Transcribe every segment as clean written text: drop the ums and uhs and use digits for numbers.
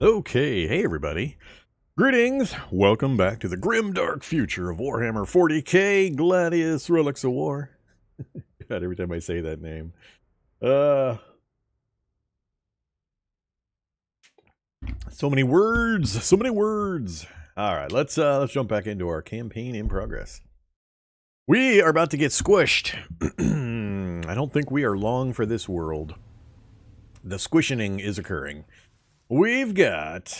Okay, hey everybody. Greetings! Welcome back to the grim dark future of Warhammer 40K Gladius Relics of War. God, every time I say that name. So many words, so many words. Alright, let's jump back into our campaign in progress. We are about to get squished. I don't think we are long for this world. The squishing is occurring. We've got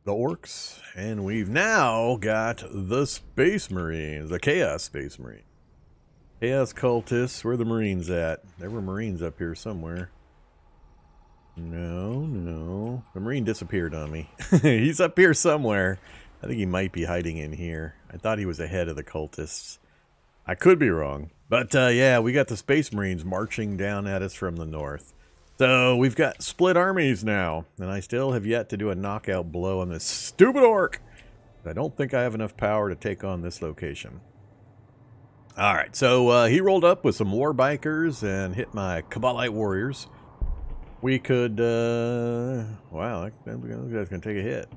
the orcs, and we've now got the Space Marines, the Chaos Space Marine. Chaos Cultists, where are the Marines at? There were Marines up here somewhere. No. The Marine disappeared on me. He's up here somewhere. I think he might be hiding in here. I thought he was ahead of the Cultists. I could be wrong. But yeah, we got the Space Marines marching down at us from the north. So we've got split armies now, and I still have yet to do a knockout blow on this stupid orc. I don't think I have enough power to take on this location. Alright, so he rolled up with some war bikers and hit my Kabbalite warriors. We could, wow, those guys can take a hit.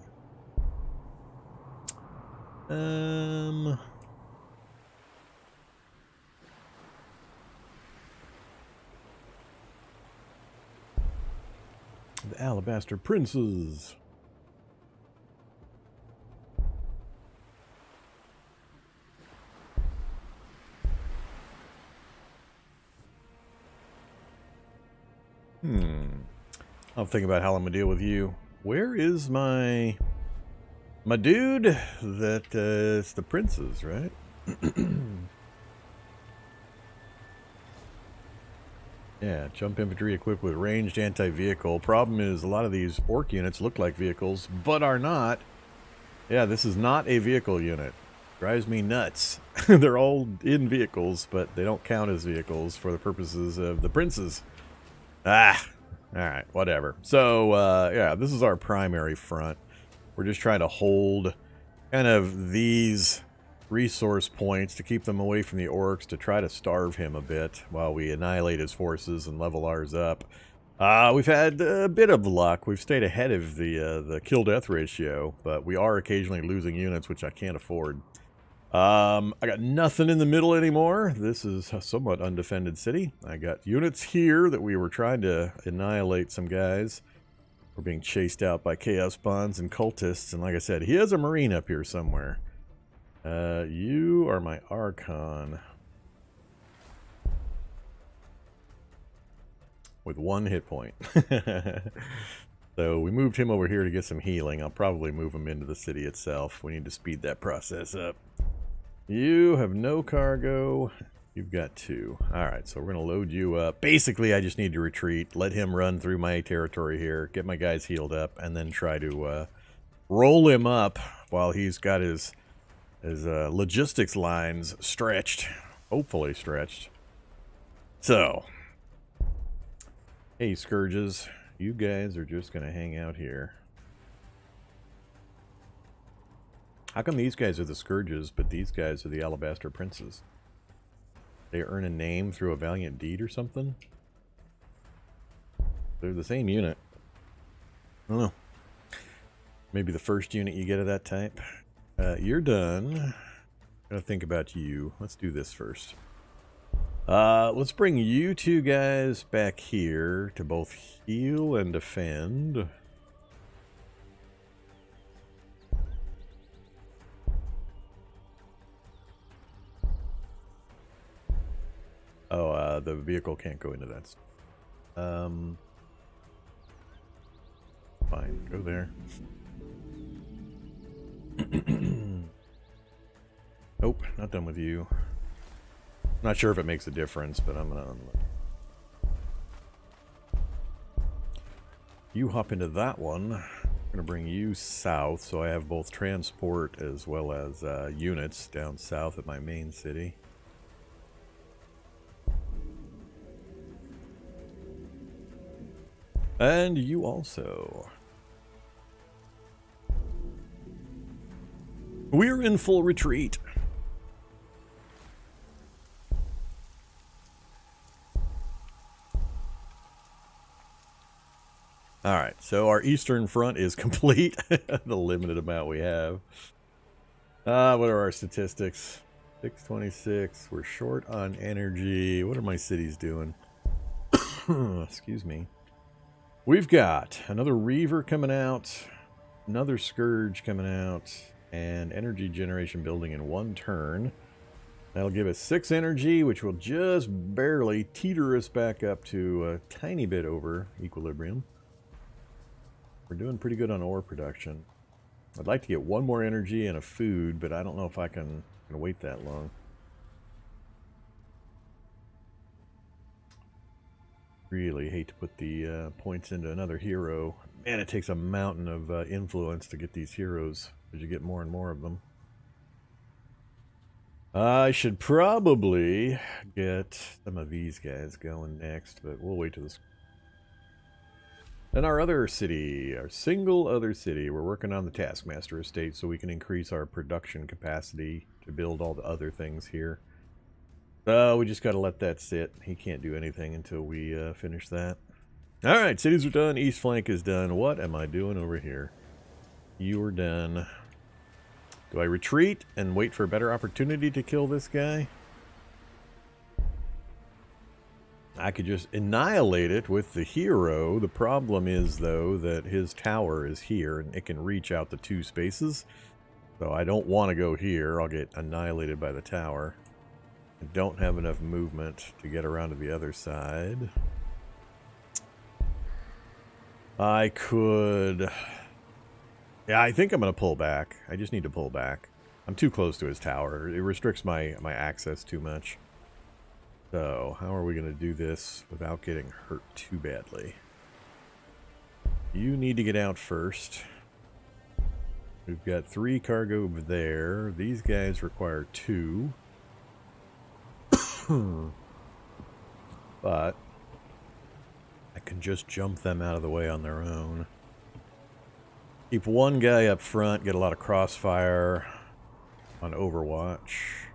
The Alabaster Princes. I'll think about how I'm gonna deal with you. Where is my dude? That it's the princes, right? Yeah, jump infantry equipped with ranged anti-vehicle. Problem is, a lot of these orc units look like vehicles, but are not. Yeah, this is not a vehicle unit. Drives me nuts. They're all in vehicles, but they don't count as vehicles for the purposes of the princes. Alright, whatever. So, yeah, this is our primary front. We're just trying to hold kind of these resource points to keep them away from the orcs, to try to starve him a bit while we annihilate his forces and level ours up. We've had a bit of luck. We've stayed ahead of the kill-death ratio, but we are occasionally losing units, which I can't afford. I got nothing in the middle anymore. This is a somewhat undefended city. I got units here that we were trying to annihilate some guys. We're being chased out by Chaos Bonds and Cultists, and like I said, he has a Marine up here somewhere. You are my Archon. With 1 hit point. So we moved him over here to get some healing. I'll probably move him into the city itself. We need to speed that process up. You have no cargo. You've got 2. Alright, so we're going to load you up. Basically, I just need to retreat. Let him run through my territory here. Get my guys healed up. And then try to roll him up while he's got his logistics lines stretched. Hopefully stretched. So. Hey, Scourges. You guys are just going to hang out here. How come these guys are the Scourges, but these guys are the Alabaster Princes? They earn a name through a valiant deed or something? They're the same unit. I don't know. Maybe the first unit you get of that type. You're done. I'm gonna think about you. Let's do this first. Let's bring you 2 guys back here to both heal and defend. Oh, the vehicle can't go into that. Fine, go there. Nope, not done with you. Not sure if it makes a difference, but I'm gonna... You hop into that one. I'm gonna bring you south, so I have both transport as well as units down south at my main city. And you also. We're in full retreat. All right, so our eastern front is complete. The limited amount we have. What are our statistics? 626. We're short on energy. What are my cities doing? Excuse me. We've got another Reaver coming out, another Scourge coming out, and energy generation building in one turn. That'll give us 6 energy, which will just barely teeter us back up to a tiny bit over equilibrium. We're doing pretty good on ore production. I'd like to get 1 more energy and a food, but I don't know if I can wait that long. Really hate to put the points into another hero. Man, it takes a mountain of influence to get these heroes, as you get more and more of them. I should probably get some of these guys going next, but we'll wait till this. Then our other city, our single other city, we're working on the Taskmaster estate so we can increase our production capacity to build all the other things here. We just got to let that sit. He can't do anything until we finish that. Alright, cities are done. East flank is done. What am I doing over here? You are done. Do I retreat and wait for a better opportunity to kill this guy? I could just annihilate it with the hero. The problem is, though, that his tower is here and it can reach out the 2 spaces. So I don't want to go here. I'll get annihilated by the tower. I don't have enough movement to get around to the other side. I could... Yeah, I think I'm going to pull back. I just need to pull back. I'm too close to his tower. It restricts my access too much. So, how are we going to do this without getting hurt too badly? You need to get out first. We've got 3 cargo over there. These guys require 2. But I can just jump them out of the way on their own. Keep 1 guy up front, get a lot of crossfire on Overwatch.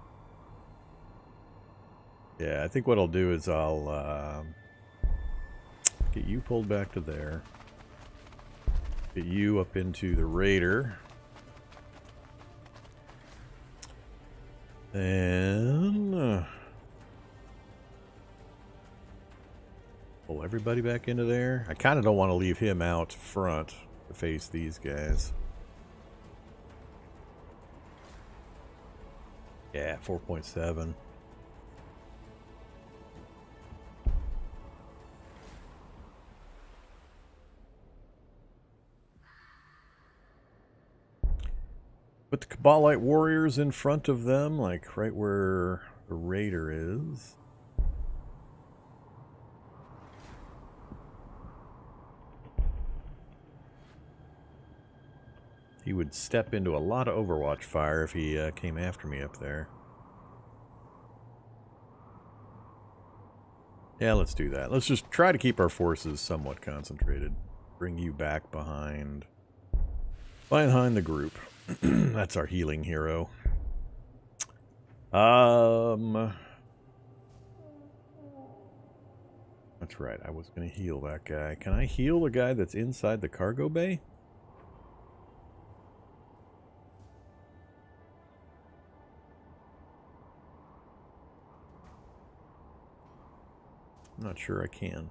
Yeah, I think what I'll do is I'll get you pulled back to there. Get you up into the Raider. And pull everybody back into there. I kind of don't want to leave him out front to face these guys. Yeah, 4.7. Put the Cabalite warriors in front of them, like right where the Raider is. He would step into a lot of Overwatch fire if he came after me up there. Yeah, let's do that. Let's just try to keep our forces somewhat concentrated. Bring you back behind the group. That's our healing hero. That's right, I was going to heal that guy. Can I heal the guy that's inside the cargo bay? I'm not sure I can.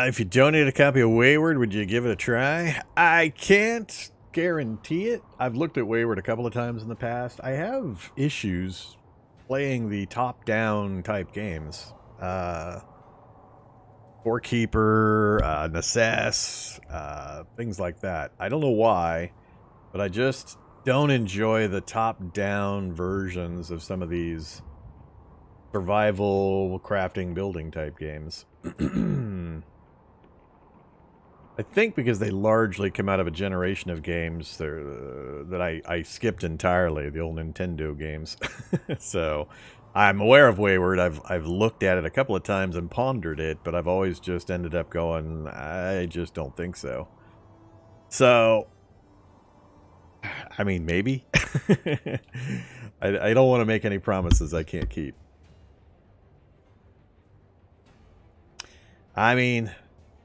If you donate a copy of Wayward, would you give it a try? I can't guarantee it. I've looked at Wayward a couple of times in the past. I have issues playing the top-down type games. Doorkeeper, Necess, things like that. I don't know why, but I just don't enjoy the top-down versions of some of these survival, crafting, building type games. I think because they largely come out of a generation of games that I skipped entirely, the old Nintendo games. So I'm aware of Wayward. I've looked at it a couple of times and pondered it, but I've always just ended up going, I just don't think so. So, I mean, maybe. I don't want to make any promises I can't keep. I mean,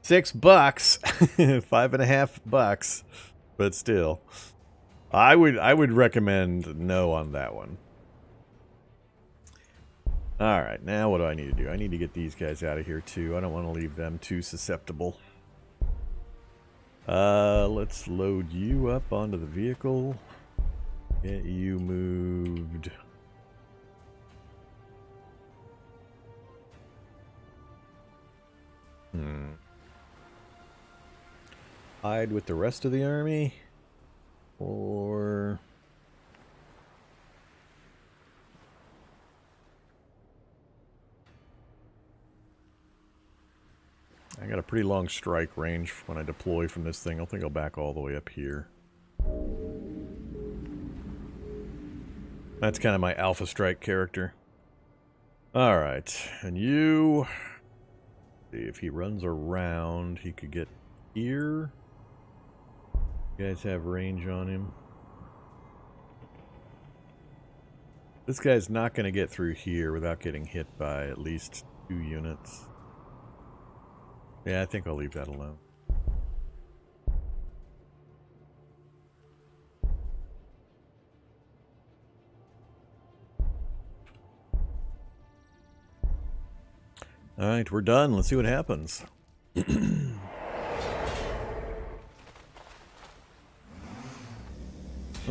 $6, $5.50, but still, I would recommend no on that one. All right, now what do I need to do? I need to get these guys out of here too. I don't want to leave them too susceptible. Let's load you up onto the vehicle. Get you moved. Hide with the rest of the army? Or... I got a pretty long strike range when I deploy from this thing. I think I'll back all the way up here. That's kind of my alpha strike character. Alright, and you... See, if he runs around, he could get here. You guys have range on him. This guy's not going to get through here without getting hit by at least 2 units. Yeah, I think I'll leave that alone. Alright, we're done. Let's see what happens.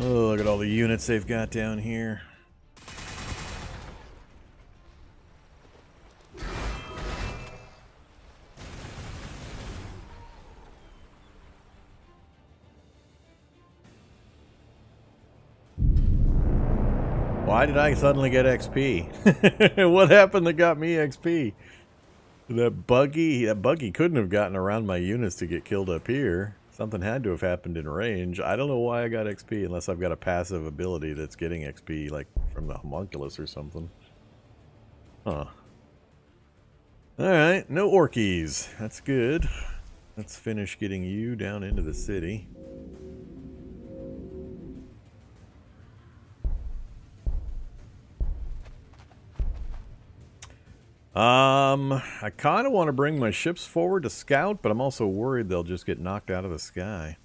Oh, look at all the units they've got down here. Why did I suddenly get XP? What happened that got me XP? That buggy couldn't have gotten around my units to get killed up here. Something had to have happened in range. I don't know why I got XP unless I've got a passive ability that's getting XP, like from the homunculus or something. Huh. Alright, no orkies. That's good. Let's finish getting you down into the city. I kind of want to bring my ships forward to scout, but I'm also worried they'll just get knocked out of the sky.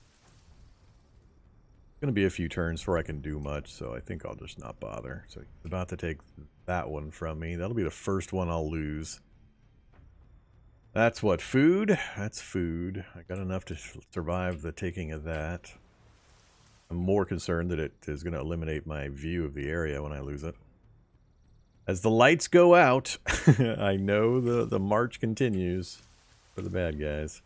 It's going to be a few turns before I can do much, so I think I'll just not bother. So he's about to take that one from me. That'll be the first one I'll lose. That's what? Food? That's food. I got enough to survive the taking of that. I'm more concerned that it is going to eliminate my view of the area when I lose it. As the lights go out, I know the march continues for the bad guys.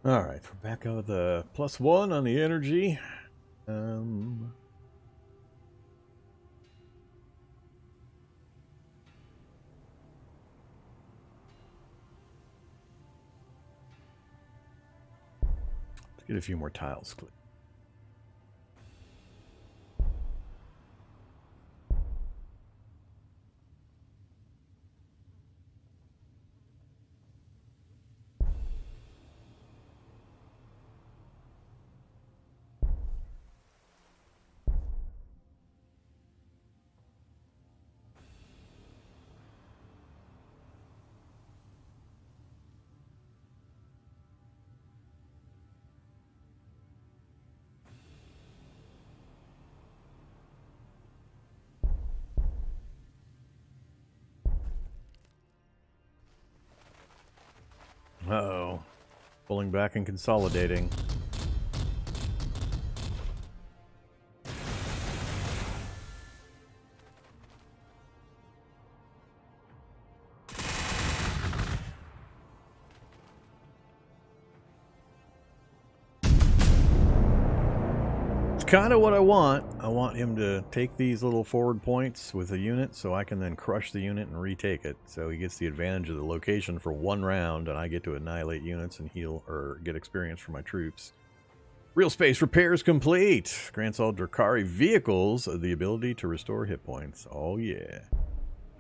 Alright, we're back out with the +1 on the energy. Let's get a few more tiles clicked. Uh-oh. Pulling back and consolidating. Kind of what I want. I want him to take these little forward points with a unit so I can then crush the unit and retake it. So he gets the advantage of the location for one round and I get to annihilate units and heal or get experience for my troops. Real space repairs complete. Grants all Drukhari vehicles the ability to restore hit points. Oh yeah.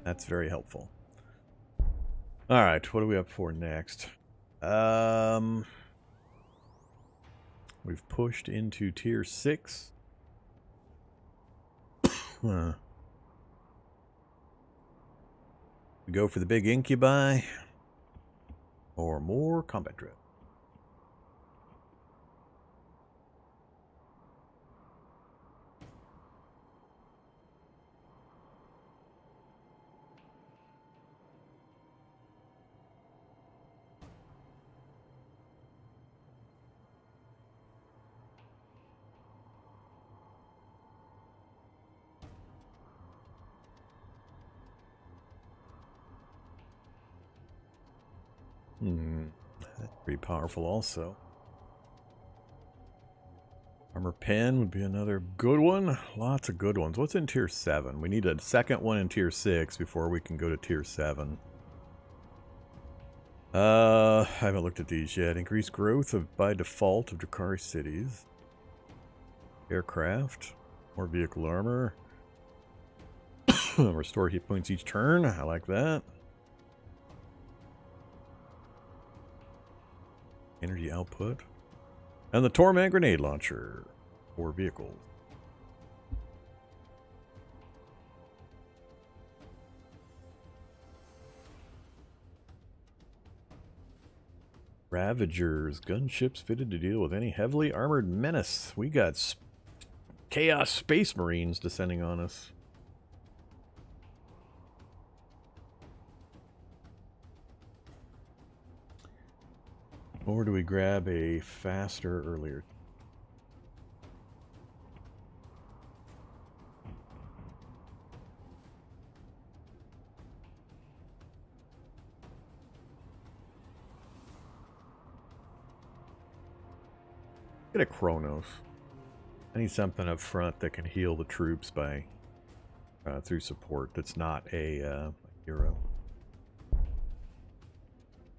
That's very helpful. Alright, what are we up for next? We've pushed into tier 6. We go for the big incubi or more combat drift. That's pretty powerful also. Armor pen would be another good one. Lots of good ones. What's in tier 7? We need a second one in tier 6 before we can go to tier 7. I haven't looked at these yet. Increased growth of by default of Drukhari cities. Aircraft. More vehicle armor. Restore hit points each turn. I like that. Energy output. And the Torment grenade launcher for vehicles. Ravagers. Gunships fitted to deal with any heavily armored menace. We got Chaos Space Marines descending on us. Or do we grab a faster earlier? Get a Kronos. I need something up front that can heal the troops by through support. That's not a hero.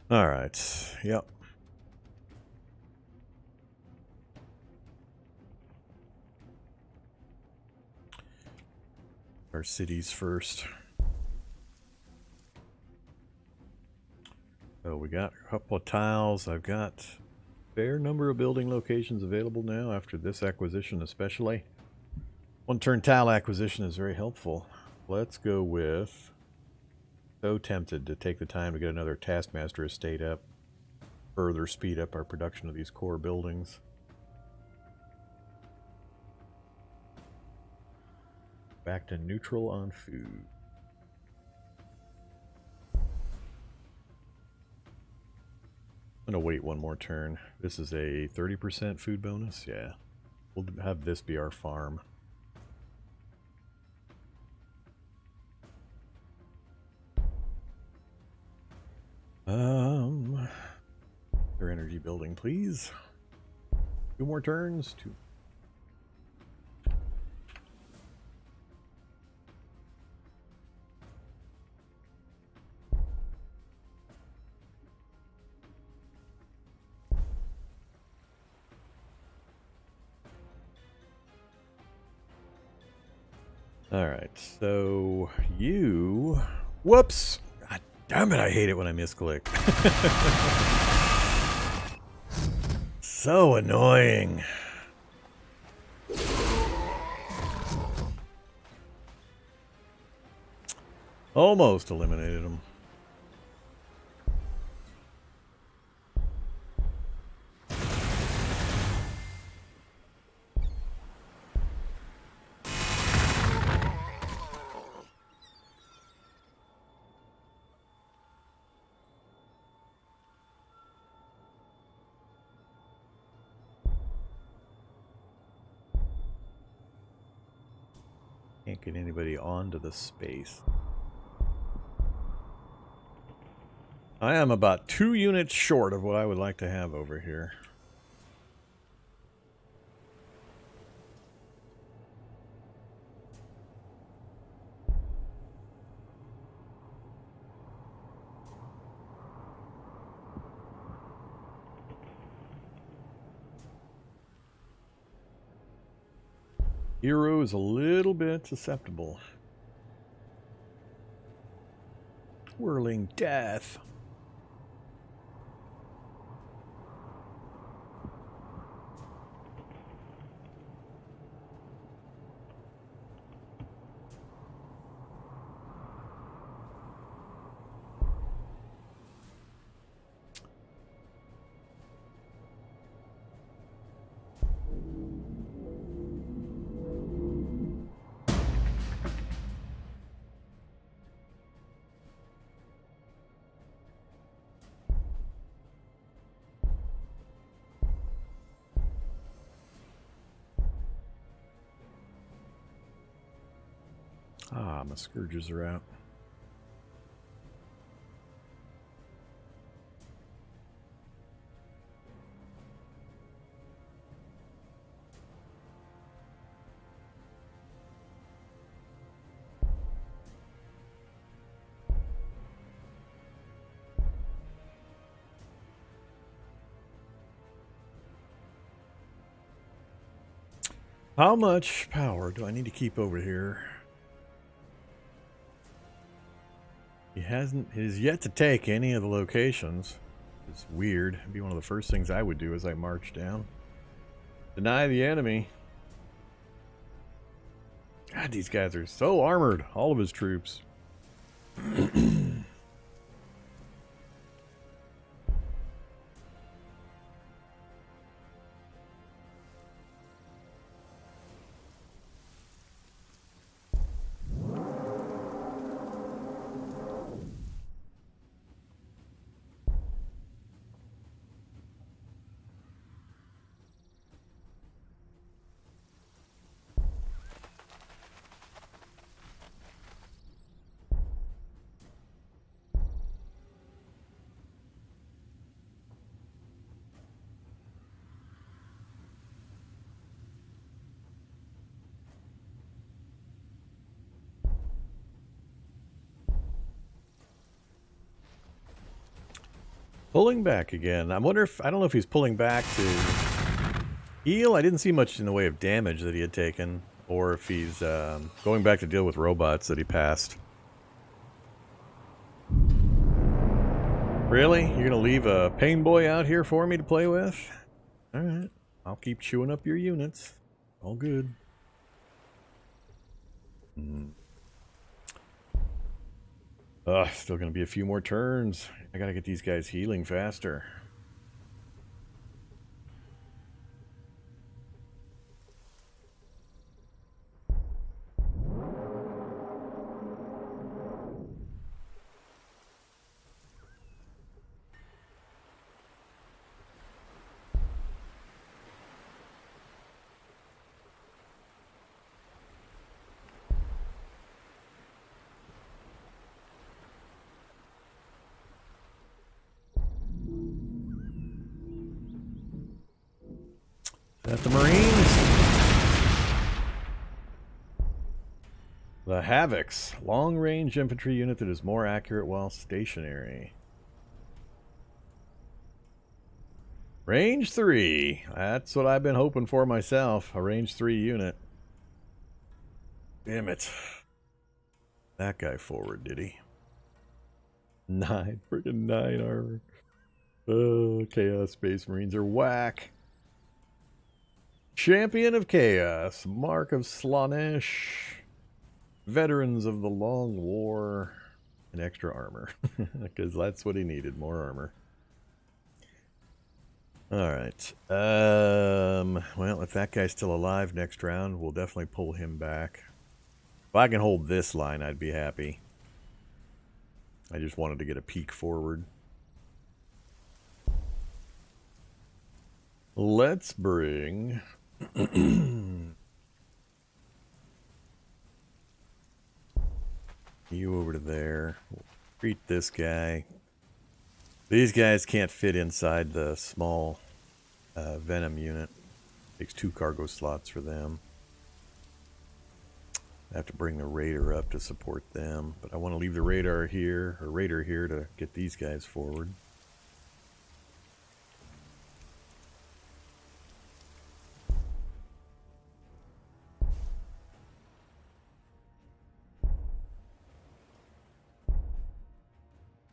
All right. Yep. Our cities first. So we got a couple of tiles. I've got a fair number of building locations available now after this acquisition especially. One turn tile acquisition is very helpful. Let's go with... So tempted to take the time to get another Taskmaster estate up. Further speed up our production of these core buildings. Back to neutral on food. I'm gonna wait one more turn. This is a 30% food bonus. Yeah, we'll have this be our farm. Their energy building, please. 2 more turns. 2. Alright, so you... Whoops! God damn it, I hate it when I misclick. So annoying. Almost eliminated him. Can't get anybody onto the space. I am about 2 units short of what I would like to have over here. Hero is a little bit susceptible. Whirling death. Ah, my scourges are out. How much power do I need to keep over here? He has yet to take any of the locations. It's weird. It'd be one of the first things I would do as I march down. Deny the enemy. God, these guys are so armored. All of his troops. Pulling back again. I wonder if, I don't know if he's pulling back to heal. I didn't see much in the way of damage that he had taken, or if he's going back to deal with robots that he passed. Really? You're gonna leave a pain boy out here for me to play with? Alright. I'll keep chewing up your units. All good. Ugh, still gonna be a few more turns. I gotta get these guys healing faster. At the Marines. The Havocs. Long-range infantry unit that is more accurate while stationary. Range 3. That's what I've been hoping for myself. A range 3 unit. Damn it. That guy forward, did he? 9. Freaking 9 armor. Oh, Chaos Space Marines are whack. Champion of Chaos, Mark of Slaanesh, Veterans of the Long War, and extra armor. Because that's what he needed, more armor. Alright. Well, if that guy's still alive next round, we'll definitely pull him back. If I can hold this line, I'd be happy. I just wanted to get a peek forward. Let's bring... You over to there. We'll treat this guy. These guys can't fit inside the small Venom unit. Takes 2 cargo slots for them. I have to bring the Raider up to support them, but I want to leave the Raider here to get these guys forward.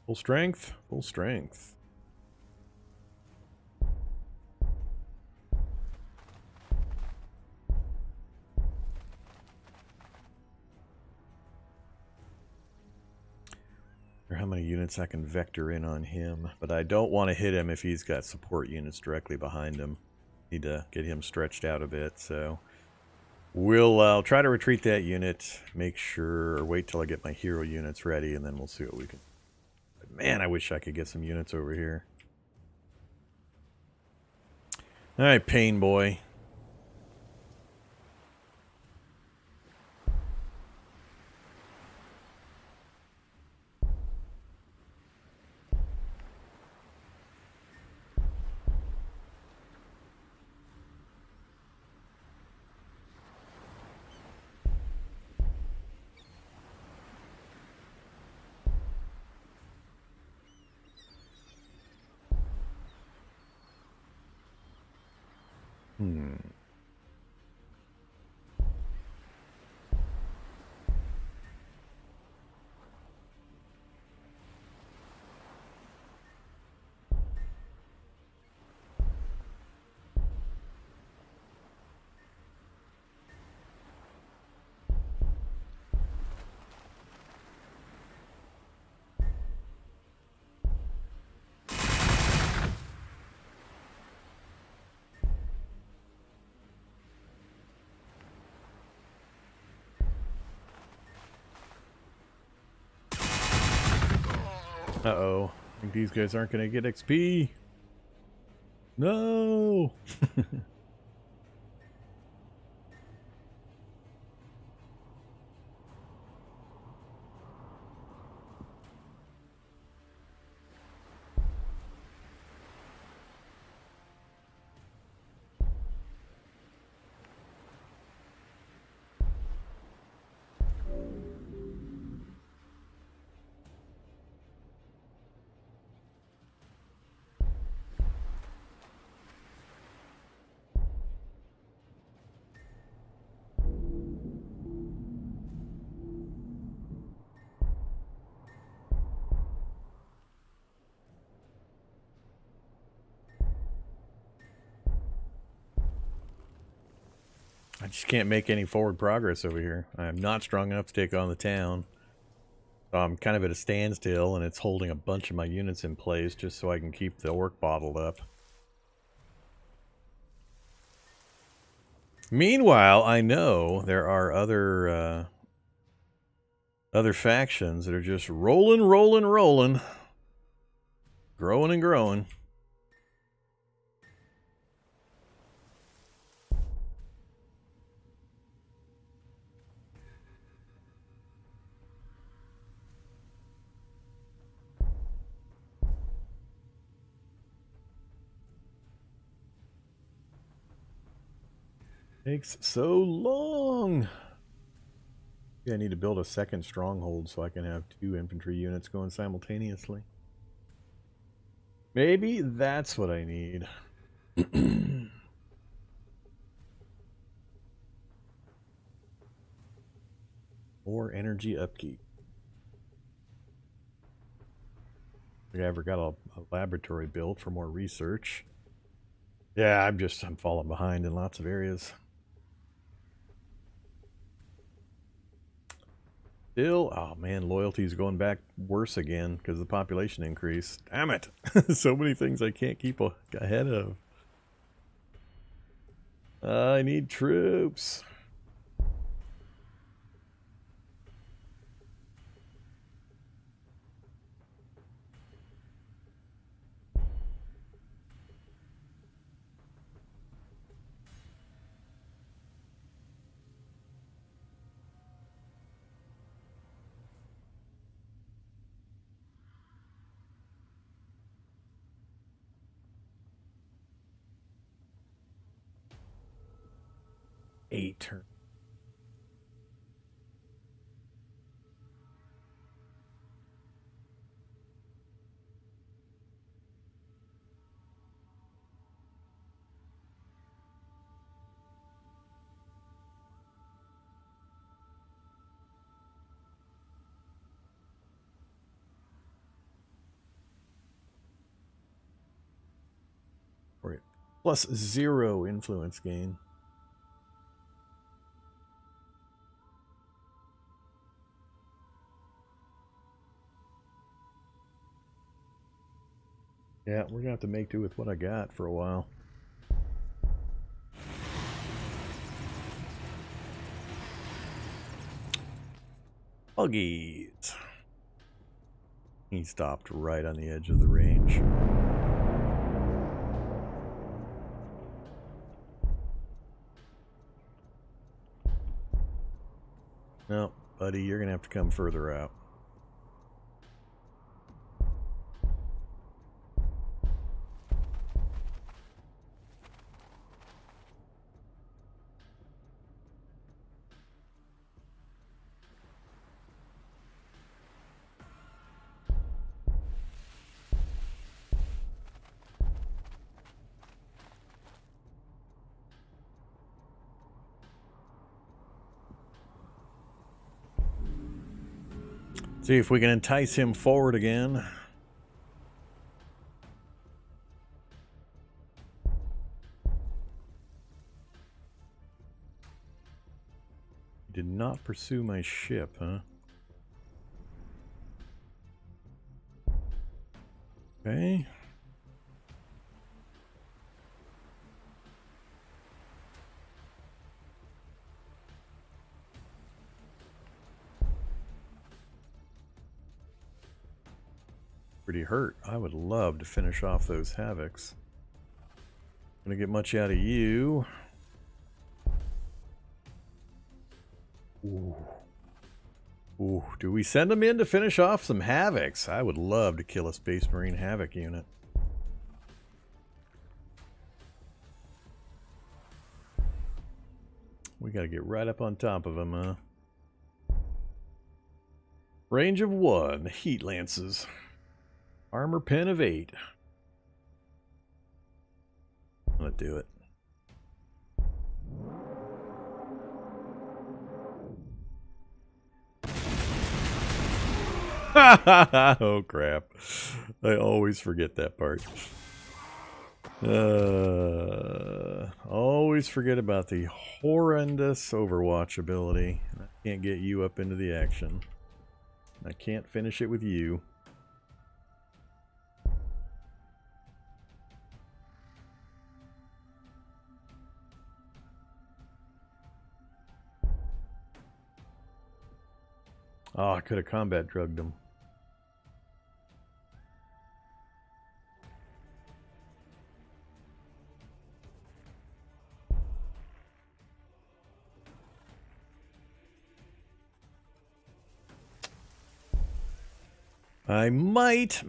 Full strength, full strength. How many units I can vector in on him, but I don't want to hit him if he's got support units directly behind him. Need to get him stretched out a bit, so I'll try to retreat that unit, make sure, or wait till I get my hero units ready, and then we'll see what we can. But man, I wish I could get some units over here. All right, Pain Boy. Uh-oh. I think these guys aren't going to get XP. No! I just can't make any forward progress over here. I'm not strong enough to take on the town. So I'm kind of at a standstill, and it's holding a bunch of my units in place just so I can keep the orc bottled up. Meanwhile, I know there are other factions that are just rolling. Growing and growing. Takes so long. Yeah, I need to build a second stronghold so I can have 2 infantry units going simultaneously. Maybe that's what I need. More energy upkeep. I ever got a laboratory built for more research. Yeah, I'm falling behind in lots of areas. Still, oh man, loyalty's going back worse again because of the population increase. Damn it. So many things I can't keep ahead of. I need troops. 8 turns. Plus 0 influence gain. Yeah, we're gonna have to make do with what I got for a while. Buggies. He stopped right on the edge of the range. No, buddy, you're gonna have to come further out. See if we can entice him forward again. He did not pursue my ship, huh? Okay. Pretty hurt. I would love to finish off those havocs. Gonna get much out of you. Ooh. Ooh, do we send them in to finish off some havocs? I would love to kill a Space Marine Havoc unit. We gotta get right up on top of them, huh? Range of 1, Heat Lances. Armor pen of 8. I'm gonna do it. Oh crap. I always forget that part. Always forget about the horrendous Overwatch ability. I can't get you up into the action. I can't finish it with you. Oh, I could have combat drugged him. I might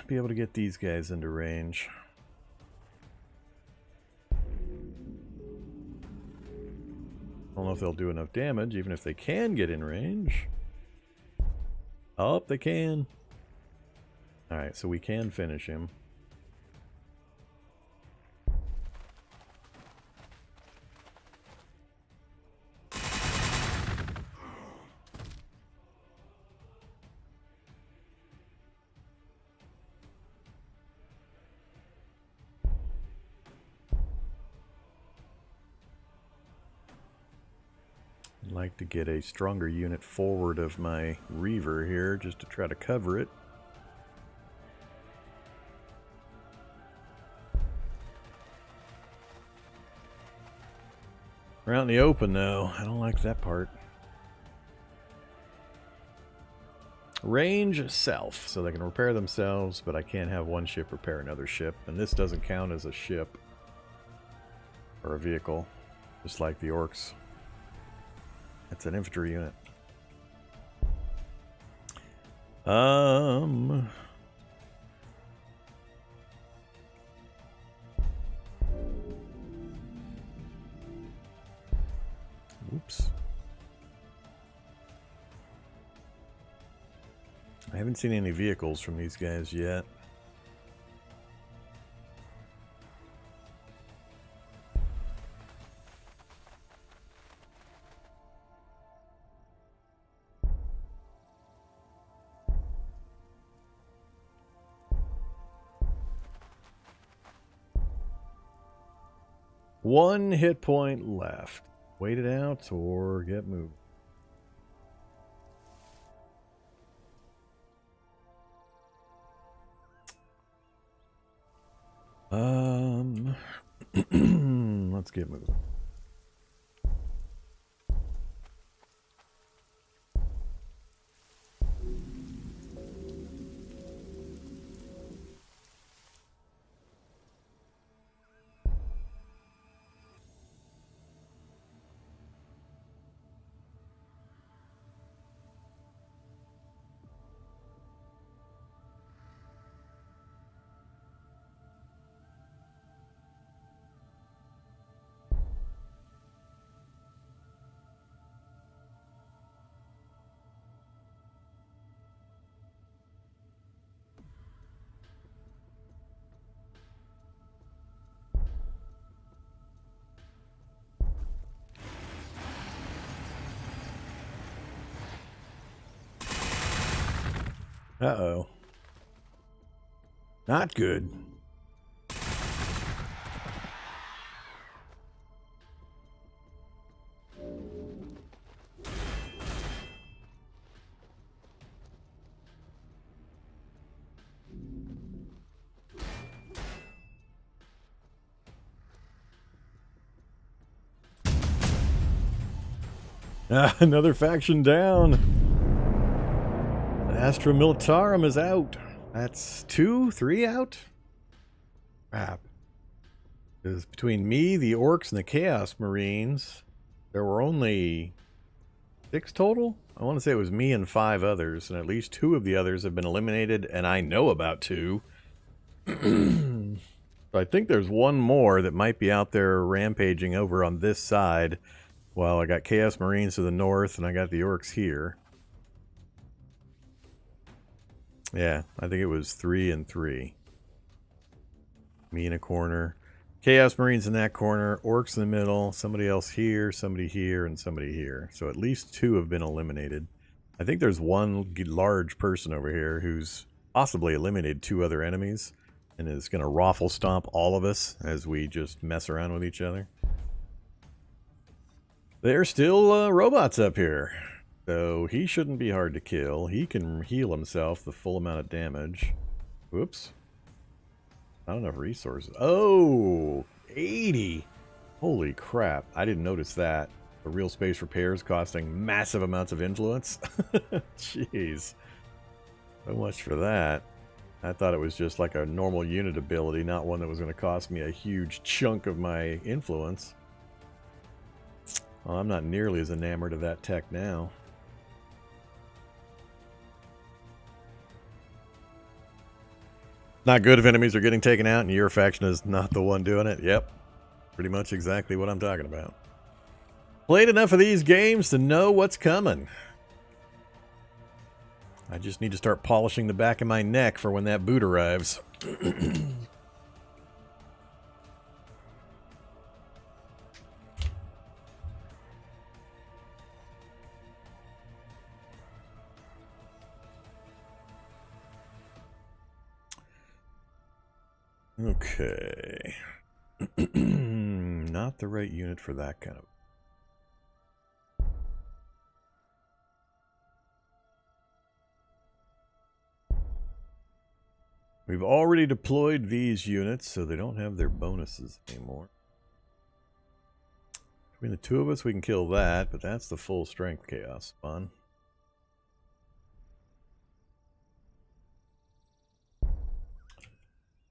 be able to get these guys into range. I don't know if they'll do enough damage, even if they can get in range. Oh, they can. Alright, so we can finish him. I'd like to get a stronger unit forward of my Reaver here, just to try to cover it. We're out in the open, though. I don't like that part. Range self, so they can repair themselves, but I can't have one ship repair another ship, and this doesn't count as a ship or a vehicle, just like the orcs. It's an infantry unit. Oops. I haven't seen any vehicles from these guys yet. One hit point left. Wait it out or get moved. Let's get moving. Uh-oh. Not good. Another faction down. Astra Militarum is out. That's 2, 3 out? Crap. Because between me, the Orcs, and the Chaos Marines, there were only 6 total? I want to say it was me and 5 others, and at least 2 of the others have been eliminated, and I know about 2. So I think there's one more that might be out there rampaging over on this side. Well, I got Chaos Marines to the north, and I got the Orcs here. Yeah, I think it was 3 and 3. Me in a corner. Chaos Marines in that corner, Orcs in the middle, somebody else here, and somebody here. So at least 2 have been eliminated. I think there's one large person over here who's possibly eliminated 2 other enemies and is going to raffle stomp all of us as we just mess around with each other. There's still robots up here, so he shouldn't be hard to kill. He can heal himself the full amount of damage. Whoops. Not enough resources. Oh, 80. Holy crap. I didn't notice that. The real space repairs costing massive amounts of influence. Jeez. So much for that. I thought it was just like a normal unit ability, not one that was going to cost me a huge chunk of my influence. Well, I'm not nearly as enamored of that tech now. Not good if enemies are getting taken out and your faction is not the one doing it. Yep. Pretty much exactly what I'm talking about. Played enough of these games to know what's coming. I just need to start polishing the back of my neck for when that boot arrives. Okay. Not the right unit for that kind of... We've already deployed these units, so they don't have their bonuses anymore. Between the 2 of us, we can kill that, but that's the full strength chaos spawn.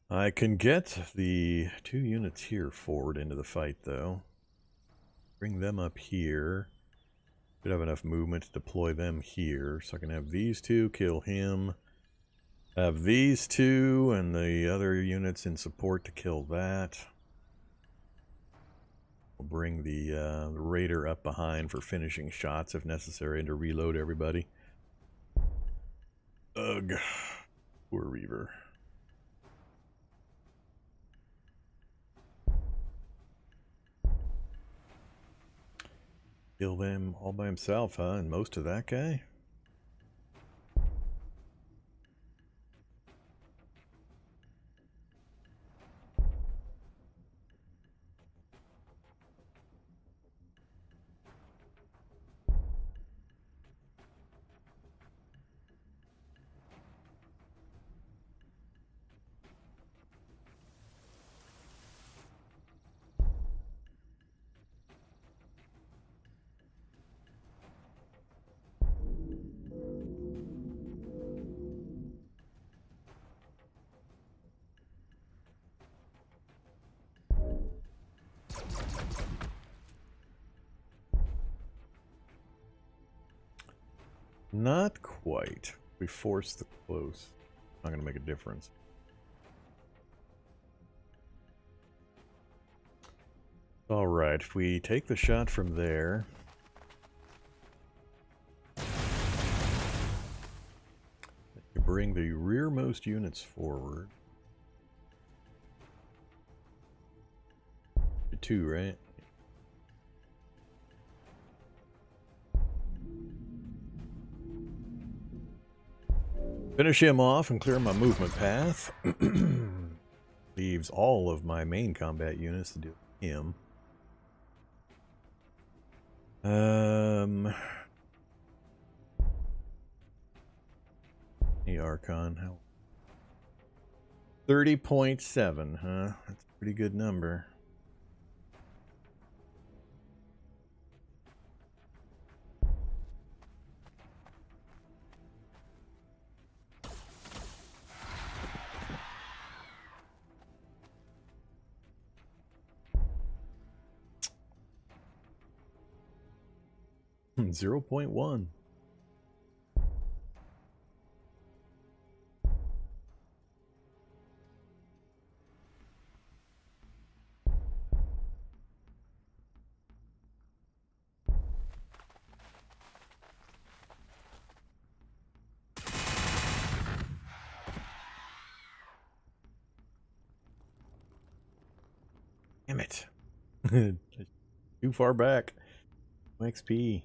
I can get the 2 units here forward into the fight, though. Bring them up here. Should have enough movement to deploy them here, so I can have these 2 kill him. Have these 2 and the other units in support to kill that. We'll bring the raider up behind for finishing shots if necessary and to reload everybody. Ugh. Poor Reaver. Kill them all by himself, huh? And most of that guy? Not quite. We forced the close. Not going to make a difference. All right, if we take the shot from there, you bring the rearmost units forward. 2, right? Finish him off and clear my movement path. Leaves all of my main combat units to do him. The Archon, how 30.7, huh? That's a pretty good number. Hmm, 0.1. Damn it. Too far back. XP.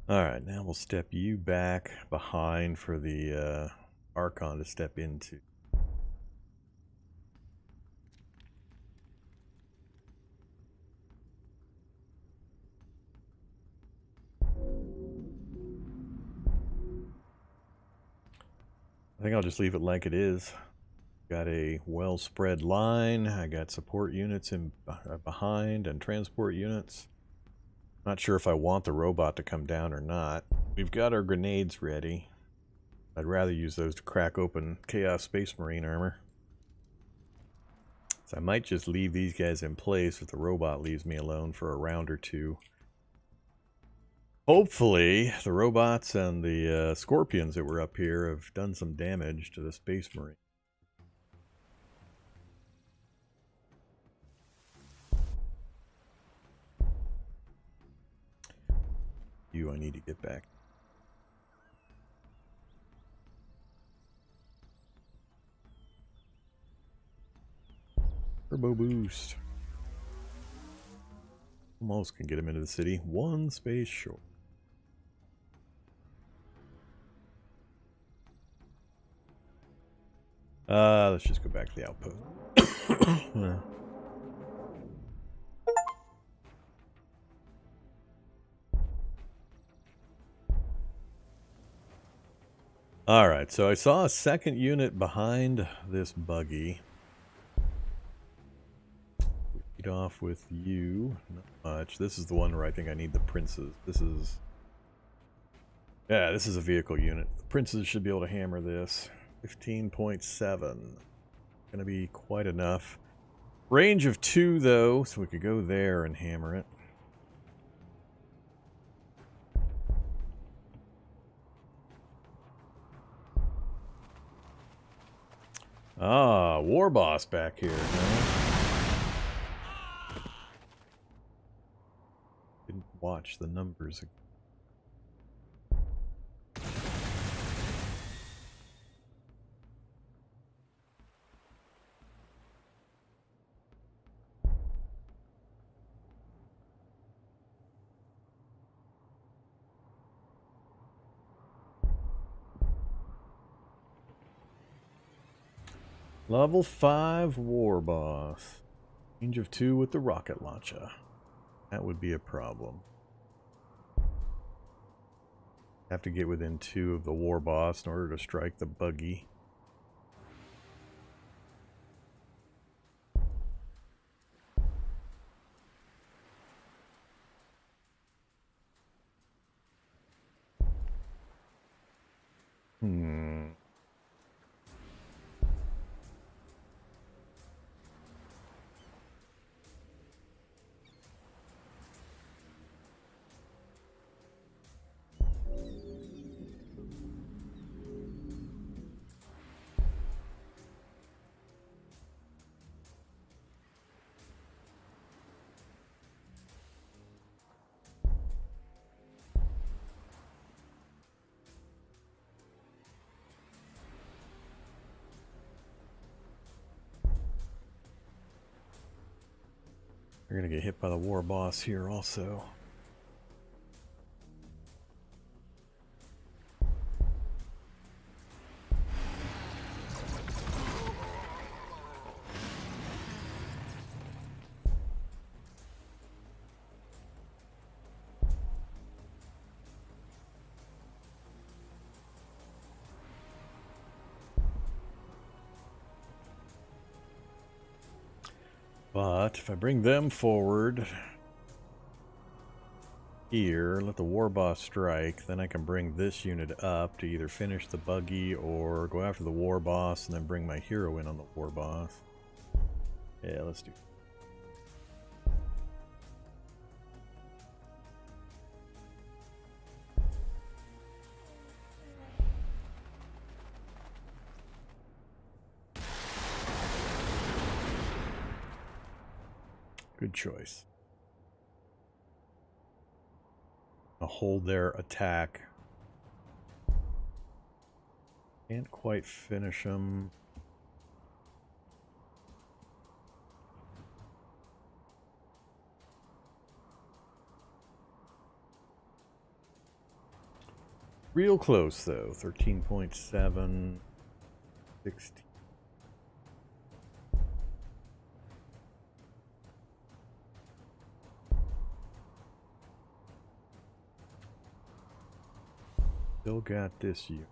Alright, now we'll step you back behind for the Archon to step into. I think I'll just leave it like it is. Got a well spread line. I got support units in behind and transport units. Not sure if I want the robot to come down or not. We've got our grenades ready. I'd rather use those to crack open Chaos Space Marine armor. So I might just leave these guys in place if the robot leaves me alone for a round or two. Hopefully, the robots and the scorpions that were up here have done some damage to the Space Marine. You, I need to get back. Turbo boost. Almost can get him into the city. One space short. Let's just go back to the outpost. Alright, so I saw a second unit behind this buggy. Lead off with you. Not much. This is the one where I think I need the princes. This is... Yeah, this is a vehicle unit. The princes should be able to hammer this. 15.7. Gonna be quite enough. Range of 2 though, so we could go there and hammer it. Ah, War Boss back here, huh? Didn't watch the numbers again. Level 5 War Boss. Range of 2 with the rocket launcher. That would be a problem. Have to get within 2 of the War Boss in order to strike the buggy. You're gonna get hit by the War Boss here also. But if I bring them forward here, let the War Boss strike, then I can bring this unit up to either finish the buggy or go after the War Boss and then bring my hero in on the War Boss. Yeah, let's do it. Good choice. I'll hold their attack. Can't quite finish them. Real close though. 13.7. 16. Still got this unit.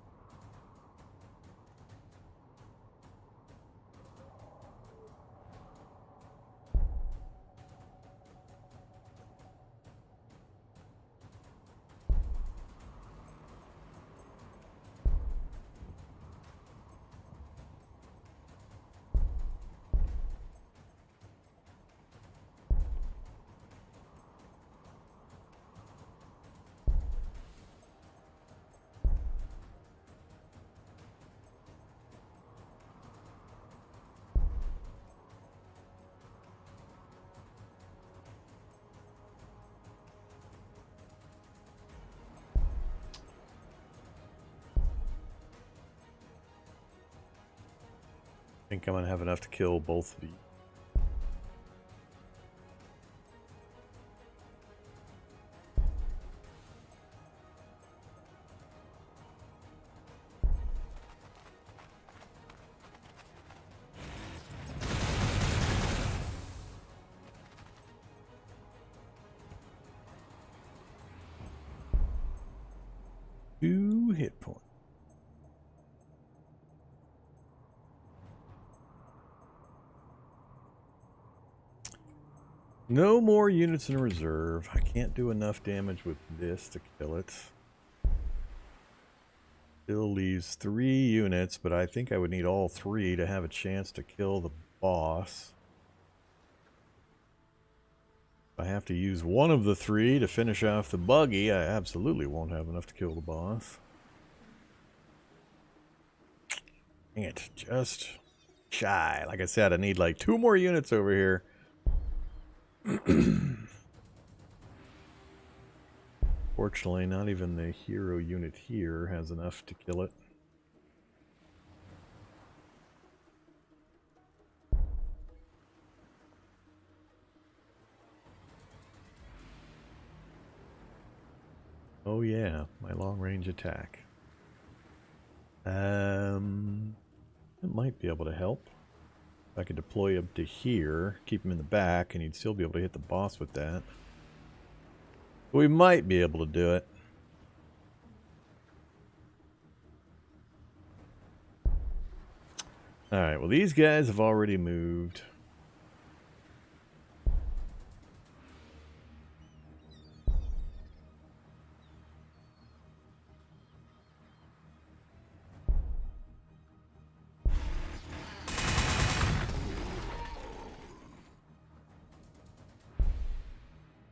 I think I'm gonna have enough to kill both of you. Two hit points. No more units in reserve. I can't do enough damage with this to kill it. Still leaves 3 units, but I think I would need all 3 to have a chance to kill the boss. If I have to use one of the 3 to finish off the buggy, I absolutely won't have enough to kill the boss. Dang it, just shy. Like I said, I need like 2 more units over here. Fortunately, not even the hero unit here has enough to kill it. Oh yeah, my long-range attack. It might be able to help. If I could deploy up to here, keep him in the back, and you'd still be able to hit the boss with that. We might be able to do it. Alright, well these guys have already moved.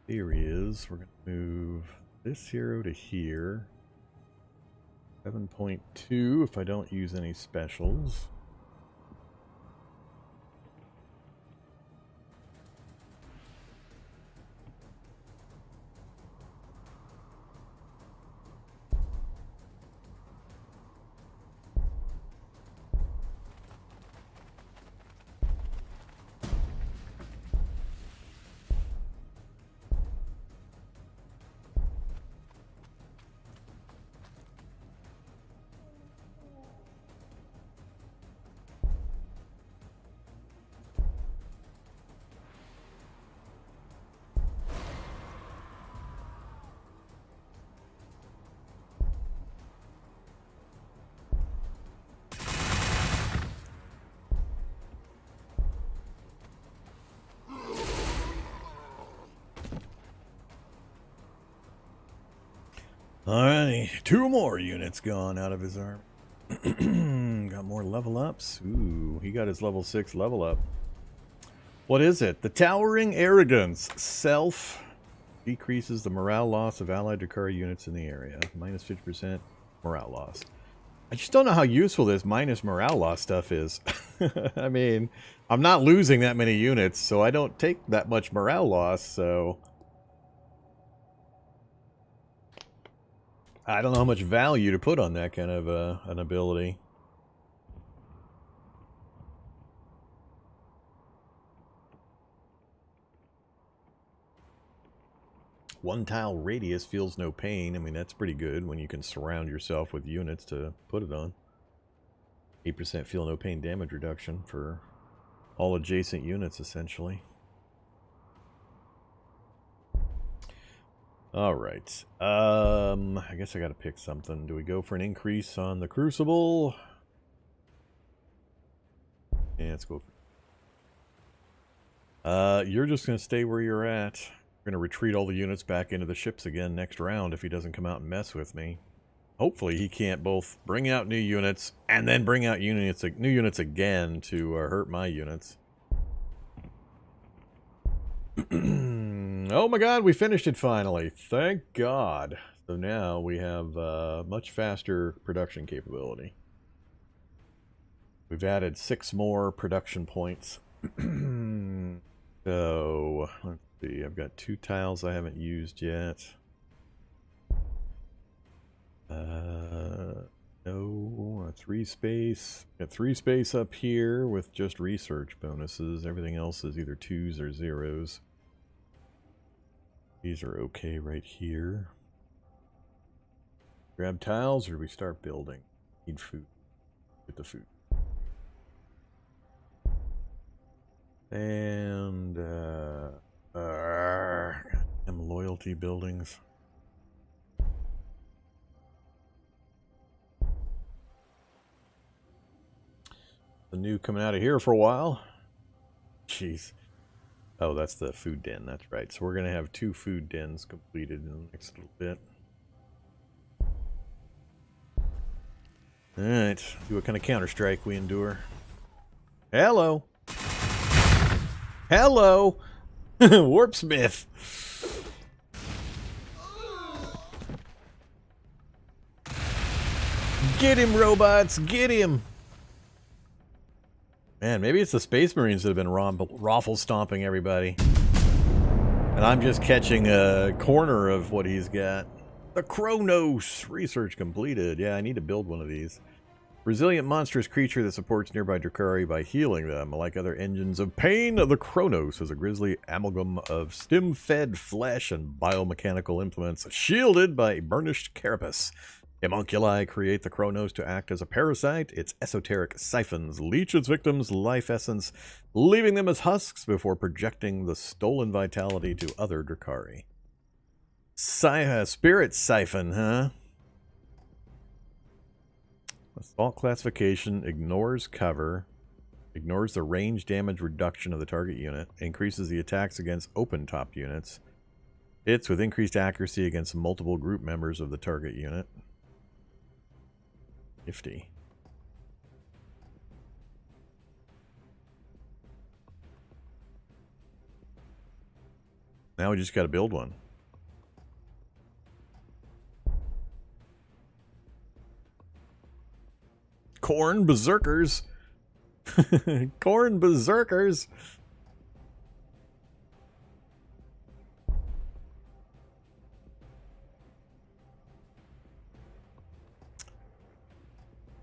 Here he is. We're going to move this hero to here. 7.2 if I don't use any specials. Alrighty, 2 more units gone out of his arm. Got more level ups. Ooh, he got his level 6 level up. What is it? The Towering Arrogance. Self decreases the morale loss of allied Drukhari units in the area. Minus 50% morale loss. I just don't know how useful this minus morale loss stuff is. I mean, I'm not losing that many units, so I don't take that much morale loss, so... I don't know how much value to put on that kind of an ability. One tile radius feels no pain. I mean, that's pretty good when you can surround yourself with units to put it on. 8% feel no pain damage reduction for all adjacent units, essentially. Alright, I guess I gotta pick something. Do we go for an increase on the Crucible? Yeah, let's go for... you're just gonna stay where you're at. We're gonna retreat all the units back into the ships again next round if he doesn't come out and mess with me. Hopefully he can't both bring out new units and then bring out new units again to hurt my units. Oh my god, we finished it finally. Thank god. So now we have much faster production capability. We've added 6 more production points. So, let's see. I've got 2 tiles I haven't used yet. No, 3 space. Got 3 space up here with just research bonuses. Everything else is either 2s or 0s. These are okay right here. Grab tiles or do we start building? Need food. Get the food. And goddamn loyalty buildings. The new coming out of here for a while. Jeez. Oh, that's the food den, that's right. So we're going to have 2 food dens completed in the next little bit. Alright, see what kind of counter-strike we endure. Hello! Hello! Warpsmith! Get him, robots! Get him! Man, maybe it's the Space Marines that have been raffle stomping everybody. And I'm just catching a corner of what he's got. The Kronos! Research completed. Yeah, I need to build one of these. Resilient monstrous creature that supports nearby Drukhari by healing them. Like other engines of pain, the Kronos is a grisly amalgam of stem-fed flesh and biomechanical implements, shielded by a burnished carapace. Homunculi create the Kronos to act as a parasite. Its esoteric siphons leech its victims' life essence, leaving them as husks before projecting the stolen vitality to other Drukhari. Spirit siphon, huh? Assault classification, ignores cover, ignores the range damage reduction of the target unit, increases the attacks against open top units, hits with increased accuracy against multiple group members of the target unit. Nifty. Now we just got to build one. Corn Berserkers. Corn Berserkers.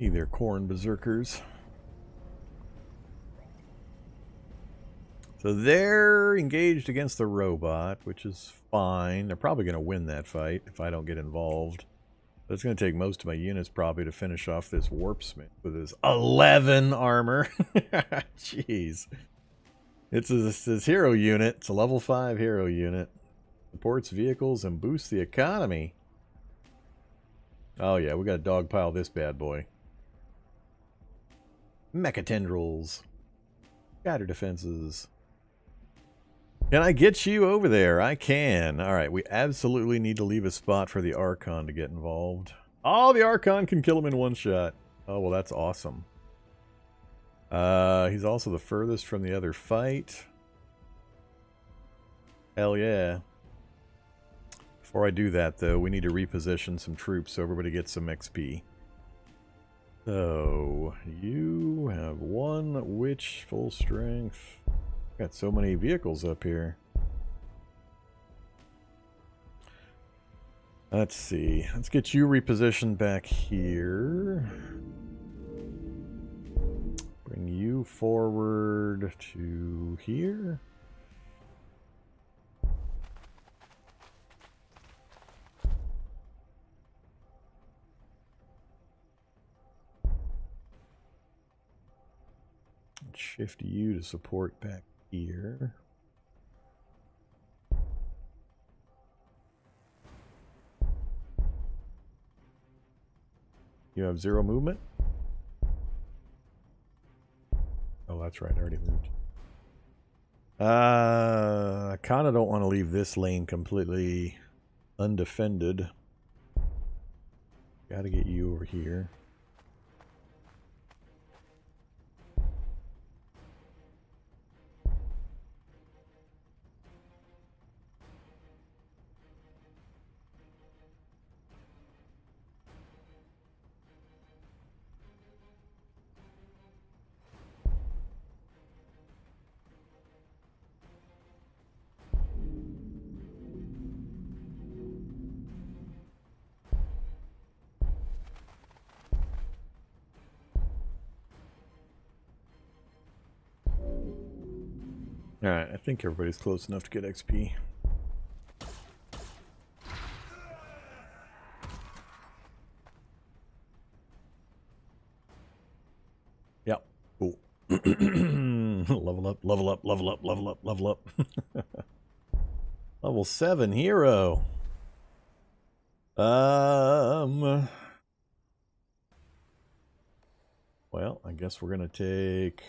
Either Corn Berserkers. So they're engaged against the robot, which is fine. They're probably going to win that fight if I don't get involved. But it's going to take most of my units probably to finish off this Warpsmith with his 11 armor. Jeez. It's this hero unit. It's a level 5 hero unit. Supports vehicles and boosts the economy. Oh yeah, we got to dogpile this bad boy. Mecha tendrils. Scatter defenses. Can I get you over there? I can. Alright, we absolutely need to leave a spot for the Archon to get involved. Oh, the Archon can kill him in one shot. Oh, well, that's awesome. He's also the furthest from the other fight. Hell yeah. Before I do that, though, we need to reposition some troops so everybody gets some XP. So, you have one witch full strength. Got so many vehicles up here. Let's see. Let's get you repositioned back here. Bring you forward to here. Shift you to support back here. You have 0 movement? Oh, that's right. I already moved. I kind of don't want to leave this lane completely undefended. Got to get you over here. Alright, I think everybody's close enough to get XP. Yep, cool. Level up, level up, level up, level up, level up. Level 7 hero. Well, I guess we're gonna take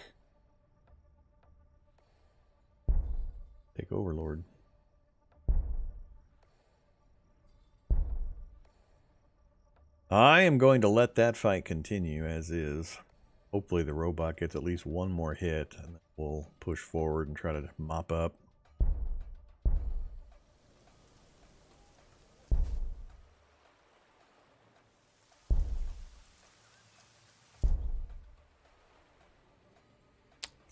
Overlord. I am going to let that fight continue as is. Hopefully the robot gets at least one more hit, and we'll push forward and try to mop up.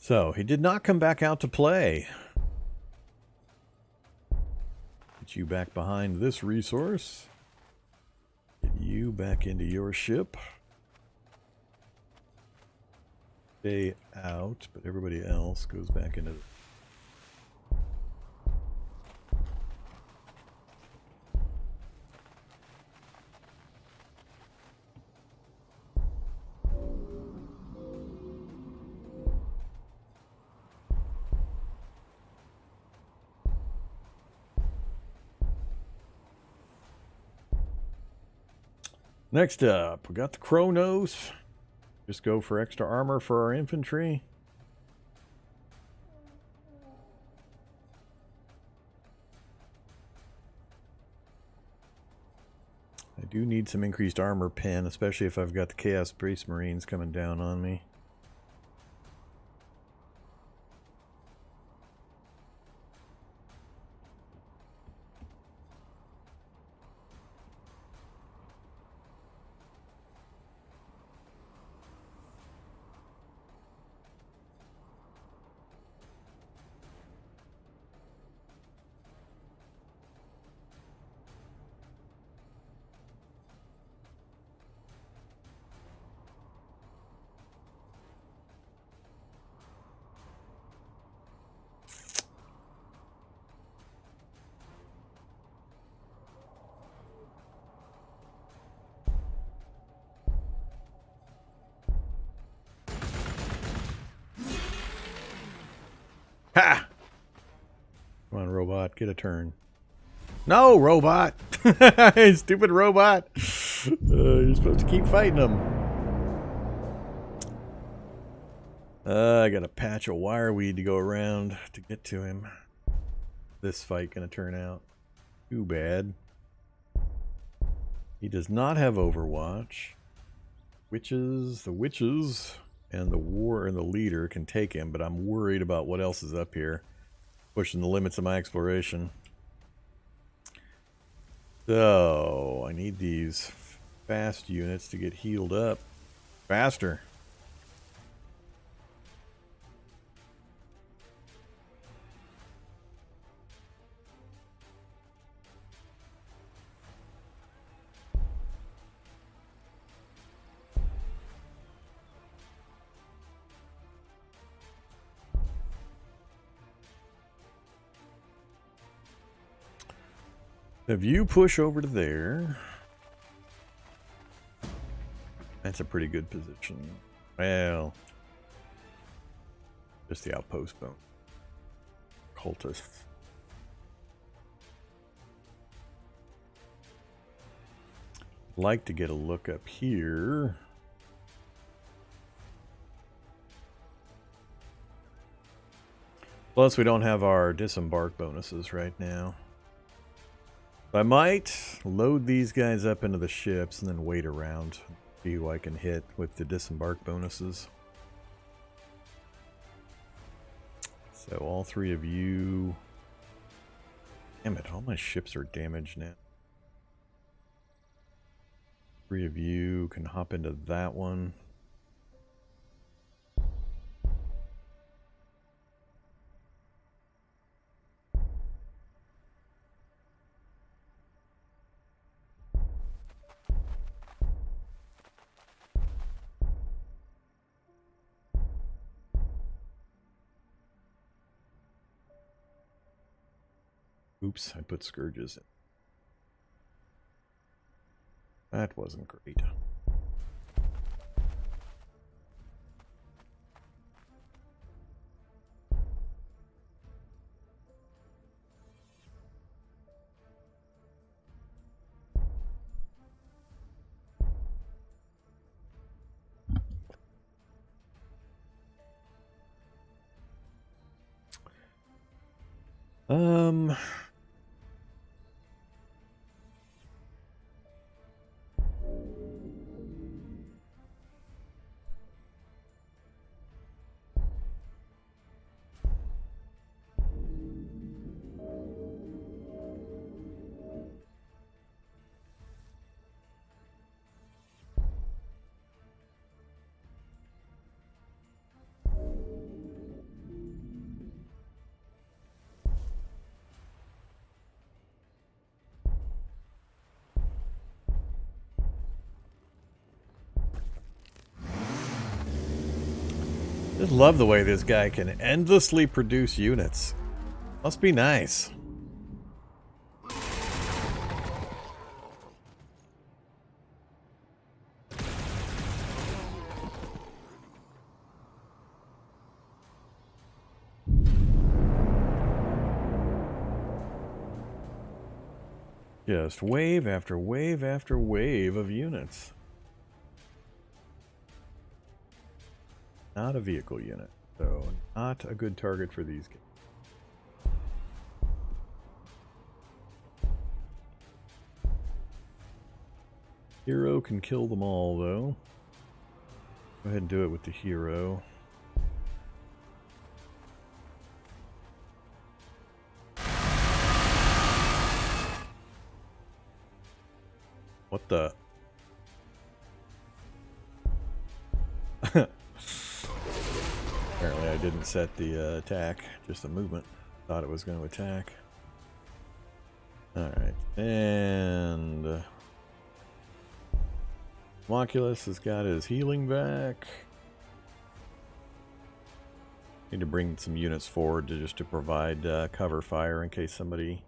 So, he did not come back out to play. Get you back behind this resource. Get you back into your ship. Stay out, but everybody else goes back into the... Next up, we got the Chronos. Just go for extra armor for our infantry. I do need some increased armor pen, especially if I've got the Chaos Space Marines coming down on me. Ha! Come on, robot, get a turn. No, robot! Stupid robot! You're supposed to keep fighting them. I got a patch of wireweed to go around to get to him. This fight gonna turn out too bad. He does not have Overwatch. The witches and the war and the leader can take him, but I'm worried about what else is up here, pushing the limits of my exploration. So I need these fast units to get healed up faster. If you push over to there, that's a pretty good position. Well, just the outpost bone. Cultists. Like to get a look up here. Plus, we don't have our disembark bonuses right now. I might load these guys up into the ships and then wait around, see who I can hit with the disembark bonuses. So all three of you... Damn it, all my ships are damaged now. Three of you can hop into that one. Oops, I put scourges in. That wasn't great. Just love the way this guy can endlessly produce units. Must be nice. Just wave after wave after wave of units. Not a vehicle unit, so not a good target for these guys. Hero can kill them all, though. Go ahead and do it with the hero. What the? Apparently I didn't set the attack, just the movement. Thought it was going to attack. Alright, and Homunculus has got his healing back. Need to bring some units forward to just to provide cover fire in case somebody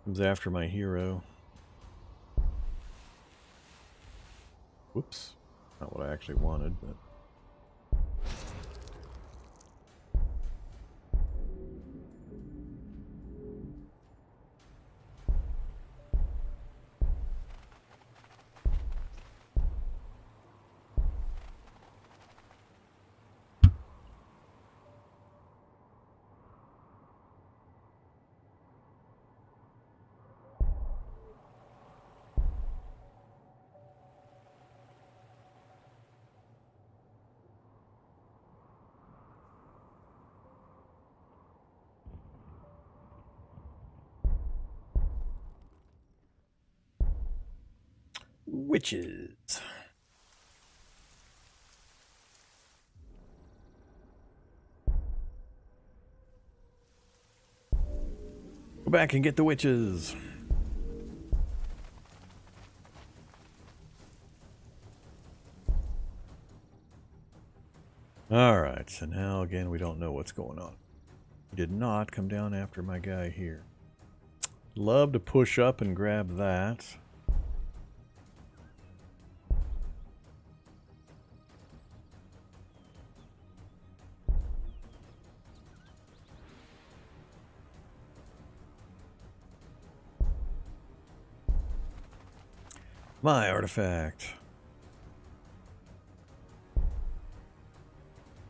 comes after my hero. Whoops, not what I actually wanted, but witches. Go back and get the witches. Alright, so now again we don't know what's going on. He did not come down after my guy here. Love to push up and grab that. My artifact.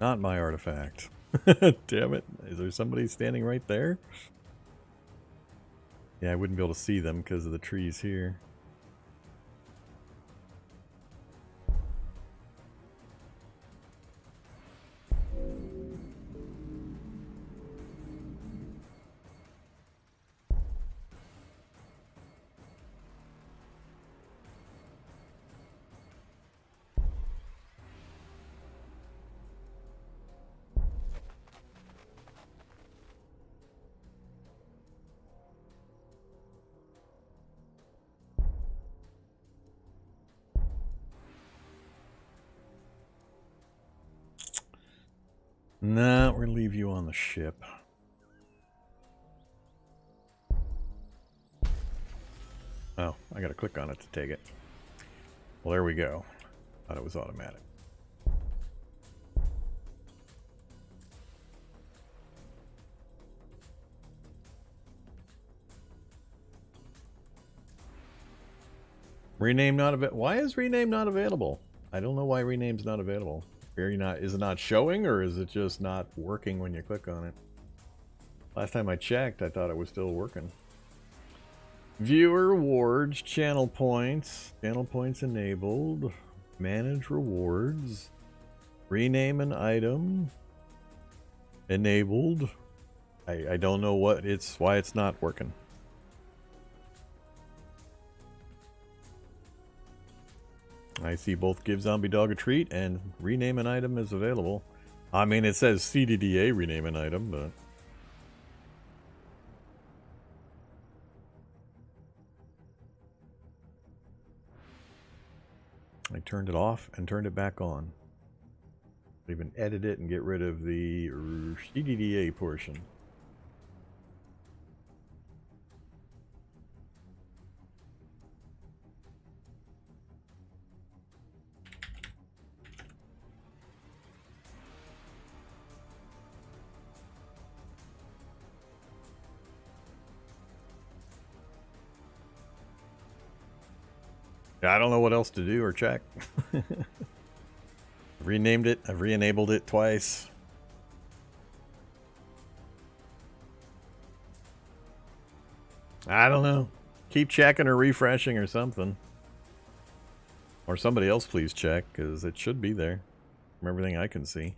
Not my artifact. Damn it. Is there somebody standing right there? Yeah, I wouldn't be able to see them because of the trees here. Nah, we're gonna leave you on the ship. Oh, I gotta click on it to take it. Well, there we go. Thought it was automatic. Rename not available. Why is rename not available? I don't know why rename's not available. Is it not showing, or is it just not working when you click on it? Last time I checked, I thought it was still working. Viewer rewards, channel points enabled, manage rewards, rename an item, enabled. I don't know why it's not working. I see both give zombie dog a treat and rename an item is available. I mean, it says CDDA rename an item, but I turned it off and turned it back on. Even edit it and get rid of the CDDA portion. I don't know what else to do or check. Renamed it. I've re-enabled it twice. I don't know. Keep checking or refreshing or something. Or somebody else please check, because it should be there from everything I can see.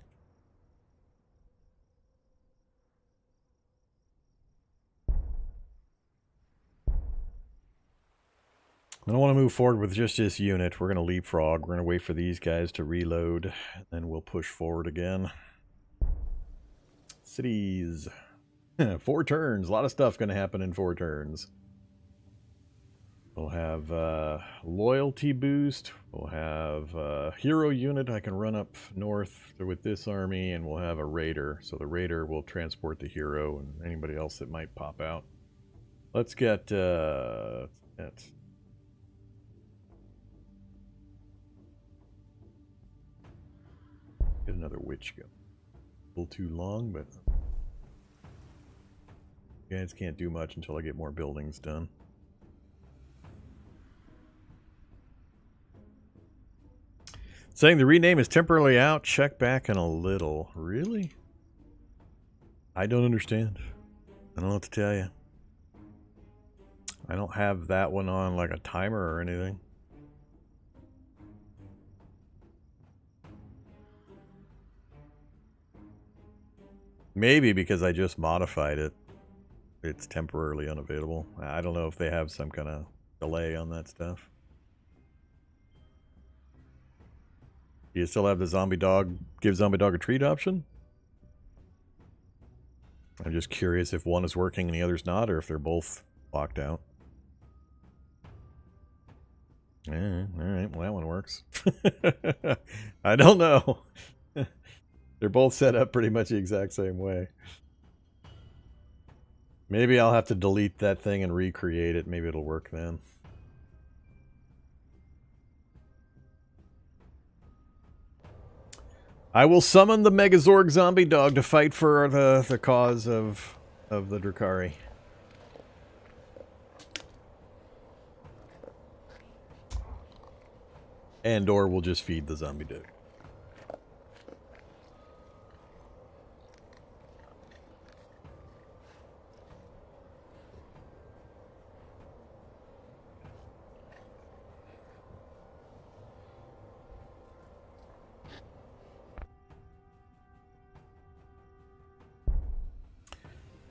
I don't want to move forward with just this unit. We're going to leapfrog. We're going to wait for these guys to reload, and then we'll push forward again. Cities. 4 turns. A lot of stuff going to happen in 4 turns. We'll have loyalty boost. We'll have hero unit. I can run up north with this army, and we'll have a raider. So the raider will transport the hero and anybody else that might pop out. Let's get get another witch go. A little too long, but you guys can't do much until I get more buildings done. Saying the rename is temporarily out. Check back in a little. Really? I don't understand. I don't know what to tell you. I don't have that one on like a timer or anything. Maybe because I just modified it, it's temporarily unavailable. I don't know if they have some kind of delay on that stuff. Do you still have the zombie dog, give zombie dog a treat option? I'm just curious if one is working and the other's not, or if they're both locked out. Alright, well that one works. I don't know. They're both set up pretty much the exact same way. Maybe I'll have to delete that thing and recreate it. Maybe it'll work then. I will summon the Megazorg zombie dog to fight for the cause of the Drukhari. And or we'll just feed the zombie dog.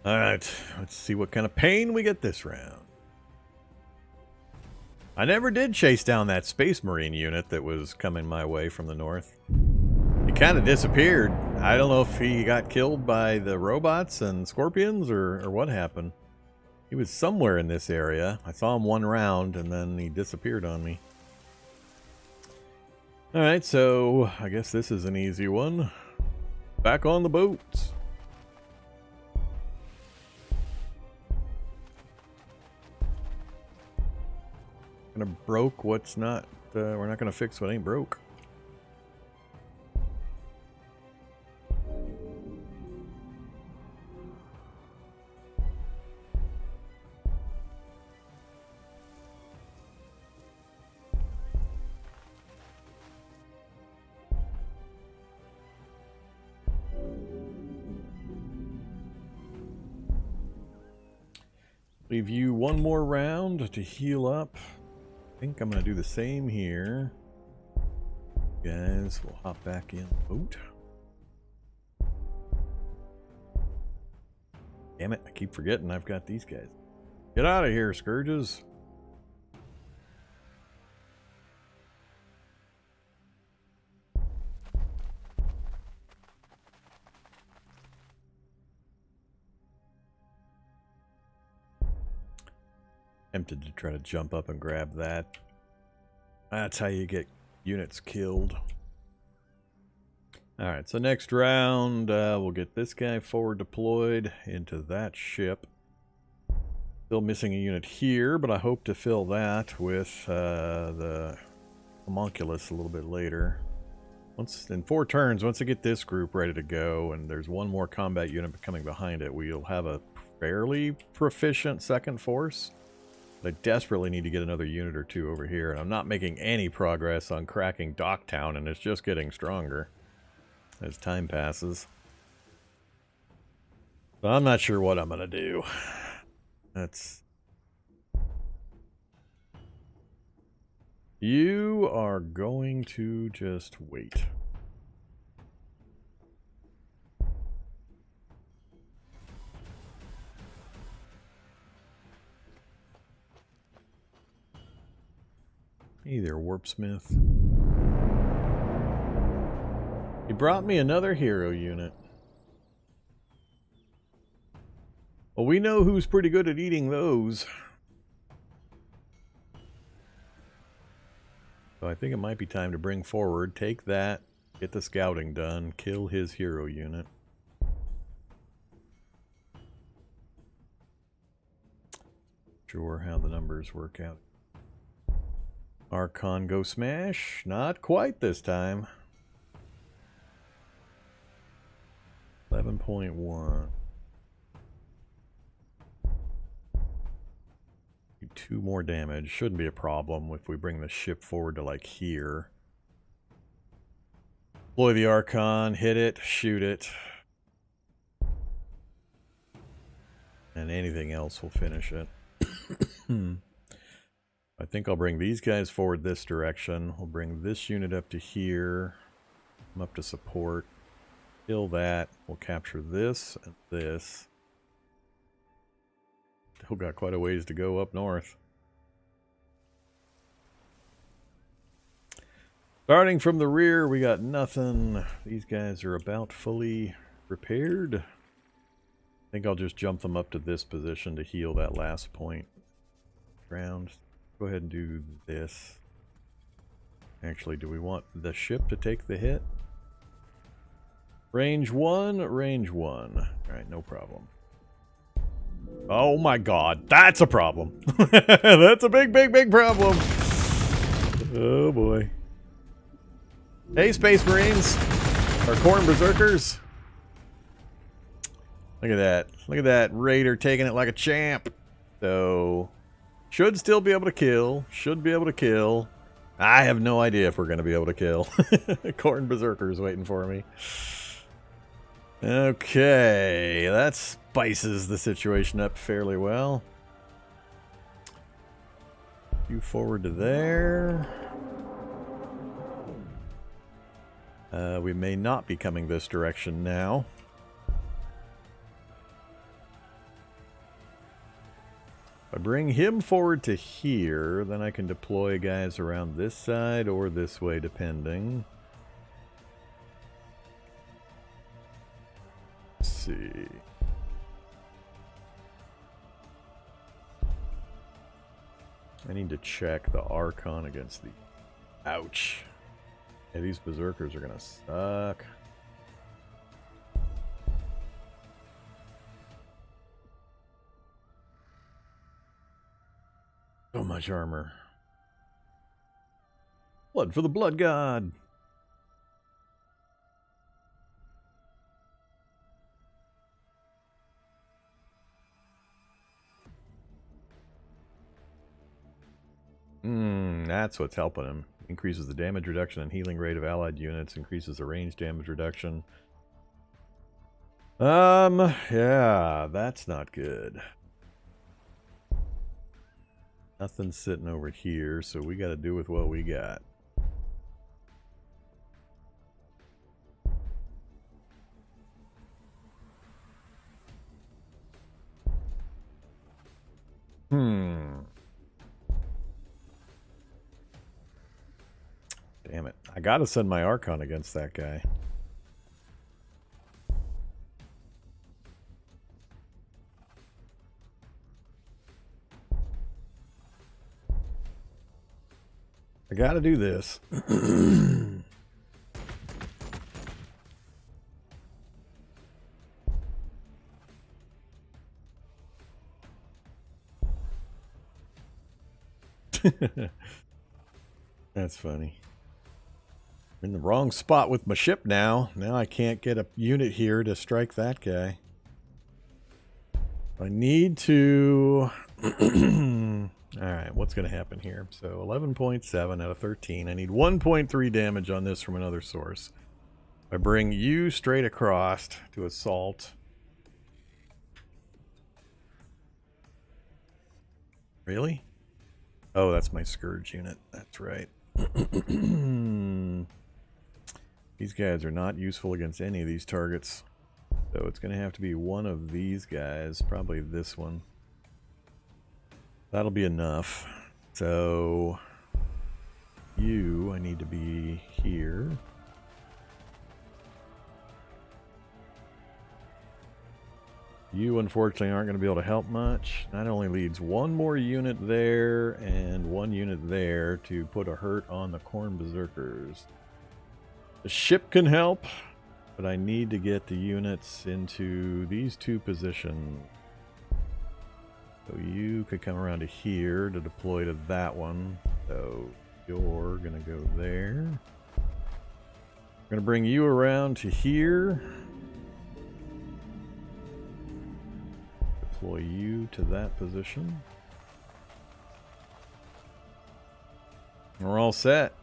Alright, let's see what kind of pain we get this round. I never did chase down that Space Marine unit that was coming my way from the north. He kind of disappeared. I don't know if he got killed by the robots and scorpions or what happened. He was somewhere in this area. I saw him one round and then he disappeared on me. Alright, so I guess this is an easy one. Back on the boats. Gonna broke what's not, we're not gonna fix what ain't broke. Leave you one more round to heal up. I think I'm going to do the same here. Guys, we'll hop back in the boat. Damn it, I keep forgetting I've got these guys. Get out of here, Scourges. Tempted to try to jump up and grab that. That's how you get units killed. Alright, so next round, we'll get this guy forward deployed into that ship. Still missing a unit here, but I hope to fill that with the homunculus a little bit later. In 4 turns, once I get this group ready to go, and there's one more combat unit coming behind it, we'll have a fairly proficient second force. But I desperately need to get another unit or 2 over here, and I'm not making any progress on cracking Docktown, and it's just getting stronger as time passes. But I'm not sure what I'm going to do. You are going to just wait. Hey there, Warpsmith. He brought me another hero unit. Well, we know who's pretty good at eating those. So I think it might be time to bring forward, take that, get the scouting done, kill his hero unit. Sure how the numbers work out. Archon go smash. Not quite this time. 11.1. 2 more damage. Shouldn't be a problem if we bring the ship forward to like here. Deploy the Archon, hit it, shoot it. And anything else will finish it. I think I'll bring these guys forward this direction. We'll bring this unit up to here. I'm up to support. Kill that. We'll capture this and this. Still got quite a ways to go up north. Starting from the rear, we got nothing. These guys are about fully repaired. I think I'll just jump them up to this position to heal that last point. Round. Go ahead and do this. Actually, do we want the ship to take the hit? Range 1, range 1. Alright, no problem. Oh my god, that's a problem. That's a big, big, big problem. Oh boy. Hey, Space Marines. Or Khorne Berserkers. Look at that. Look at that Raider taking it like a champ. So, should still be able to kill. Should be able to kill. I have no idea if we're going to be able to kill. Khorne Berserkers waiting for me. Okay, that spices the situation up fairly well. You forward to there. We may not be coming this direction now. If I bring him forward to here, then I can deploy guys around this side or this way, depending. Let's see. I need to check the Archon against the... Ouch. Yeah, these Berserkers are gonna suck. So much armor. Blood for the Blood God. That's what's helping him. Increases the damage reduction and healing rate of allied units. Increases the range damage reduction. Yeah, that's not good. Nothing's sitting over here, so we got to do with what we got. Damn it. I gotta send my Archon against that guy. I gotta do this. That's funny. I'm in the wrong spot with my ship now. Now I can't get a unit here to strike that guy. I need to... Alright, what's going to happen here? So 11.7 out of 13. I need 1.3 damage on this from another source. I bring you straight across to assault. Really? Oh, that's my Scourge unit. That's right. These guys are not useful against any of these targets. So it's going to have to be one of these guys. Probably this one. That'll be enough. So you, I need to be here. You, unfortunately, aren't going to be able to help much. That only leaves one more unit there and one unit there to put a hurt on the Khorne Berserkers. The ship can help, but I need to get the units into these two positions. So you could come around to here to deploy to that one. So you're going to go there. I'm going to bring you around to here. Deploy you to that position. We're all set.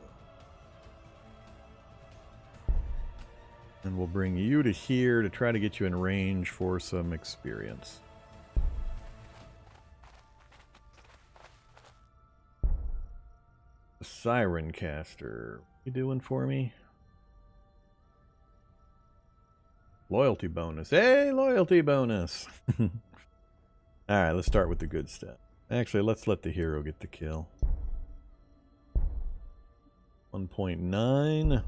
And we'll bring you to here to try to get you in range for some experience. The Siren Caster. What you doing for me? Loyalty bonus. Hey, loyalty bonus! Alright, let's start with the good stuff. Actually, let's let the hero get the kill. 1.9.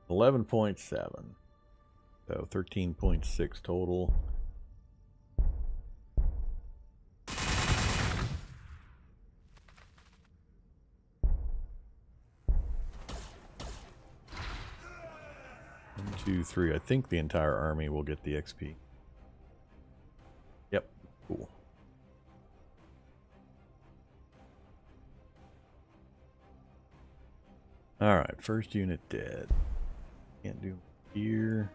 11.7. So 13.6 total. One, two, three. I think the entire army will get the XP. Yep, cool. Alright, first unit dead. Can't do here.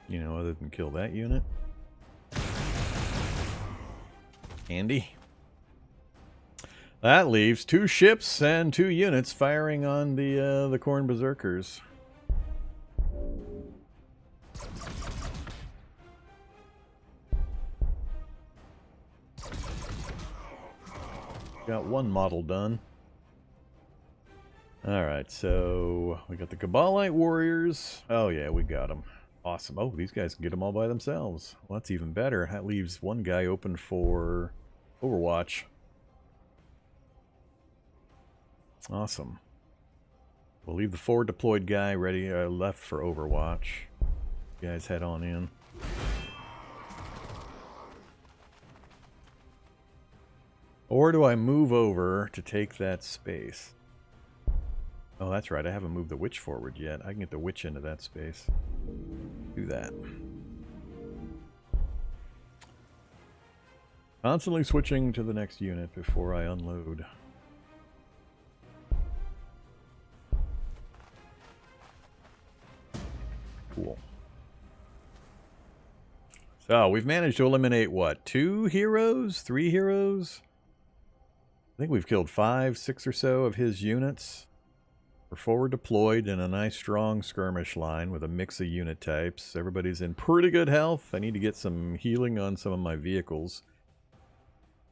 You know, other than kill that unit. Handy. That leaves 2 ships and 2 units firing on the Khorne Berserkers. Got one model done. Alright, so we got the Cabalite Warriors. Oh yeah, we got them. Awesome. Oh, these guys can get them all by themselves. Well, that's even better. That leaves one guy open for Overwatch. Awesome. We'll leave the forward deployed guy ready, left for Overwatch. You guys head on in. Or do I move over to take that space? Oh, that's right. I haven't moved the witch forward yet. I can get the witch into that space. Do that. Constantly switching to the next unit before I unload. Cool. So, we've managed to eliminate, what, 2 heroes? 3 heroes? I think we've killed 5, 6 or so of his units. We're forward deployed in a nice strong skirmish line with a mix of unit types. Everybody's in pretty good health. I need to get some healing on some of my vehicles.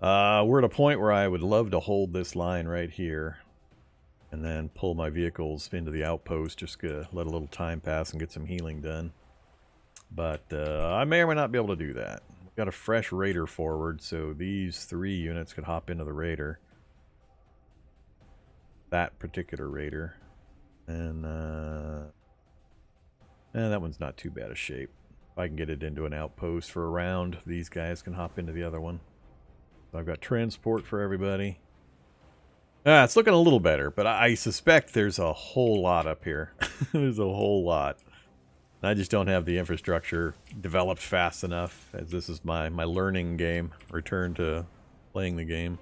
We're at a point where I would love to hold this line right here. And then pull my vehicles into the outpost. Just to let a little time pass and get some healing done. But I may or may not be able to do that. We've got a fresh raider forward, so these 3 units could hop into the raider. That particular raider. And that one's not too bad a shape. If I can get it into an outpost for a round, these guys can hop into the other one. So I've got transport for everybody. It's looking a little better, but I suspect there's a whole lot up here. There's a whole lot. I just don't have the infrastructure developed fast enough, as this is my learning game. Return to playing the game.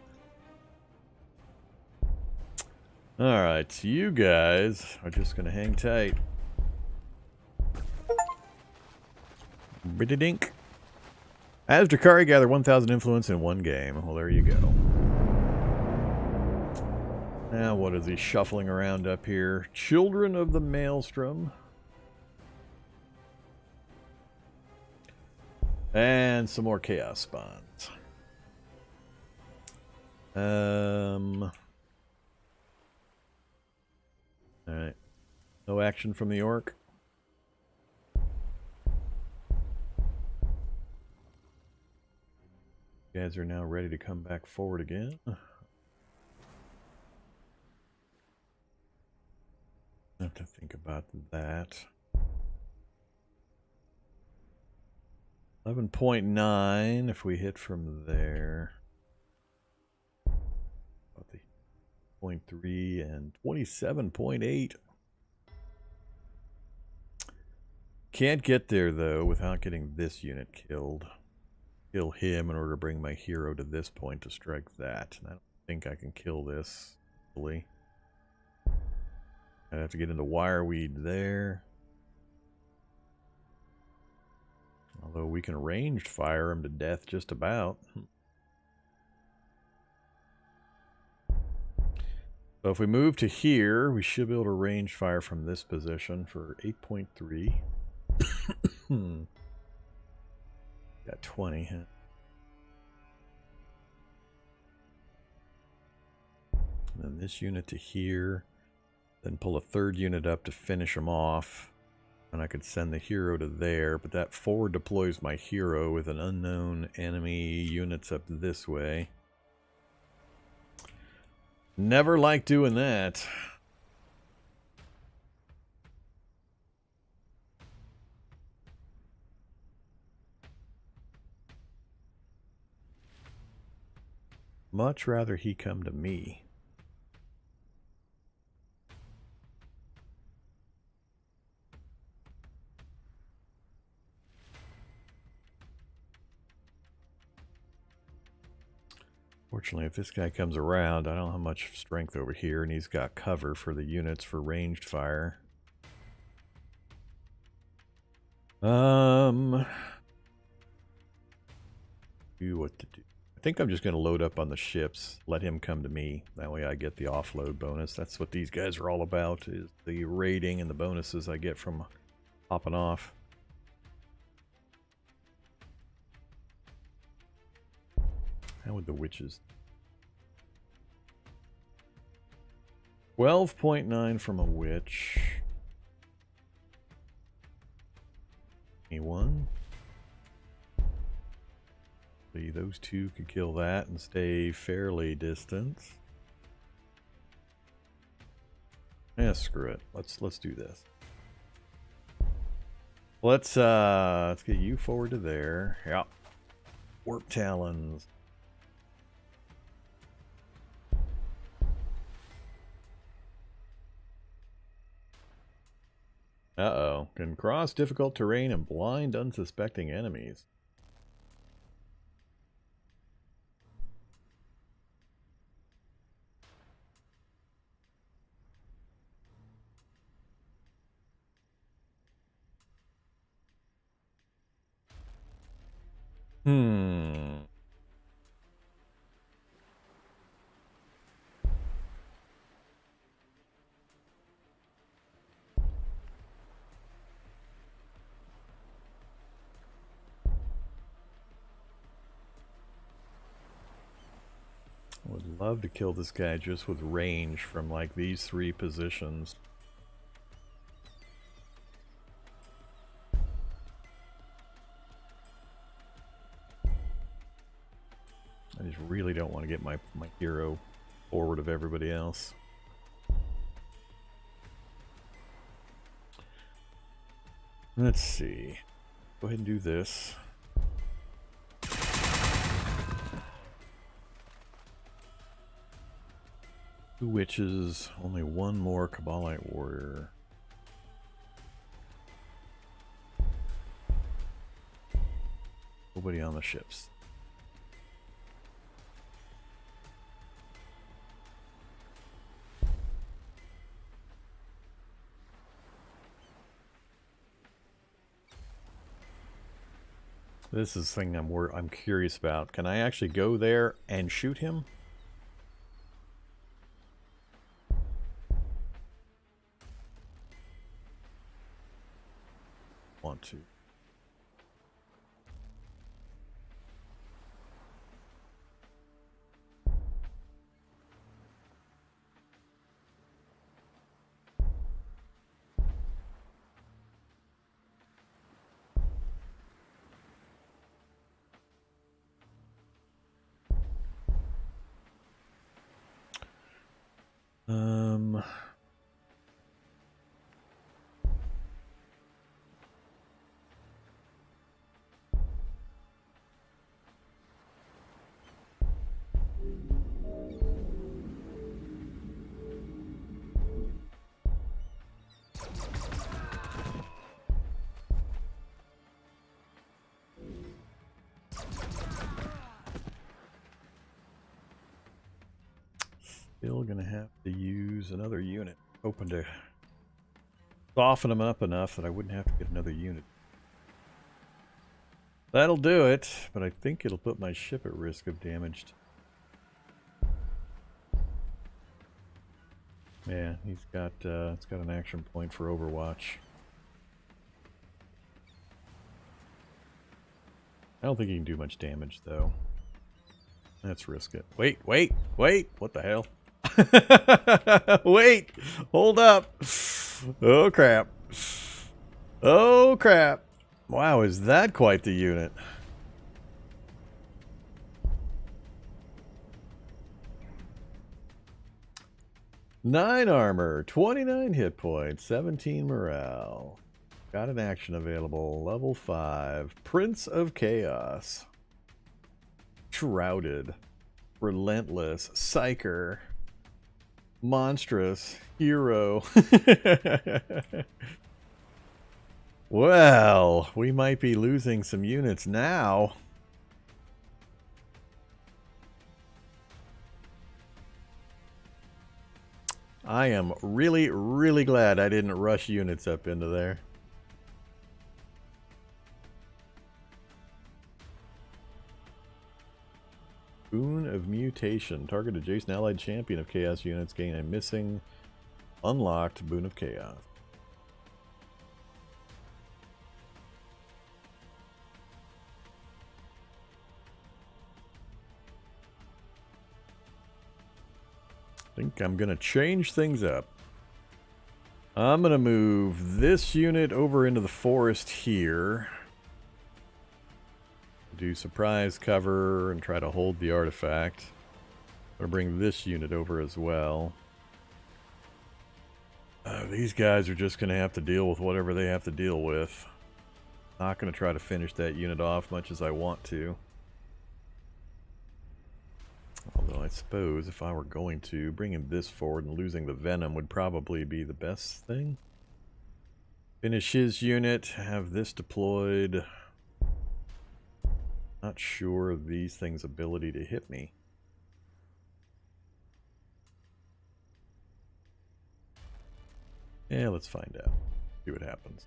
Alright, you guys are just gonna hang tight. Biddy-dink. As Drukhari gather 1,000 influence in one game. Well, there you go. Now, what is he shuffling around up here? Children of the Maelstrom. And some more Chaos Spawns. Alright. No action from the Orc. You guys are now ready to come back forward again. I have to think about that. 11.9 if we hit from there. About the 0.3 and 27.8. Can't get there though without getting this unit killed. Kill him in order to bring my hero to this point to strike that. And I don't think I can kill this easily. I'd have to get into Wireweed there. Although we can ranged fire him to death just about. So if we move to here, we should be able to range fire from this position for 8.3. Got 20. Huh? And then this unit to here. Then pull a third unit up to finish them off. And I could send the hero to there, but that forward deploys my hero with an unknown enemy units up this way. Never like doing that. Much rather he come to me. Fortunately, if this guy comes around, I don't have much strength over here, and he's got cover for the units for ranged fire. Do what to do. I think I'm just going to load up on the ships, let him come to me. That way I get the offload bonus. That's what these guys are all about, is the raiding and the bonuses I get from hopping off. How would the witches? 12.9 from a witch. Anyone? See, those two could kill that and stay fairly distant. Yeah, screw it. Let's do this. Let's get you forward to there. Yeah. Warp Talons. Uh-oh. Can cross difficult terrain and blind unsuspecting enemies. I would love to kill this guy just with range from like these three positions. I just really don't want to get my hero forward of everybody else. Let's see. Go ahead and do this. Two witches, only one more Kabbalite warrior. Nobody on the ships. This is the thing I'm curious about. Can I actually go there and shoot him? Want to. Still gonna have to use another unit. Hoping to soften them up enough that I wouldn't have to get another unit. That'll do it, but I think it'll put my ship at risk of damage. Yeah, it's got an action point for Overwatch. I don't think he can do much damage though. Let's risk it. Wait, what the hell? Wait, hold up. Oh crap. Oh crap. Wow, is that quite the unit? Nine armor, 29 hit points, 17 morale. Got an action available, level 5. Prince of Chaos. Shrouded. Relentless. Psyker. Monstrous. Hero. Well, we might be losing some units now. I am really, really glad I didn't rush units up into there. Boon of Mutation. Target adjacent allied champion of Chaos units gain a missing, unlocked Boon of Chaos. I think I'm going to change things up. I'm going to move this unit over into the forest here. Do surprise cover and try to hold the artifact. I'm going to bring this unit over as well. These guys are just going to have to deal with whatever they have to deal with. Not going to try to finish that unit off much as I want to. Although I suppose if I were going to, bringing this forward and losing the Venom would probably be the best thing. Finish his unit, have this deployed. Not sure of these things' ability to hit me. Yeah, let's find out. See what happens.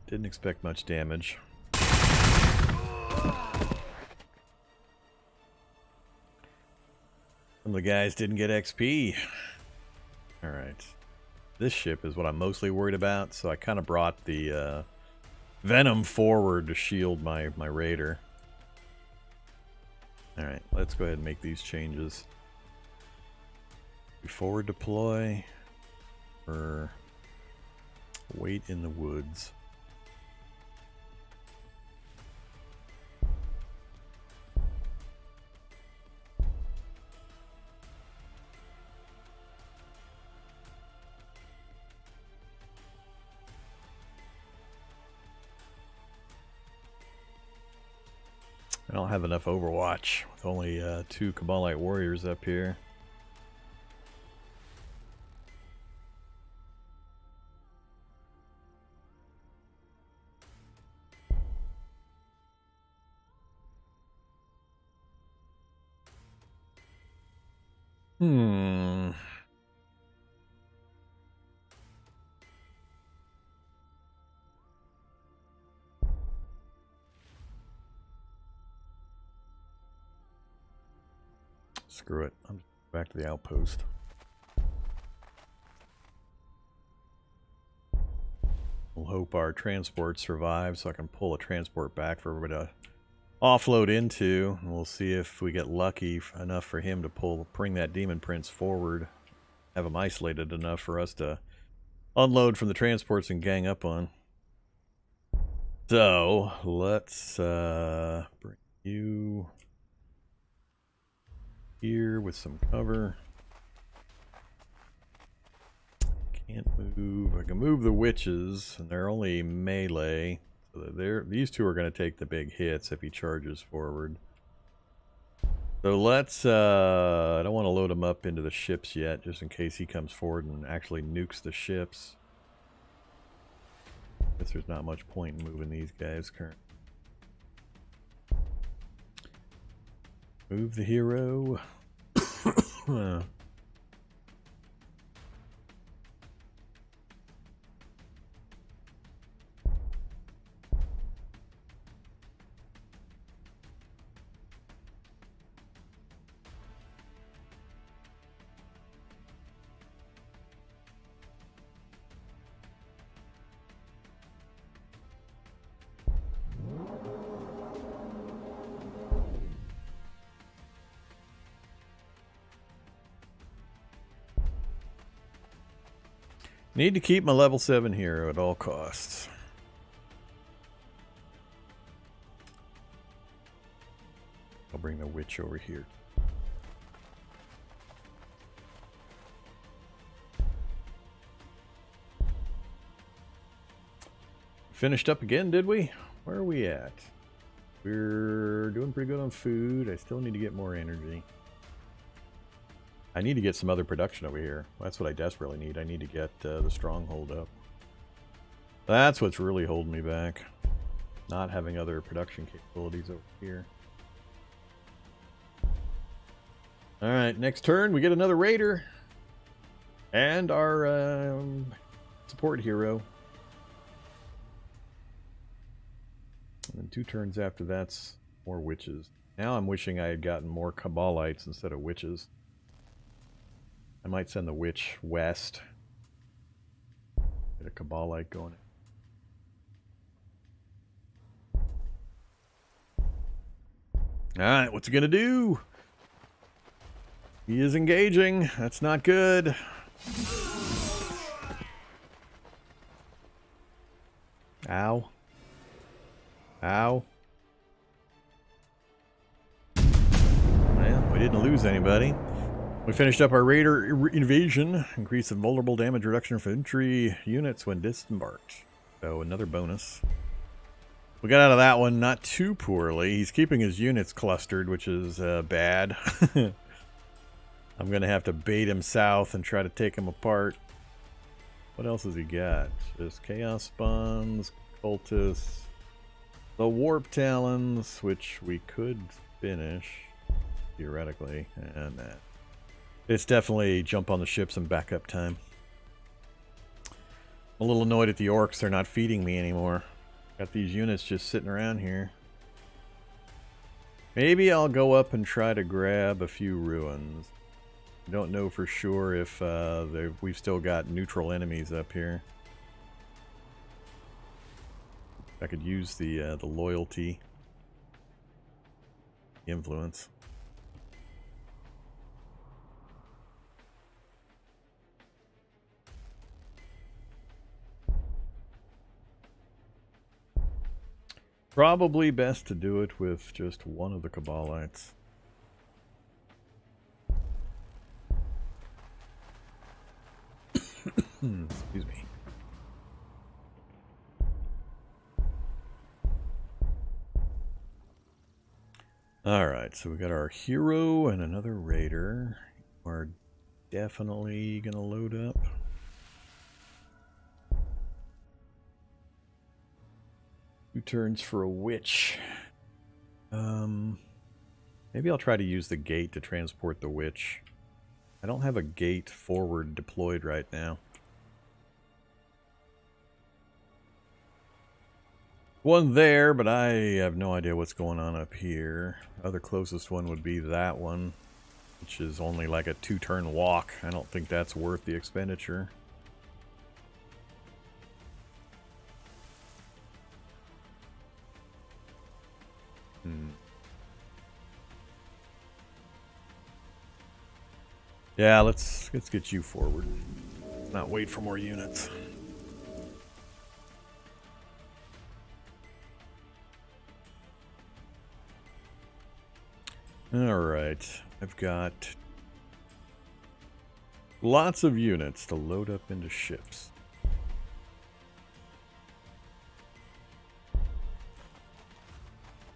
Didn't expect much damage. Some of the guys didn't get XP. Alright. This ship is what I'm mostly worried about, so I kind of brought the Venom forward to shield my raider. Alright, let's go ahead and make these changes. Forward deploy or wait in the woods. I don't have enough Overwatch with only 2 Cabalite warriors up here. Hmm. Screw it. I'm back to the outpost. We'll hope our transport survives so I can pull a transport back for everybody to offload into. And we'll see if we get lucky enough for him to bring that demon prince forward. Have him isolated enough for us to unload from the transports and gang up on. So, let's bring you here with some cover. Can't move. I can move the witches, and they're only melee. So these two are going to take the big hits if he charges forward. So let's, I don't want to load him up into the ships yet, just in case he comes forward and actually nukes the ships. Guess there's not much point in moving these guys currently. Move the hero. Need to keep my level 7 hero at all costs. I'll bring the witch over here. Finished up again, did we? Where are we at? We're doing pretty good on food. I still need to get more energy. I need to get some other production over here. That's what I desperately need. I need to get the stronghold up. That's what's really holding me back. Not having other production capabilities over here. Alright, next turn we get another raider. And our support hero. And then 2 turns after that's more witches. Now I'm wishing I had gotten more Cabalites instead of witches. I might send the witch west. Get a Cabalite going. Alright, what's he gonna do? He is engaging. That's not good. Ow. Ow. Well, we didn't lose anybody. We finished up our raider invasion. Increase the vulnerable damage reduction for infantry units when disembarked. So another bonus. We got out of that one not too poorly. He's keeping his units clustered, which is bad. I'm going to have to bait him south and try to take him apart. What else has he got? Just Chaos Spawns, Cultists, the Warp Talons, which we could finish, theoretically, and that. It's definitely jump on the ships and backup time. I'm a little annoyed at the orcs. They're not feeding me anymore. Got these units just sitting around here. Maybe I'll go up and try to grab a few ruins. Don't know for sure if we've still got neutral enemies up here. I could use the loyalty influence. Probably best to do it with just one of the Cabalites. Excuse me. Alright, so we got our hero and another raider. We're definitely gonna load up. Two turns for a witch. Maybe I'll try to use the gate to transport the witch. I don't have a gate forward deployed right now. One there, but I have no idea what's going on up here. Other closest one would be that one, which is only like a 2-turn walk. I don't think that's worth the expenditure. Yeah, let's get you forward. Let's not wait for more units. Alright, I've got lots of units to load up into ships.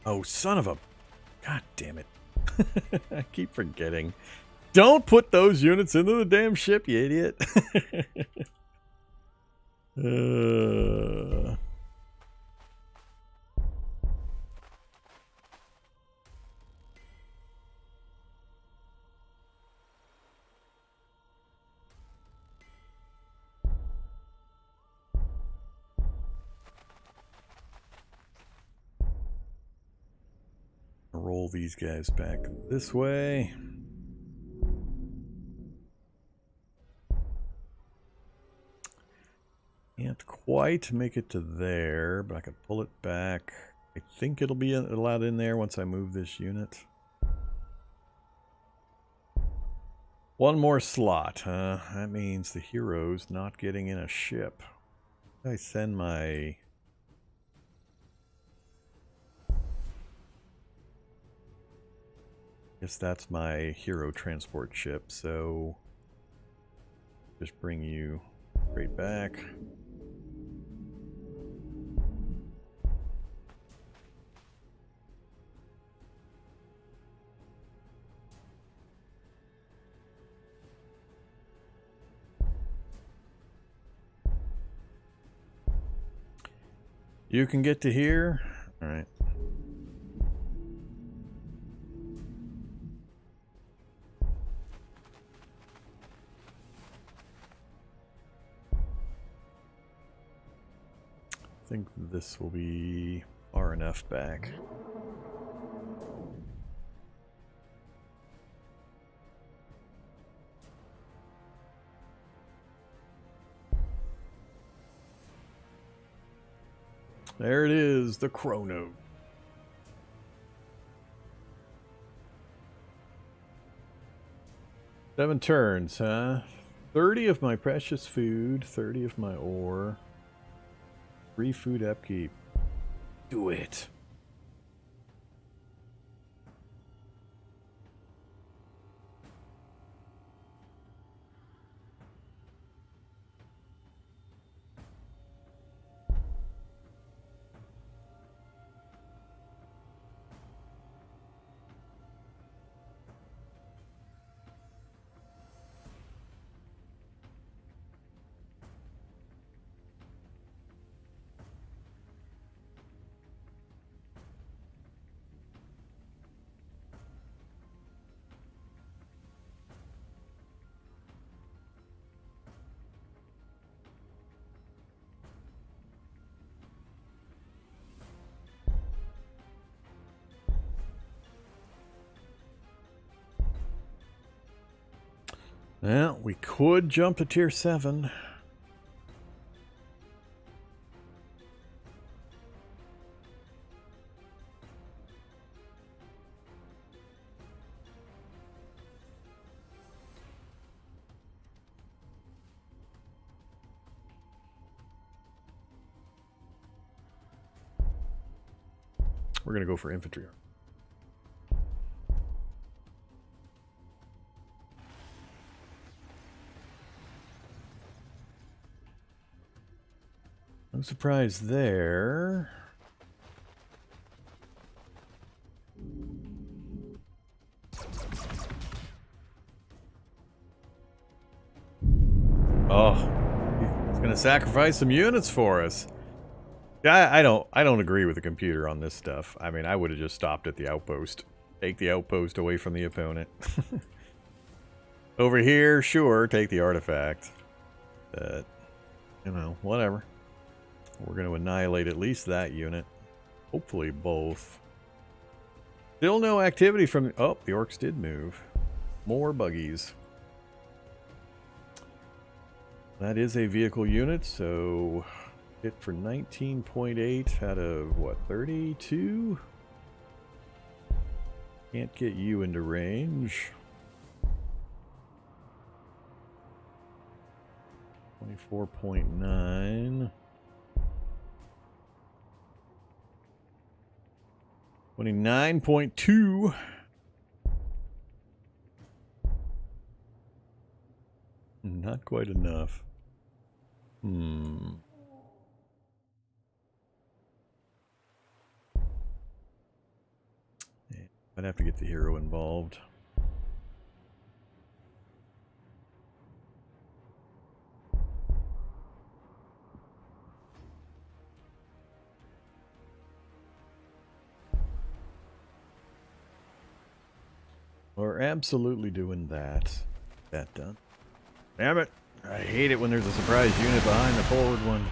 Oh, son of a... God damn it. I keep forgetting. Don't put those units into the damn ship, you idiot. Roll these guys back this way. Can't quite make it to there, but I can pull it back. I think it'll be allowed in there once I move this unit. One more slot, huh? That means the hero's not getting in a ship. I send my... Guess that's my hero transport ship, so... Just bring you right back. You can get to here? Alright. I think this will be far enough back. There it is, the chrono. Seven turns, huh? 30 of my precious food, 30 of my ore. Free food upkeep. Do it. Well, we could jump to tier 7. We're going to go for infantry. No surprise there. Oh, he's going to sacrifice some units for us. I don't agree with the computer on this stuff. I mean, I would have just stopped at the outpost. Take the outpost away from the opponent. Over here, sure, take the artifact. But, you know, whatever. We're going to annihilate at least that unit. Hopefully both. Still no activity from... Oh, the orcs did move. More buggies. That is a vehicle unit, so hit for 19.8 out of, what, 32? Can't get you into range. 24.9. 29.2. Not quite enough. I'd have to get the hero involved. We're absolutely doing that. That done. Damn it! I hate it when there's a surprise unit behind the forward one.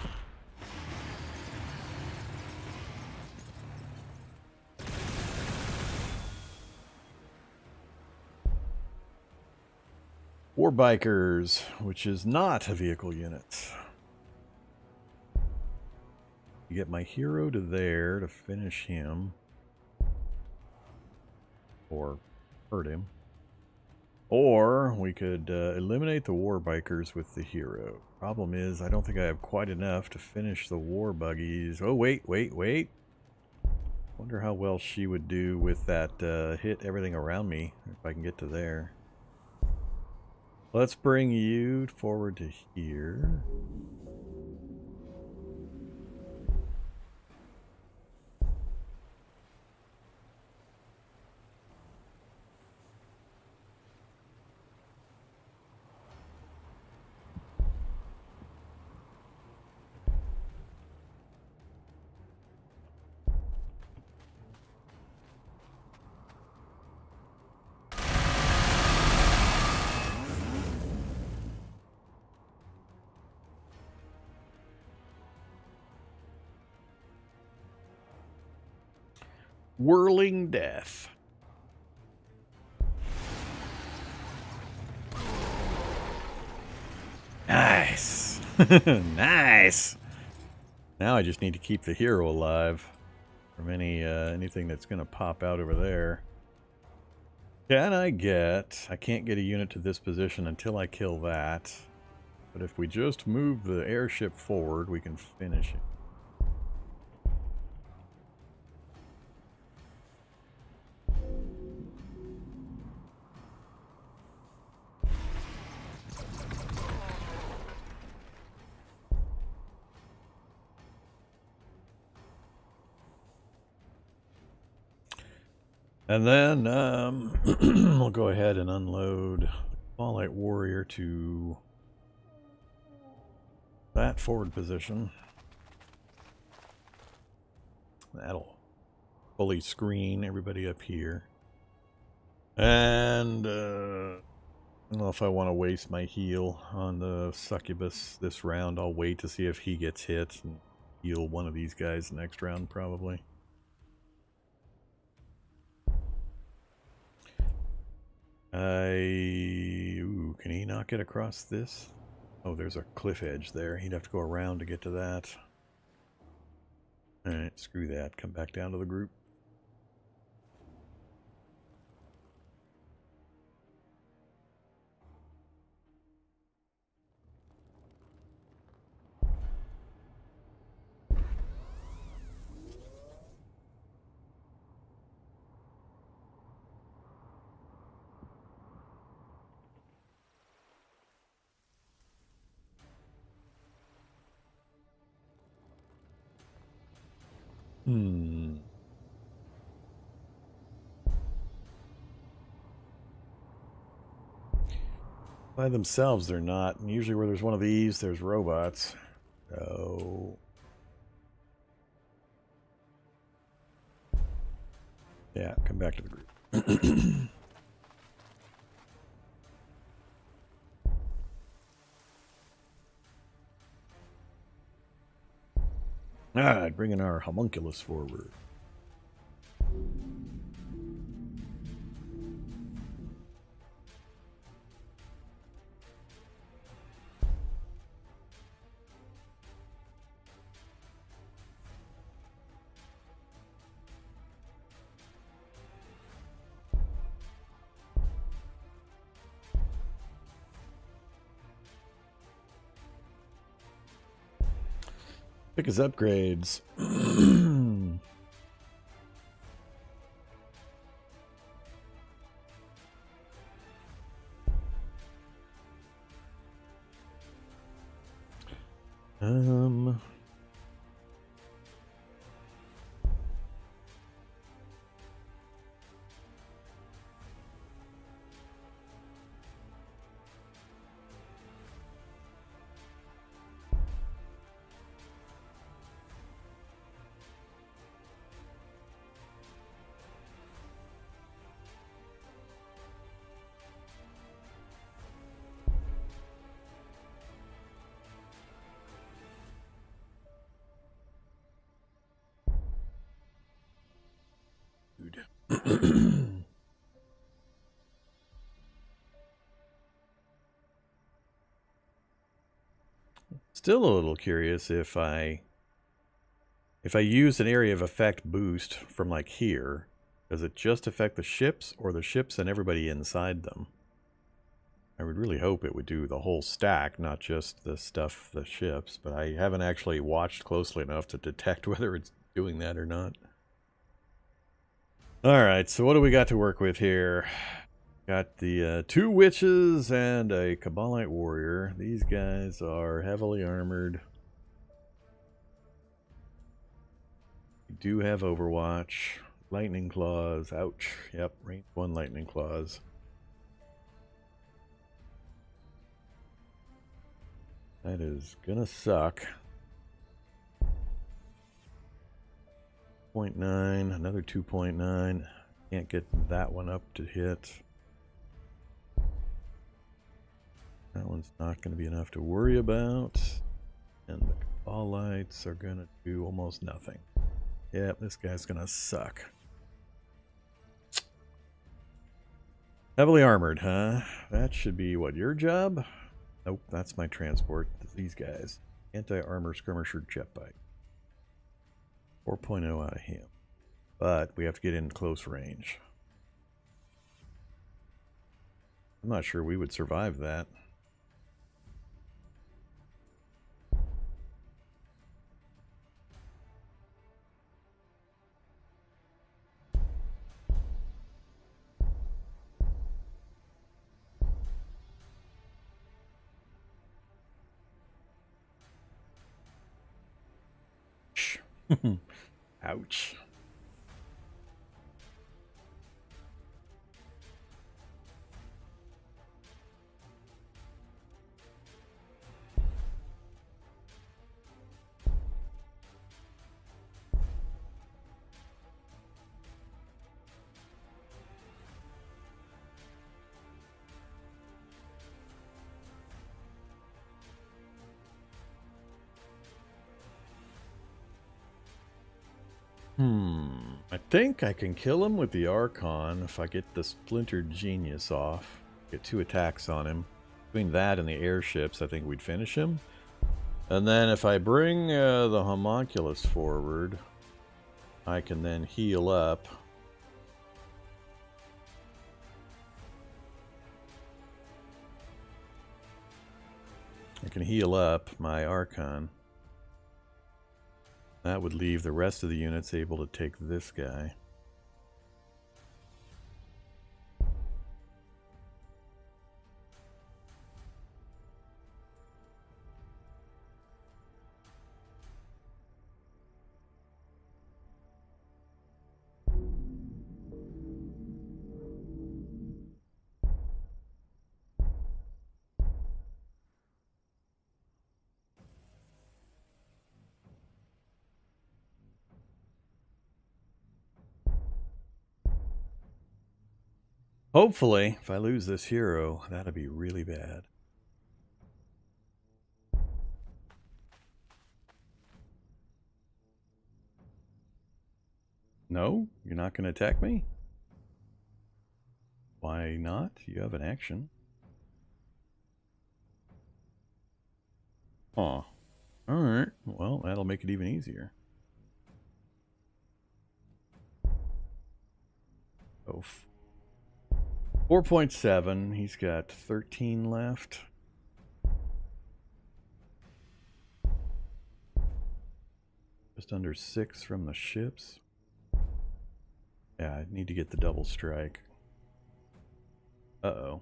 War Bikers, which is not a vehicle unit. You get my hero to there to finish him. Or hurt him. Or we could eliminate the War Bikers with the hero. Problem is, I don't think I have quite enough to finish the War Buggies. Oh, wait. Wonder how well she would do with that hit everything around me, if I can get to there. Let's bring you forward to here. Whirling Death. Nice. Nice. Now I just need to keep the hero alive from anything that's going to pop out over there. I can't get a unit to this position until I kill that. But if we just move the airship forward, we can finish it. And then we'll go ahead and unload Spotlight Warrior to that forward position. That'll fully screen everybody up here. And I don't know if I want to waste my heal on the succubus this round. I'll wait to see if he gets hit and heal one of these guys next round probably. Can he not get across this? Oh, there's a cliff edge there. He'd have to go around to get to that. Alright, screw that. Come back down to the group. By themselves, they're not. And usually where there's one of these, there's robots. So... yeah, come back to the group. Alright, bringing our homunculus forward. Pick his upgrades. Still a little curious if I use an area of effect boost from like here, does it just affect the ships or the ships and everybody inside them? I would really hope it would do the whole stack, not just the stuff, the ships, but I haven't actually watched closely enough to detect whether it's doing that or not. Alright, so what do we got to work with here? Got the 2 witches and a Kabbalite warrior. These guys are heavily armored. We do have Overwatch. Lightning claws. Ouch. Yep, range 1 lightning claws. That is gonna suck. 0.9, another 2.9. Can't get that one up to hit. That one's not going to be enough to worry about. And the Kabbalites are going to do almost nothing. Yep, this guy's going to suck. Heavily armored, huh? That should be, what, your job? Nope, that's my transport. These guys. Anti-armor skirmisher jet bike. 4.0 out of him. But we have to get in close range. I'm not sure we would survive that. Ouch. I think I can kill him with the Archon if I get the Splintered Genius off. Get 2 attacks on him. Between that and the airships, I think we'd finish him. And then if I bring the Homunculus forward, I can then heal up. I can heal up my Archon. That would leave the rest of the units able to take this guy. Hopefully, if I lose this hero, that'll be really bad. No? You're not going to attack me? Why not? You have an action. Huh. Alright. Well, that'll make it even easier. Oh. 4.7. He's got 13 left. Just under 6 from the ships. Yeah, I need to get the double strike. Uh-oh.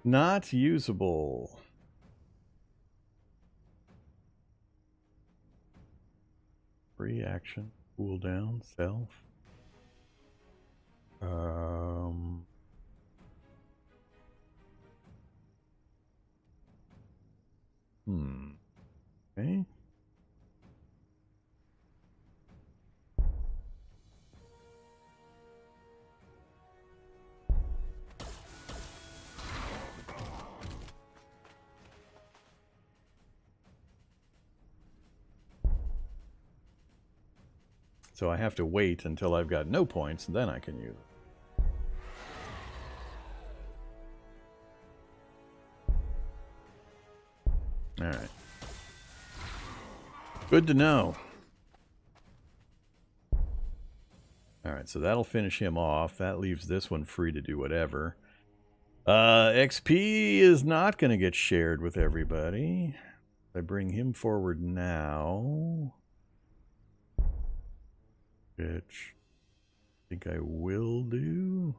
Not usable. Free action. Cool down. Self. Okay. So I have to wait until I've got no points, and then I can use it. Alright. Good to know. Alright, so that'll finish him off. That leaves this one free to do whatever. XP is not going to get shared with everybody. I bring him forward now. Which I think I will do.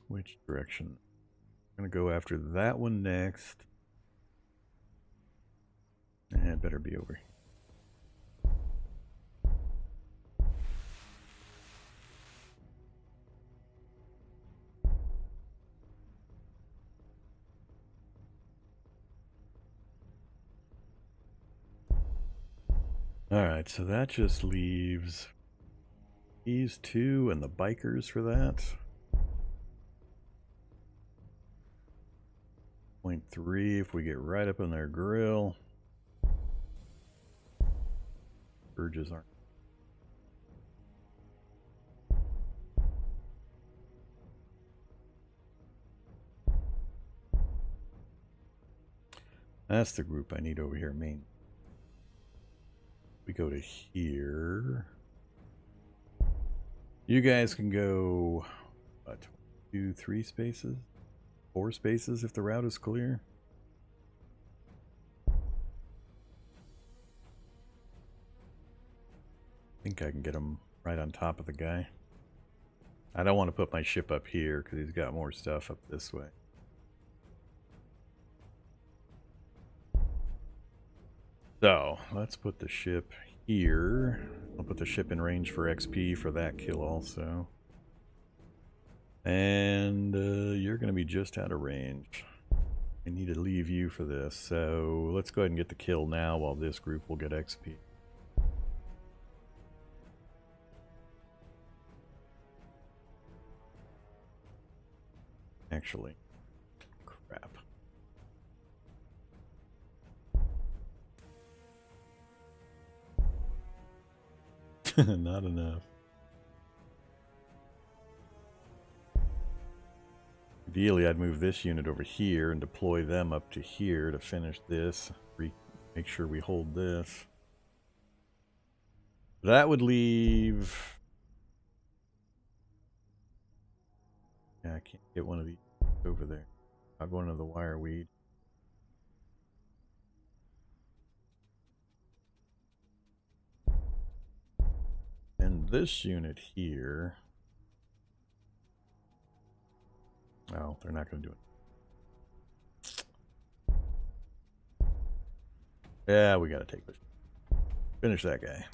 Which direction? I'm going to go after that one next. And it better be over here. Alright, so that just leaves these two and the bikers for that. 0.3 if we get right up in their grill. Urges aren't. That's the group I need over here, main. We go to here. You guys can go, what, 2, 3 spaces? 4 spaces if the route is clear. I think I can get him right on top of the guy. I don't want to put my ship up here because he's got more stuff up this way. So, let's put the ship here. I'll put the ship in range for XP for that kill also. And you're going to be just out of range. I need to leave you for this. So, let's go ahead and get the kill now while this group will get XP. Actually, crap. Not enough. Ideally, I'd move this unit over here and deploy them up to here to finish this. Make sure we hold this. That would leave... Yeah, I can't get one of these over there. I'll go into the wire weed. And this unit here... Oh, they're not going to do it. Yeah, we got to take this. Finish that guy.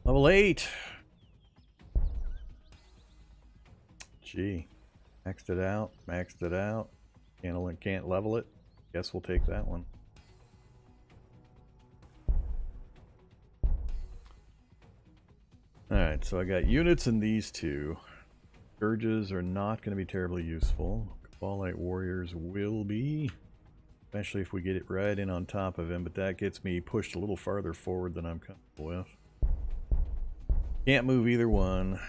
Level 8. Gee. Maxed it out. Can't level it. Guess we'll take that one. Alright, so I got units in these two. Scourges are not going to be terribly useful. Cabalite warriors will be. Especially if we get it right in on top of him, but that gets me pushed a little farther forward than I'm comfortable with. Can't move either one.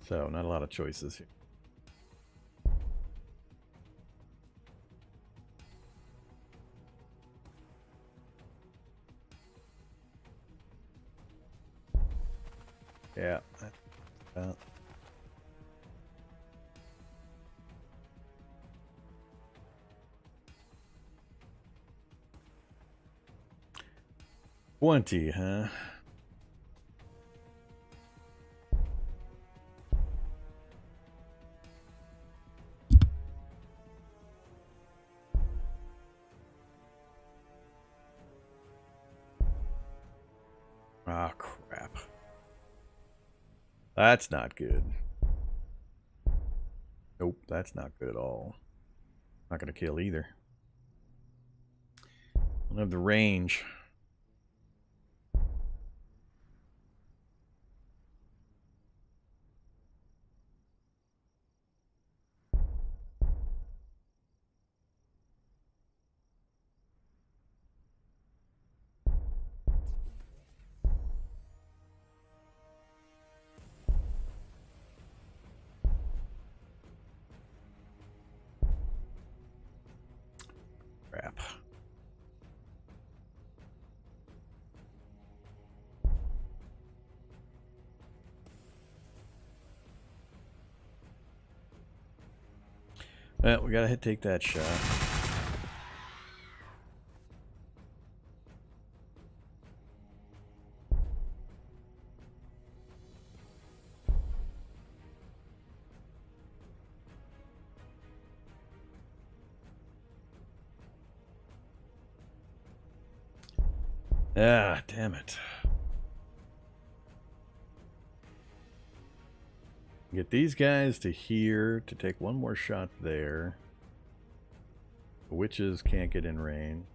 So, not a lot of choices here. Yeah. 20, huh? Ah, crap. That's not good. Nope, that's not good at all. Not gonna kill either. Don't have the range. Crap. Well, we gotta take that shot. Ah, damn it. Get these guys to here to take one more shot there. The witches can't get in range.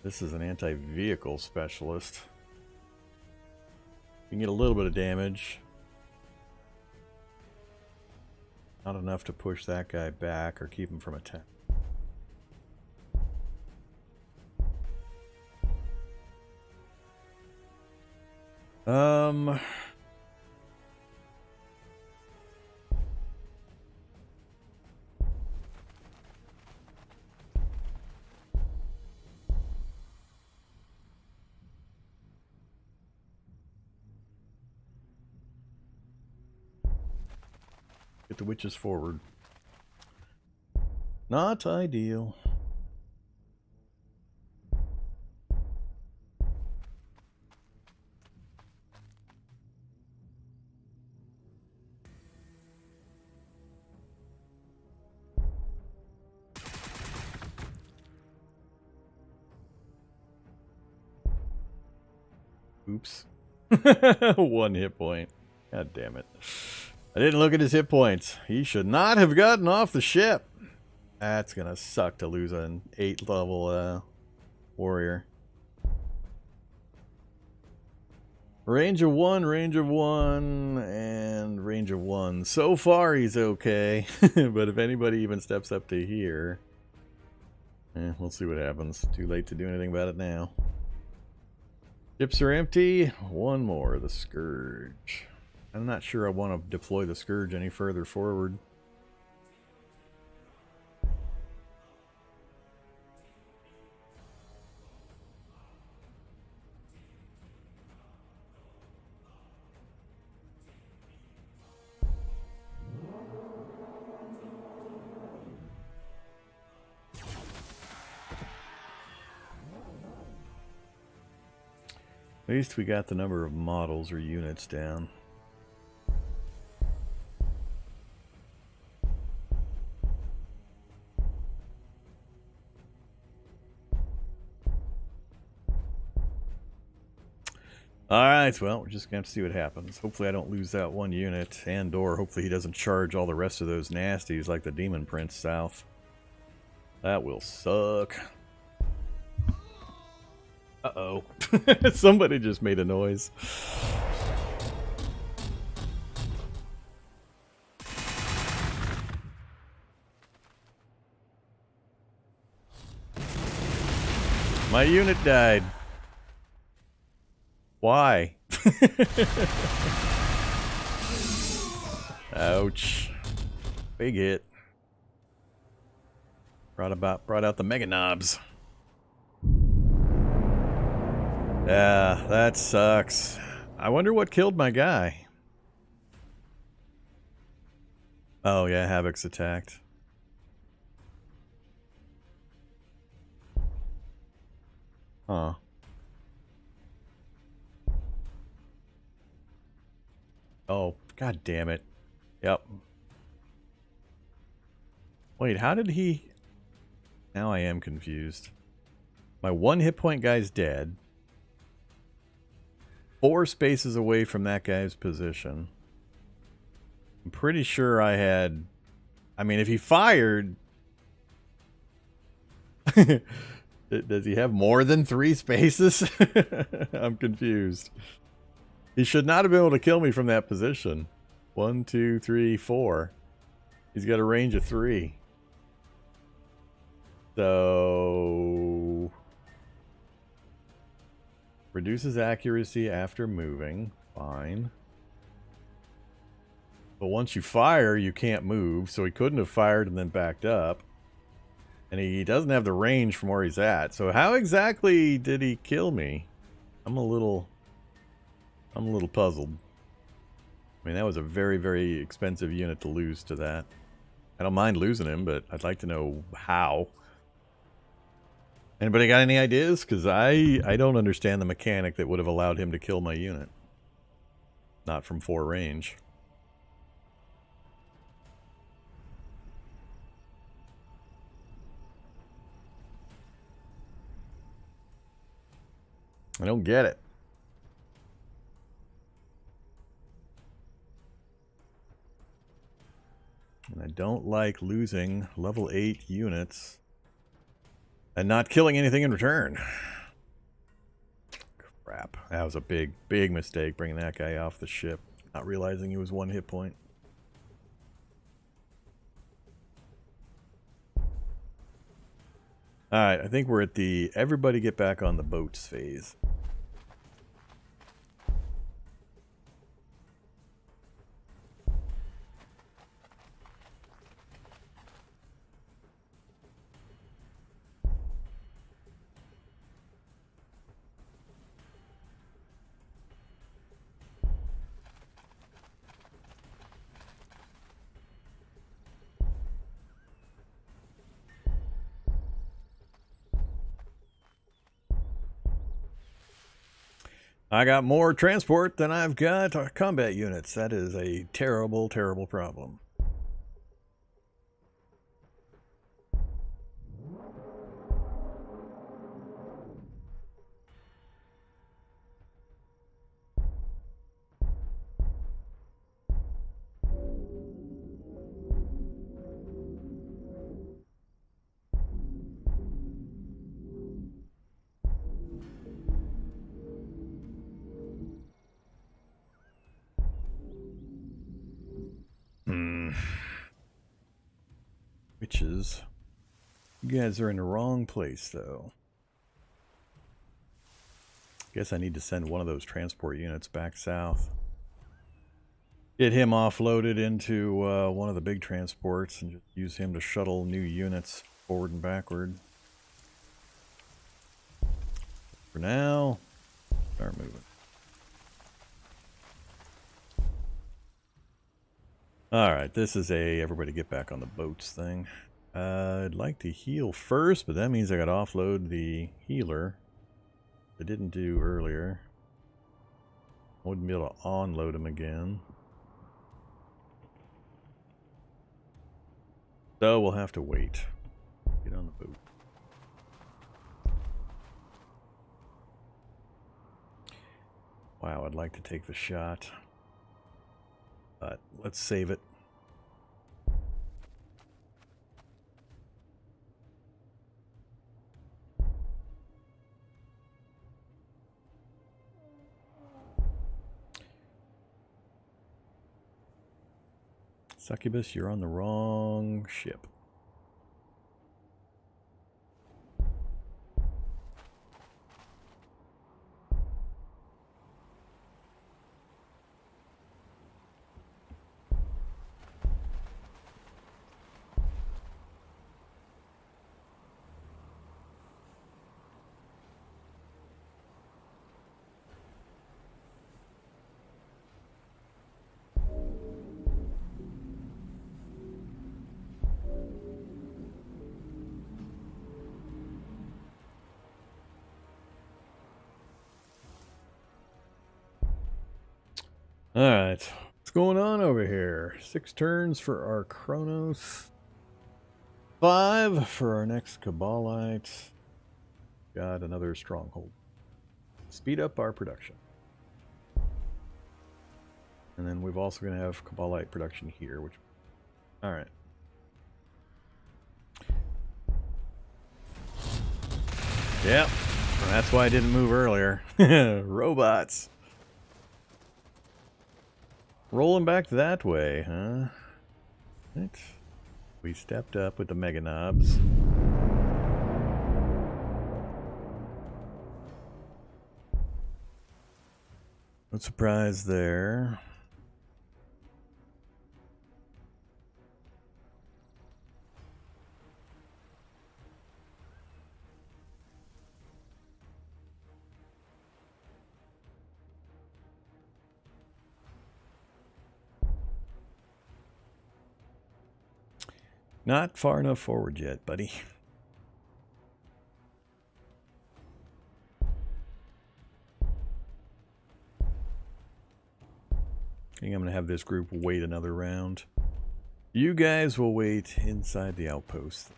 This is an anti-vehicle specialist. You can get a little bit of damage. Not enough to push that guy back or keep him from attack. Get the witches forward. Not ideal. Oops. 1 hit point. God damn it. I didn't look at his hit points. He should not have gotten off the ship. That's gonna suck to lose an 8 level warrior. Range of 1, range of 1, and range of 1. So far he's okay. But if anybody even steps up to here, we'll see what happens. Too late to do anything about it now. Ships are empty. One more, the Scourge. I'm not sure I want to deploy the Scourge any further forward. At least we got the number of models or units down. Alright, well, we're just going to have to see what happens. Hopefully I don't lose that one unit, and or hopefully he doesn't charge all the rest of those nasties like the Demon Prince south. That will suck. Uh-oh. Somebody just made a noise. My unit died. Why? Ouch. Big hit. Brought out the mega knobs. Yeah, that sucks. I wonder what killed my guy. Oh yeah, Havoc's attacked. Huh. Oh, god damn it. Yep. Wait, how did he... Now I am confused. My one hit point guy's dead. 4 spaces away from that guy's position. I'm pretty sure I had... I mean, if he fired... Does he have more than 3 spaces? I'm confused. He should not have been able to kill me from that position. 1, 2, 3, 4. He's got a range of 3. So... Reduces accuracy after moving. Fine. But once you fire, you can't move. So he couldn't have fired and then backed up. And he doesn't have the range from where he's at. So how exactly did he kill me? I'm a little puzzled. I mean, that was a very, very expensive unit to lose to that. I don't mind losing him, but I'd like to know how. Anybody got any ideas? Because I don't understand the mechanic that would have allowed him to kill my unit. Not from 4 range. I don't get it. And I don't like losing level 8 units and not killing anything in return. Crap. That was a big, big mistake bringing that guy off the ship. Not realizing he was 1 hit point. Alright, I think we're at the everybody get back on the boats phase. I got more transport than I've got combat units. That is a terrible, terrible problem. Witches. You guys are in the wrong place, though. Guess I need to send one of those transport units back south. Get him offloaded into one of the big transports and just use him to shuttle new units forward and backward. For now, start moving. Alright, this is a everybody get back on the boats thing. I'd like to heal first, but that means I gotta offload the healer. I didn't do earlier. I wouldn't be able to onload him again. So we'll have to wait. Get on the boat. Wow, I'd like to take the shot. But let's save it. Succubus, you're on the wrong ship. Alright, what's going on over here? 6 turns for our Chronos. 5 for our next Cabalite. Got another stronghold. Speed up our production. And then we've also going to have Cabalite production here, which... Alright. Yep, that's why I didn't move earlier. Robots. Rolling back that way, huh? Right. We stepped up with the Mega Knobs. No surprise there. Not far enough forward yet, buddy. I think I'm going to have this group wait another round. You guys will wait inside the outpost.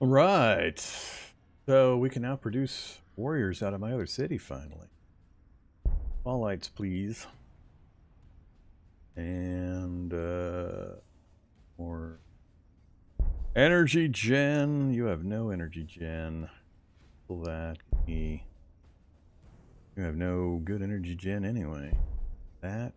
All right. So we can now produce warriors out of my other city finally. All lights, please. And more energy gen. You have no energy gen. Pull that. Give You have no good energy gen anyway. That.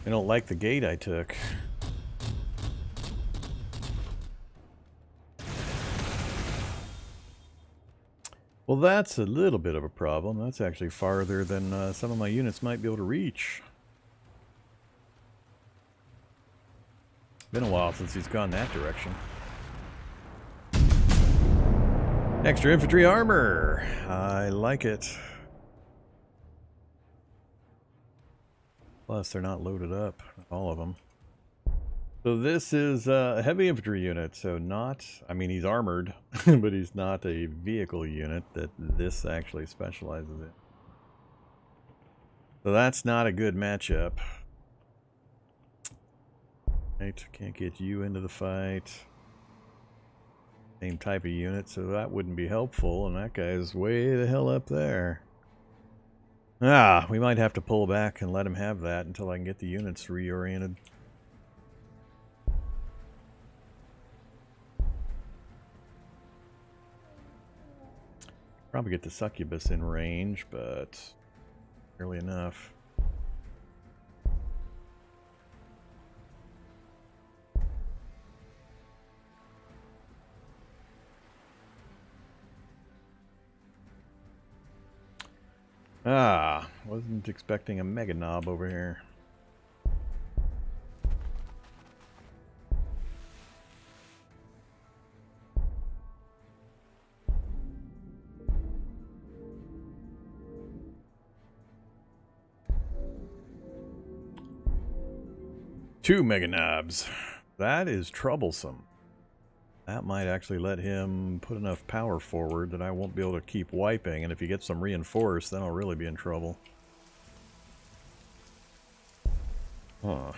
I don't like the gate I took. Well, that's a little bit of a problem. That's actually farther than some of my units might be able to reach. Been a while since he's gone that direction. Extra infantry armor. I like it. Plus, they're not loaded up, all of them. So this is a heavy infantry unit, so not, I mean, he's armored, but he's not a vehicle unit that this actually specializes in. So that's not a good matchup. Right, can't get you into the fight. Same type of unit, so that wouldn't be helpful, and that guy's way the hell up there. Ah, we might have to pull back and let him have that until I can get the units reoriented. Probably get the succubus in range, but barely enough. Ah, wasn't expecting a mega knob over here. Two mega knobs. That is troublesome. That might actually let him put enough power forward that I won't be able to keep wiping, and if he gets some reinforced, then I'll really be in trouble. Huh.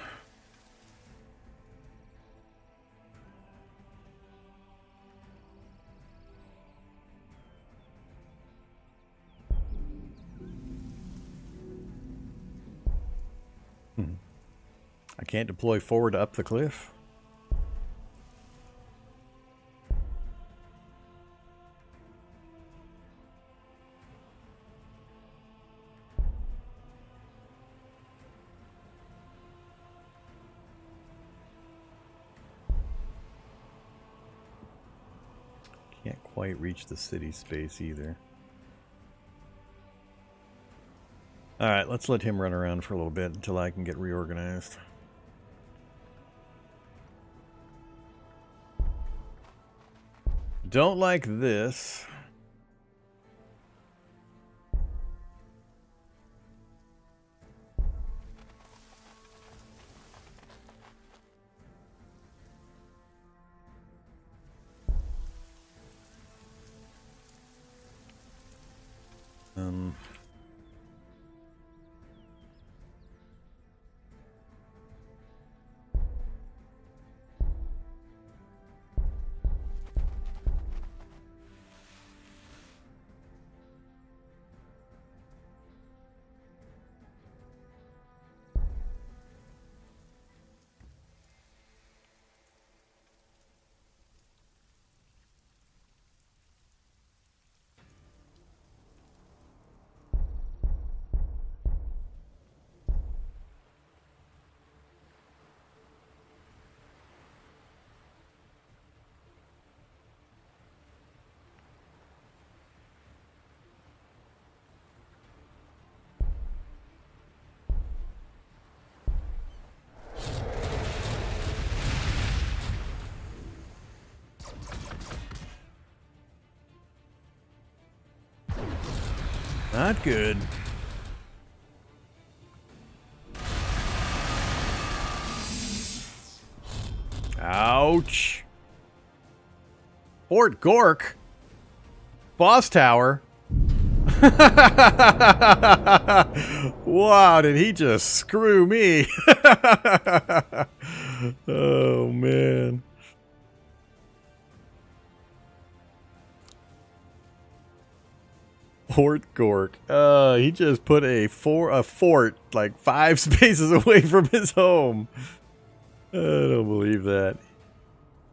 I can't deploy forward up the cliff. Can't quite reach the city space either. Alright, let's let him run around for a little bit until I can get reorganized. Don't like this. Not good. Ouch. Fort Gork? Boss Tower? Wow, did he just screw me? Oh, man. Fort Gork. He just put a fort like 5 spaces away from his home. I don't believe that.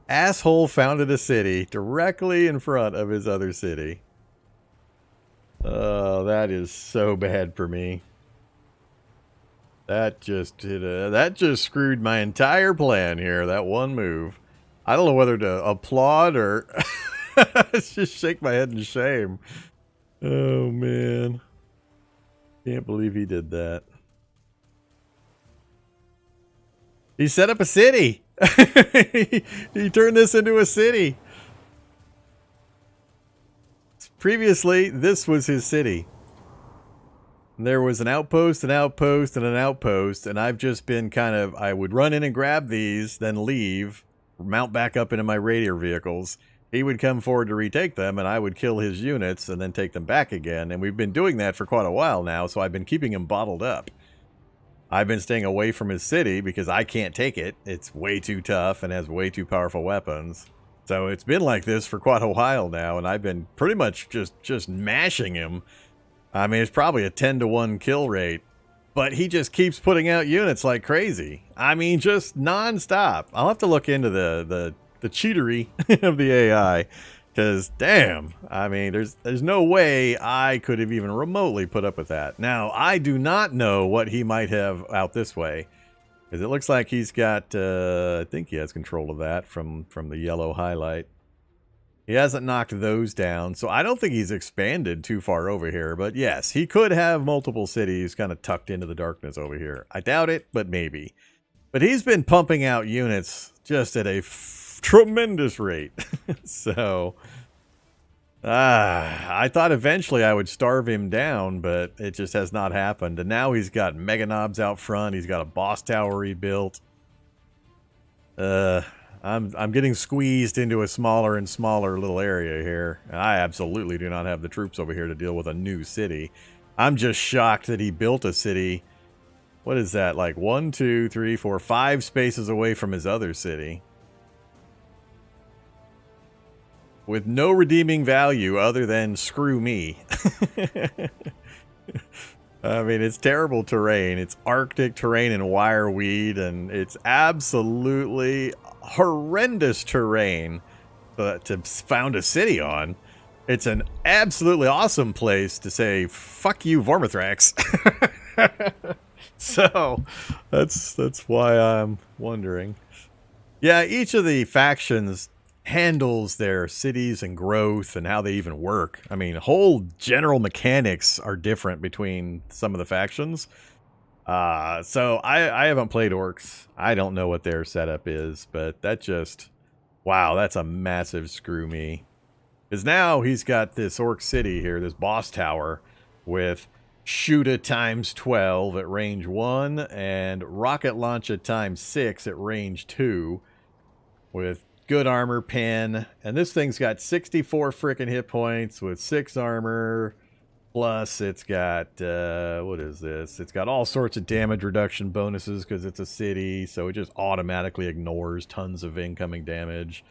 Asshole founded a city directly in front of his other city. Oh, that is so bad for me. That just screwed my entire plan here. That one move. I don't know whether to applaud or just shake my head in shame. Oh, man. Can't believe he did that. He set up a city. He turned this into a city. Previously, this was his city. There was an outpost, an outpost, and an outpost, and I've just been kind of, I would run in and grab these, then leave, mount back up into my raider vehicles. He would come forward to retake them, and I would kill his units and then take them back again. And we've been doing that for quite a while now, so I've been keeping him bottled up. I've been staying away from his city because I can't take it. It's way too tough and has way too powerful weapons. So it's been like this for quite a while now, and I've been pretty much just mashing him. I mean, it's probably a 10-to-1 kill rate. But he just keeps putting out units like crazy. I mean, just non-stop. I'll have to look into the cheatery of the AI, because damn, I mean, there's no way I could have even remotely put up with that. Now, I do not know what he might have out this way, because it looks like he's got, I think he has control of that from the yellow highlight. He hasn't knocked those down, so I don't think he's expanded too far over here. But yes, he could have multiple cities kind of tucked into the darkness over here. I doubt it, but maybe. But he's been pumping out units just at a tremendous rate. So, I thought eventually I would starve him down, but it just has not happened. And now he's got mega knobs out front. He's got a boss tower rebuilt. I'm getting squeezed into a smaller and smaller little area here. I absolutely do not have the troops over here to deal with a new city. I'm just shocked that he built a city. What is that? Like 1, 2, 3, 4, 5 spaces away from his other city. With no redeeming value other than screw me. I mean, it's terrible terrain. It's Arctic terrain and wireweed, and it's absolutely horrendous terrain to found a city on. It's an absolutely awesome place to say, fuck you, Vormithrax. So, that's why I'm wondering. Yeah, each of the factions handles their cities and growth and how they even work. I mean, whole general mechanics are different between some of the factions. So I haven't played Orcs. I don't know what their setup is, but that just, wow, that's a massive screw me. Because now he's got this Orc city here, this boss tower, with shoot a times 12 at range 1 and rocket launch a times 6 at range 2 with good armor pen. And this thing's got 64 freaking hit points with 6 armor. Plus, it's got, what is this? It's got all sorts of damage reduction bonuses because it's a city, so it just automatically ignores tons of incoming damage.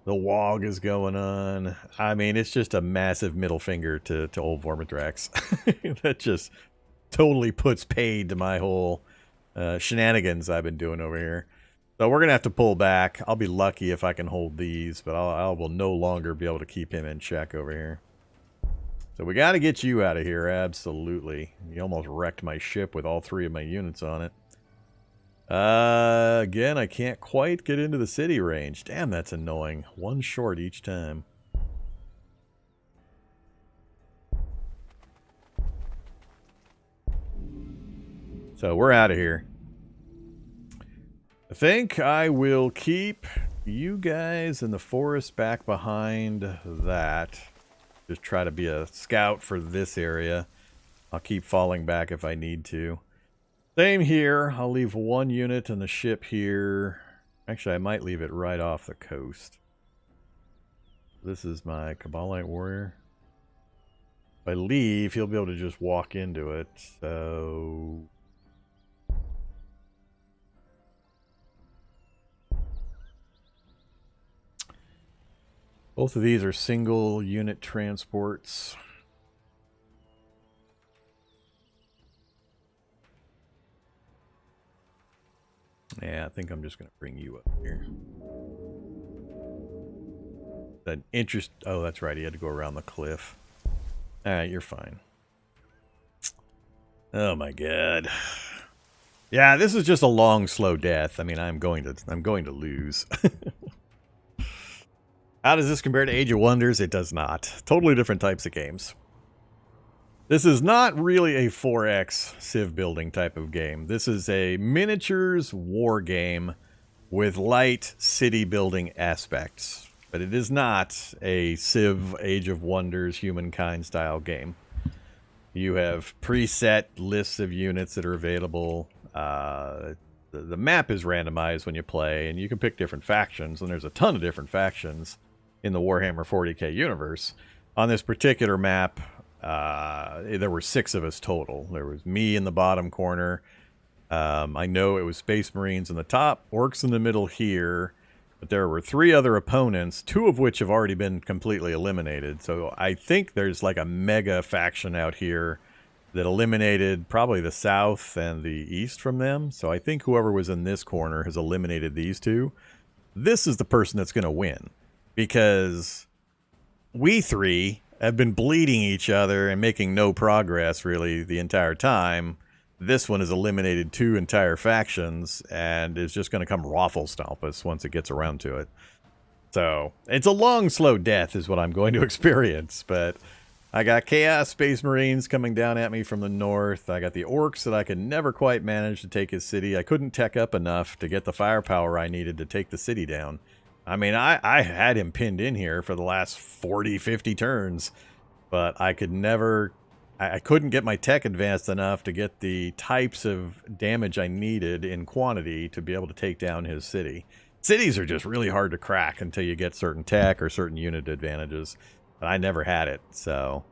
The WOG is going on. I mean, it's just a massive middle finger to old Vormithrax. That just totally puts paid to my whole shenanigans I've been doing over here. So we're going to have to pull back. I'll be lucky if I can hold these, but I will no longer be able to keep him in check over here. So we got to get you out of here, absolutely. You almost wrecked my ship with all 3 of my units on it. Again, I can't quite get into the city range. Damn, that's annoying. 1 short each time. So we're out of here. I think I will keep you guys in the forest back behind that. Just try to be a scout for this area. I'll keep falling back if I need to. Same here. I'll leave 1 unit in the ship here. Actually, I might leave it right off the coast. This is my Cabalite warrior. If I leave, he'll be able to just walk into it, so... Both of these are single unit transports. Yeah, I think I'm just going to bring you up here. That interest... Oh, that's right. He had to go around the cliff. Alright, you're fine. Oh my god. Yeah, this is just a long, slow death. I mean, I'm going to lose. How does this compare to Age of Wonders? It does not. Totally different types of games. This is not really a 4X civ building type of game. This is a miniatures war game with light city building aspects. But it is not a Civ Age of Wonders Humankind style game. You have preset lists of units that are available. The map is randomized when you play, and you can pick different factions, and there's a ton of different factions in the Warhammer 40K universe. On this particular map, there were 6 of us total. There was me in the bottom corner. I know it was Space Marines in the top, Orcs in the middle here, but there were 3 other opponents, 2 of which have already been completely eliminated. So I think there's like a mega faction out here that eliminated probably the south and the east from them. So I think whoever was in this corner has eliminated these 2. This is the person that's going to win, because we 3 have been bleeding each other and making no progress really the entire time. This one has eliminated 2 entire factions and is just going to come raffle stomp us once it gets around to it. So it's a long, slow death is what I'm going to experience. But I got Chaos Space Marines coming down at me from the north. I got the Orcs that I could never quite manage to take his city. I couldn't tech up enough to get the firepower I needed to take the city down. I mean, I had him pinned in here for the last 40, 50 turns, but I could never... I couldn't get my tech advanced enough to get the types of damage I needed in quantity to be able to take down his city. Cities are just really hard to crack until you get certain tech or certain unit advantages. But I never had it, so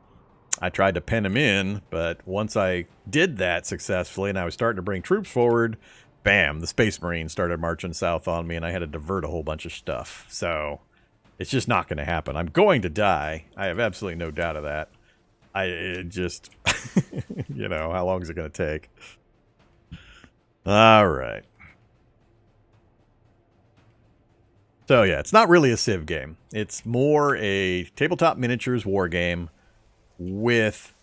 I tried to pen him in, but once I did that successfully and I was starting to bring troops forward, bam, the Space Marines started marching south on me and I had to divert a whole bunch of stuff. So it's just not going to happen. I'm going to die. I have absolutely no doubt of that. It just, you know, how long is it going to take? All right. So yeah, it's not really a Civ game. It's more a tabletop miniatures war game with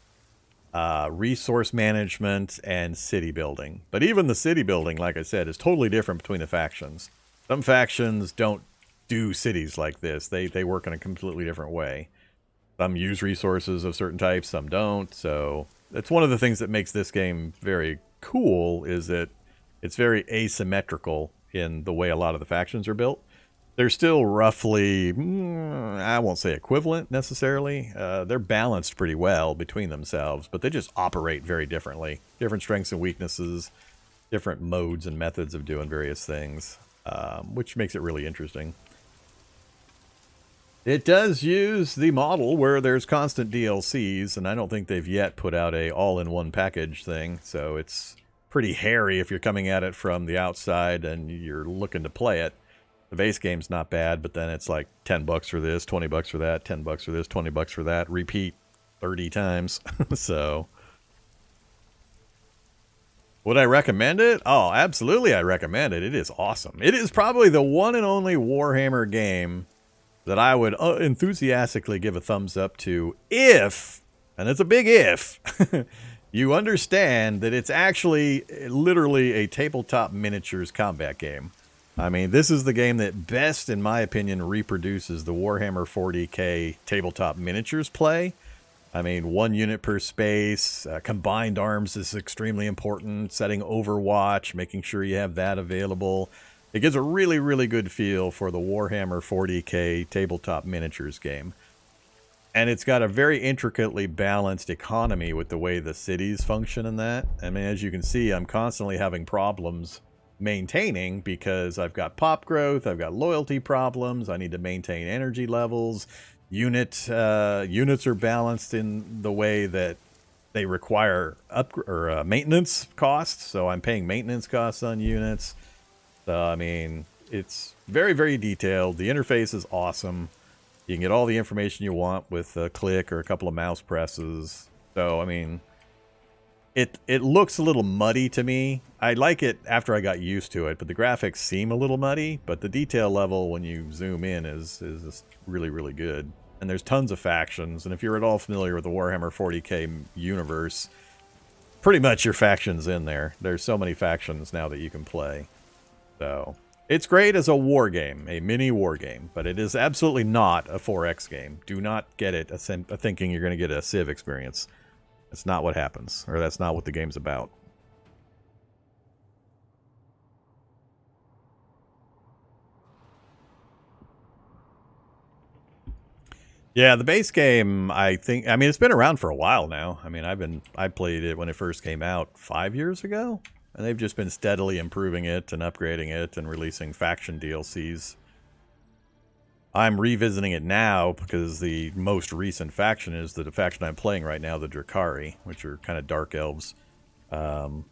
resource management and city building. But even the city building, like I said, is totally different between the factions. Some factions don't do cities like this. They work in a completely different way. Some use resources of certain types, some don't. So that's one of the things that makes this game very cool, is that it's very asymmetrical in the way a lot of the factions are built. They're still roughly, I won't say equivalent necessarily. They're balanced pretty well between themselves, but they just operate very differently. Different strengths and weaknesses, different modes and methods of doing various things, which makes it really interesting. It does use the model where there's constant DLCs, and I don't think they've yet put out a all-in-one package thing, so it's pretty hairy if you're coming at it from the outside and you're looking to play it. The base game's not bad, but then it's like $10 for this, $20 for that, $10 for this, $20 for that, repeat 30 times. So, would I recommend it? Oh, absolutely I recommend it. It is awesome. It is probably the one and only Warhammer game that I would enthusiastically give a thumbs up to if, and it's a big if, you understand that it's actually literally a tabletop miniatures combat game. I mean, this is the game that best, in my opinion, reproduces the Warhammer 40K tabletop miniatures play. I mean, 1 unit per space, combined arms is extremely important, setting Overwatch, making sure you have that available. It gives a really, really good feel for the Warhammer 40K tabletop miniatures game. And it's got a very intricately balanced economy with the way the cities function in that. I mean, as you can see, I'm constantly having problems maintaining because I've got pop growth, I've got loyalty problems, I need to maintain energy levels. Units are balanced in the way that they require maintenance costs, so I'm paying maintenance costs on units. So, I mean, it's very, very detailed. The interface is awesome. You can get all the information you want with a click or a couple of mouse presses. So, I mean, it looks a little muddy to me. I like it after I got used to it, but the graphics seem a little muddy. But the detail level when you zoom in is just really, really good. And there's tons of factions, and if you're at all familiar with the Warhammer 40K universe, pretty much your faction's in there. There's so many factions now that you can play. So, it's great as a war game, a mini war game, but it is absolutely not a 4X game. Do not get it thinking you're going to get a Civ experience. That's not what happens, or that's not what the game's about. Yeah, the base game, I mean, it's been around for a while now. I mean, I played it when it first came out 5 years ago, and they've just been steadily improving it and upgrading it and releasing faction DLCs. I'm revisiting it now because the most recent faction is the faction I'm playing right now, the Drukhari, which are kind of dark elves. So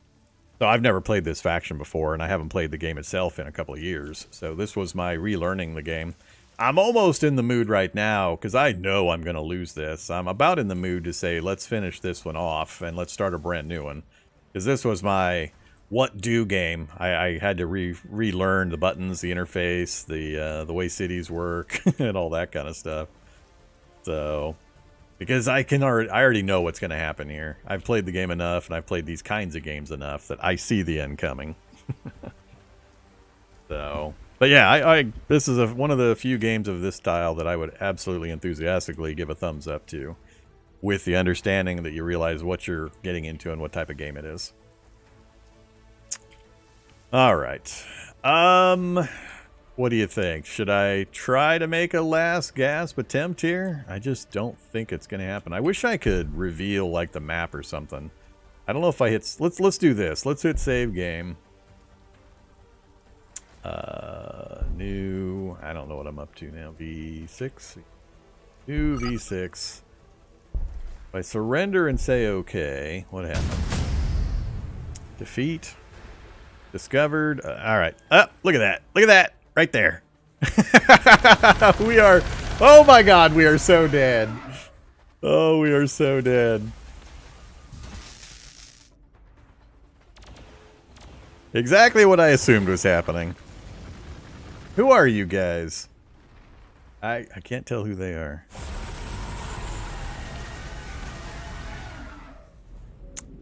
I've never played this faction before, and I haven't played the game itself in a couple of years. So this was my relearning the game. I'm almost in the mood right now, because I know I'm going to lose this. I'm about in the mood to say, let's finish this one off, and let's start a brand new one. Because this was my what-do game. I had to relearn the buttons, the interface, the way cities work, and all that kind of stuff. So, because I already know what's going to happen here. I've played the game enough, and I've played these kinds of games enough that I see the end coming. So... But yeah, this is one of the few games of this style that I would absolutely enthusiastically give a thumbs up to, with the understanding that you realize what you're getting into and what type of game it is. All right. What do you think? Should I try to make a last gasp attempt here? I just don't think it's going to happen. I wish I could reveal like the map or something. I don't know if I hit... Let's do this. Let's hit save game. New, I don't know what I'm up to now. V6. New V6. If I surrender and say okay, what happens? Defeat. Discovered. All right. Look at that. Look at that. Right there. We are, oh my God, we are so dead. Oh, we are so dead. Exactly what I assumed was happening. Who are you guys? I can't tell who they are.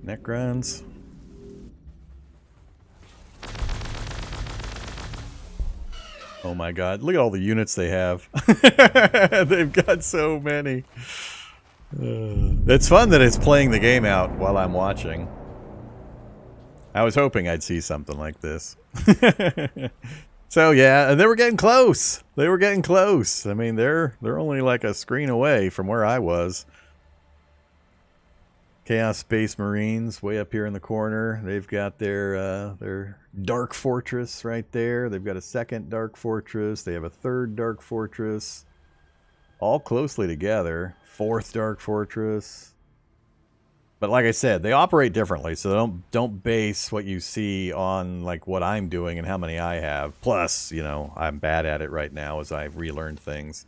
Necrons. Oh my God, look at all the units they have. They've got so many. It's fun that it's playing the game out while I'm watching. I was hoping I'd see something like this. So yeah, and they were getting close. They were getting close. I mean, they're only like a screen away from where I was. Chaos Space Marines way up here in the corner. They've got their Dark Fortress right there. They've got a second Dark Fortress. They have a third Dark Fortress. All closely together. Fourth Dark Fortress. But like I said, they operate differently, so don't base what you see on like what I'm doing and how many I have. Plus, you know, I'm bad at it right now as I've relearned things.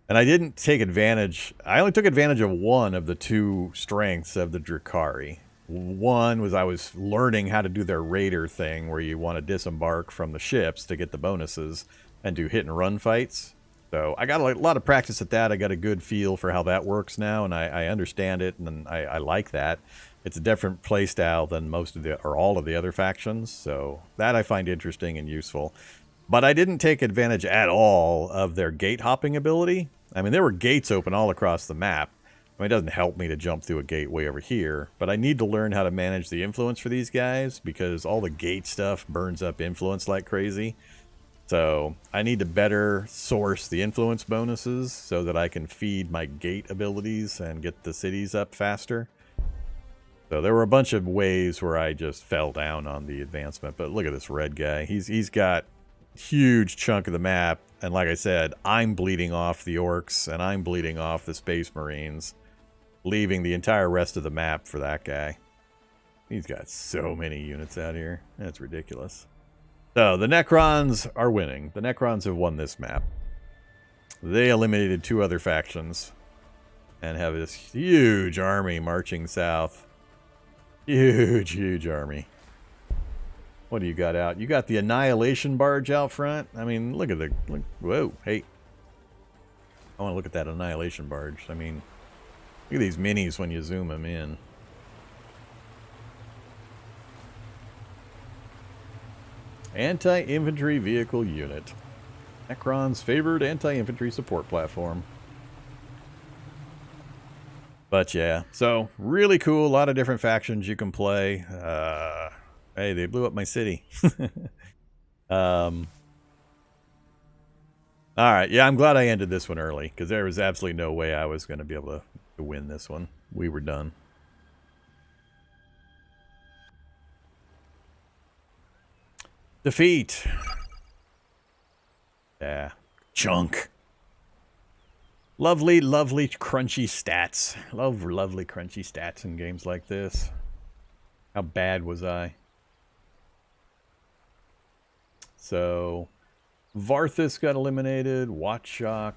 And I didn't take advantage, I only took advantage of one of the two strengths of the Drukhari. One was I was learning how to do their raider thing where you want to disembark from the ships to get the bonuses and do hit and run fights. So I got a lot of practice at that. I got a good feel for how that works now, and I understand it, and I like that. It's a different play style than most of the, or all of the other factions, so that I find interesting and useful. But I didn't take advantage at all of their gate hopping ability. I mean, there were gates open all across the map. I mean, it doesn't help me to jump through a gate way over here, but I need to learn how to manage the influence for these guys, because all the gate stuff burns up influence like crazy. So I need to better source the influence bonuses so that I can feed my gate abilities and get the cities up faster. So there were a bunch of ways where I just fell down on the advancement. But look at this red guy. He's got huge chunk of the map. And like I said, I'm bleeding off the orcs and I'm bleeding off the space marines, leaving the entire rest of the map for that guy. He's got so many units out here. That's ridiculous. So the Necrons are winning. The Necrons have won this map. They eliminated 2 other factions and have this huge army marching south. Huge, huge army. What do you got out? You got the Annihilation Barge out front. I mean, look at the... Look, whoa, hey. I want to look at that Annihilation Barge. I mean, look at these minis when you zoom them in. Anti-infantry vehicle unit. Necron's favored anti-infantry support platform. But yeah, so really cool. A lot of different factions you can play. Hey, they blew up my city. All right, yeah, I'm glad I ended this one early because there was absolutely no way I was going to be able to win this one. We were done. Defeat. Yeah. Chunk. Lovely, lovely, crunchy stats. Love lovely, crunchy stats in games like this. How bad was I? So, Varthus got eliminated. Watchshock.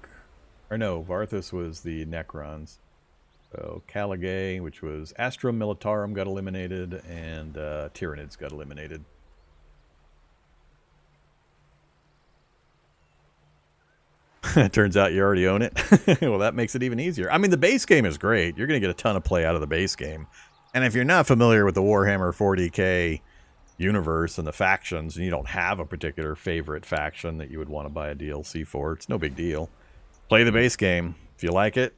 Or no, Varthus was the Necrons. So, Caligay, which was Astra Militarum, got eliminated. And Tyranids got eliminated. It turns out you already own it. Well, that makes it even easier. I mean, the base game is great. You're going to get a ton of play out of the base game. And if you're not familiar with the Warhammer 40K universe and the factions, and you don't have a particular favorite faction that you would want to buy a DLC for, it's no big deal. Play the base game. If you like it,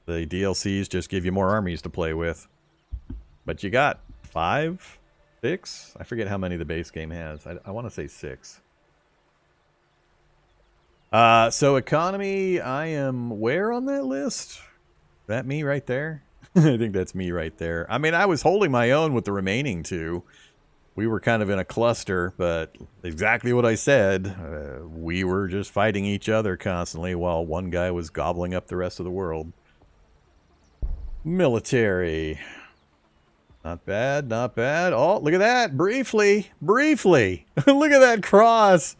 the DLCs just give you more armies to play with. But you got 5, 6? I forget how many the base game has. I want to say 6. So economy, I am where on that list? That me right there? I think that's me right there. I mean, I was holding my own with the remaining 2. We were kind of in a cluster, but exactly what I said. We were just fighting each other constantly while one guy was gobbling up the rest of the world. Military. Not bad, not bad. Oh, look at that. Briefly. Look at that cross.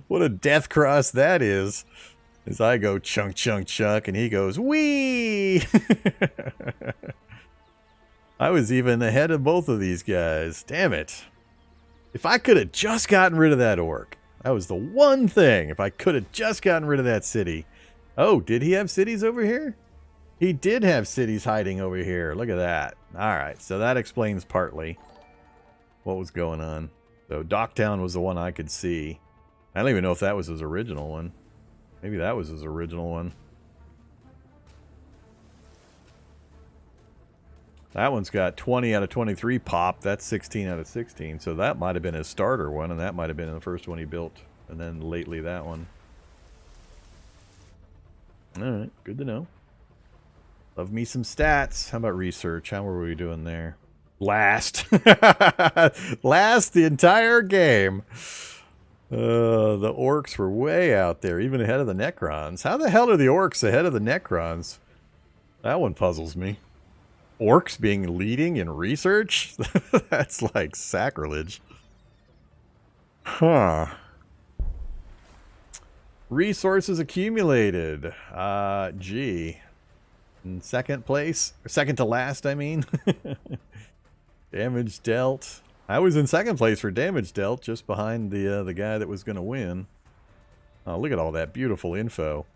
What a death cross that is. As I go chunk, chunk, chunk, and he goes, wee! I was even ahead of both of these guys. Damn it. If I could have just gotten rid of that orc. That was the one thing. If I could have just gotten rid of that city. Oh, did he have cities over here? He did have cities hiding over here. Look at that. Alright, so that explains partly what was going on. So Docktown was the one I could see. I don't even know if that was his original one. Maybe that was his original one. That one's got 20 out of 23 pop. That's 16 out of 16. So that might have been his starter one, and that might have been the first one he built. And then lately that one. Alright, good to know. Love me some stats. How about research? How were we doing there? Last. Last the entire game. The orcs were way out there, even ahead of the Necrons. How the hell are the orcs ahead of the Necrons? That one puzzles me. Orcs being leading in research? That's like sacrilege. Huh. Resources accumulated. Gee. In second place? Or second to last, I mean. Damage dealt. I was in second place for damage dealt, just behind the guy that was going to win. Oh, look at all that beautiful info.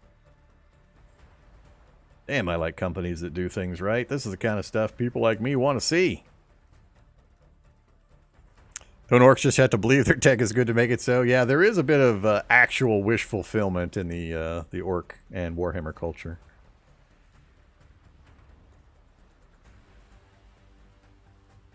Damn, I like companies that do things right. This is the kind of stuff people like me want to see. Don't orcs just have to believe their tech is good to make it so? Yeah, there is a bit of actual wish fulfillment in the orc and Warhammer culture.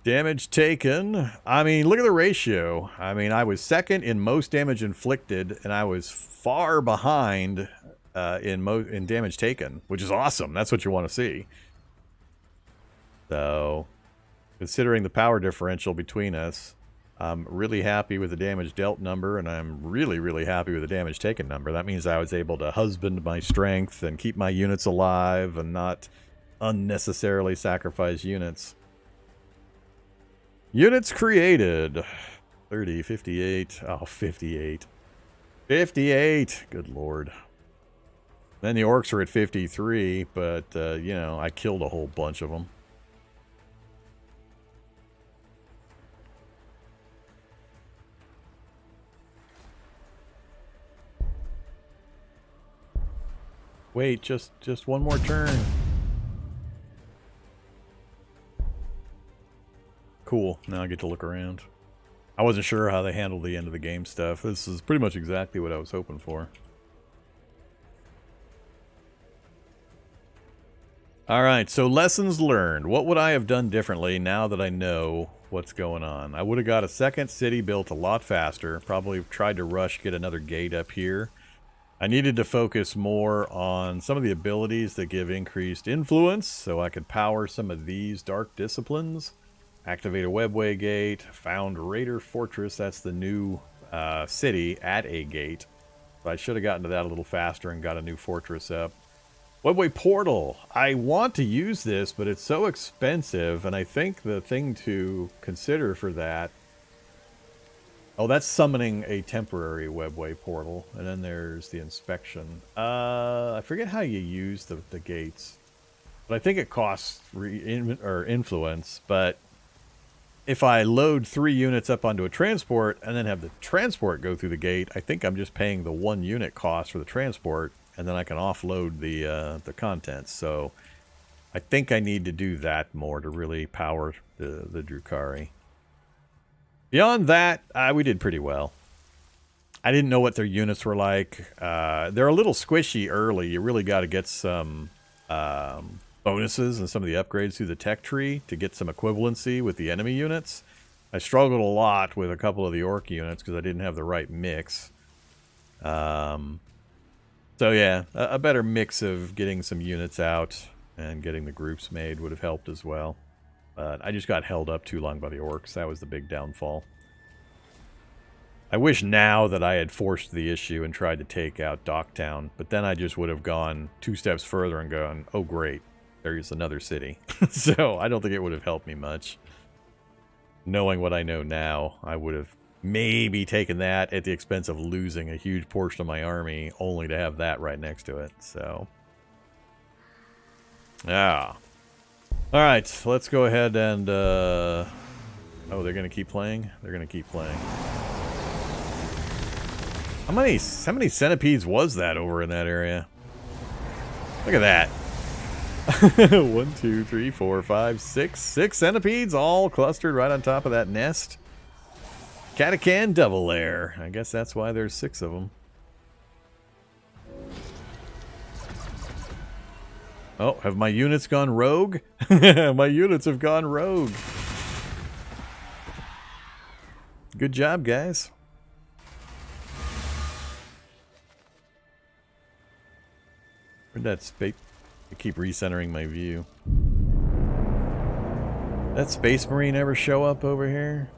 Damage taken. I mean, look at the ratio. I mean, I was second in most damage inflicted, and I was far behind in damage taken, which is awesome. That's what you want to see. So, Considering the power differential between us, I'm really happy with the damage dealt number, and I'm really, really happy with the damage taken number. That means I was able to husband my strength and keep my units alive and not unnecessarily sacrifice units. Units created. 30, 58. Oh, 58. 58! Good lord. Then the orcs are at 53, but, you know, I killed a whole bunch of them. Wait, just one more turn. Cool, now I get to look around. I wasn't sure how they handled the end of the game stuff. This is pretty much exactly what I was hoping for. Alright, so lessons learned. What would I have done differently now that I know what's going on? I would have got a second city built a lot faster. Probably tried to rush, get another gate up here. I needed to focus more on some of the abilities that give increased influence, so I could power some of these dark disciplines. Activate a webway gate, found Raider Fortress, that's the new city at a gate. So I should have gotten to that a little faster and got a new fortress up. Webway portal, I want to use this, but it's so expensive, and I think the thing to consider for that... Oh, that's summoning a temporary webway portal, and then there's the inspection. I forget how you use the gates, but I think it costs influence, but... If I load 3 units up onto a transport and then have the transport go through the gate, I think I'm just paying the 1 unit cost for the transport, and then I can offload the contents. So I think I need to do that more to really power the Drukhari. Beyond that, we did pretty well. I didn't know what their units were like. They're a little squishy early. You really got to get some... bonuses and some of the upgrades through the tech tree to get some equivalency with the enemy units. I struggled a lot with a couple of the orc units because I didn't have the right mix. So yeah, a better mix of getting some units out and getting the groups made would have helped as well. But I just got held up too long by the orcs. That was the big downfall. I wish now that I had forced the issue and tried to take out Docktown, but then I just would have gone 2 steps further and gone, oh great. There's another city. So I don't think it would have helped me much. Knowing what I know now, I would have maybe taken that at the expense of losing a huge portion of my army, only to have that right next to it. So, yeah. Alright, let's go ahead and... Oh, they're going to keep playing? They're going to keep playing. How many centipedes was that over in that area? Look at that. 1, 2, 3, 4, 5, 6. 6 centipedes all clustered right on top of that nest. Catacan double lair. I guess that's why there's 6 of them. Oh, have my units gone rogue? My units have gone rogue. Good job, guys. Where'd that space... I keep recentering my view. That Space Marine ever show up over here?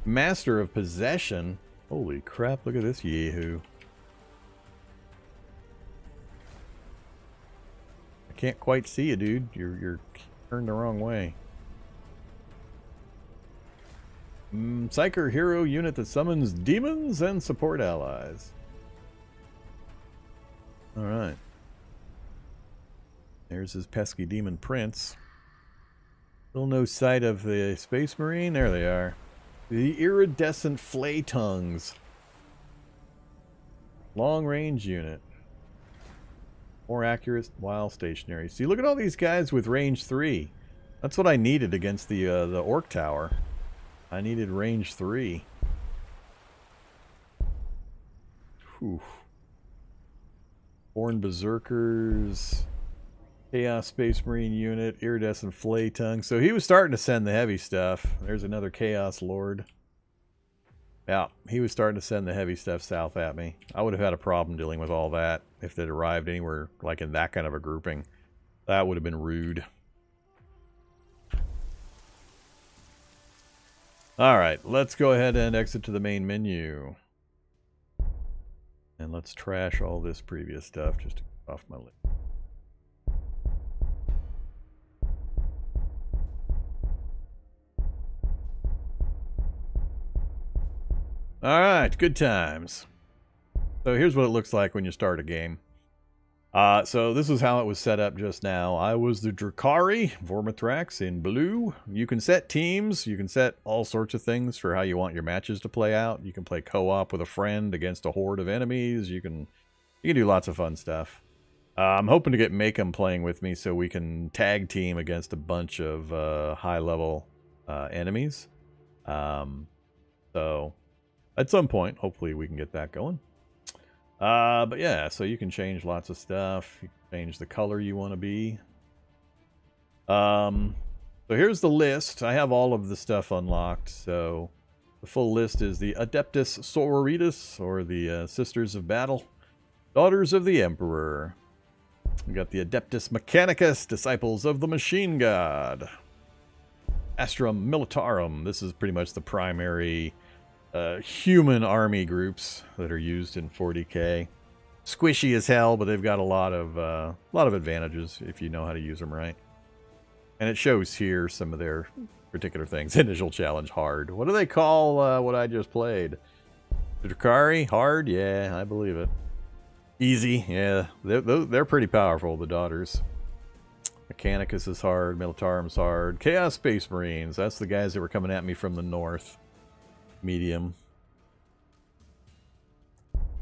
Master of Possession? Holy crap, look at this yahoo. I can't quite see you, dude. You're turned the wrong way. Psyker hero unit that summons demons and support allies. Alright. There's his pesky demon prince. Still no sight of the Space Marine. There they are. The iridescent flay tongues. Long range unit. More accurate while stationary. See, look at all these guys with range 3. That's what I needed against the orc tower. I needed range 3. Whew. Born Berserkers. Chaos Space Marine unit, iridescent flay tongue. So he was starting to send the heavy stuff. There's another Chaos Lord. Yeah, he was starting to send the heavy stuff south at me. I would have had a problem dealing with all that if they'd arrived anywhere like in that kind of a grouping. That would have been rude. All right, let's go ahead and exit to the main menu. And let's trash all this previous stuff just to get off my list. All right, good times. So here's what it looks like when you start a game. So this is how it was set up just now. I was the Drukhari, Vormithrax in blue. You can set teams. You can set all sorts of things for how you want your matches to play out. You can play co-op with a friend against a horde of enemies. You can do lots of fun stuff. I'm hoping to get Makem playing with me so we can tag team against a bunch of high-level enemies. So at some point, hopefully we can get that going. But yeah, so you can change lots of stuff. You can change the color you want to be. So here's the list. I have all of the stuff unlocked. So the full list is the Adeptus Sororitas, or the Sisters of Battle, Daughters of the Emperor. We got the Adeptus Mechanicus, Disciples of the Machine God. Astrum Militarum. This is pretty much the primary human army groups that are used in 40k. Squishy as hell, but they've got a lot of advantages if you know how to use them right. And it shows here some of their particular things. Initial challenge, hard. What do they call what I just played? Drukhari? Hard? Yeah, I believe it. Easy? Yeah, they're pretty powerful, the daughters. Mechanicus is hard. Militarum's hard. Chaos Space Marines. That's the guys that were coming at me from the north. Medium.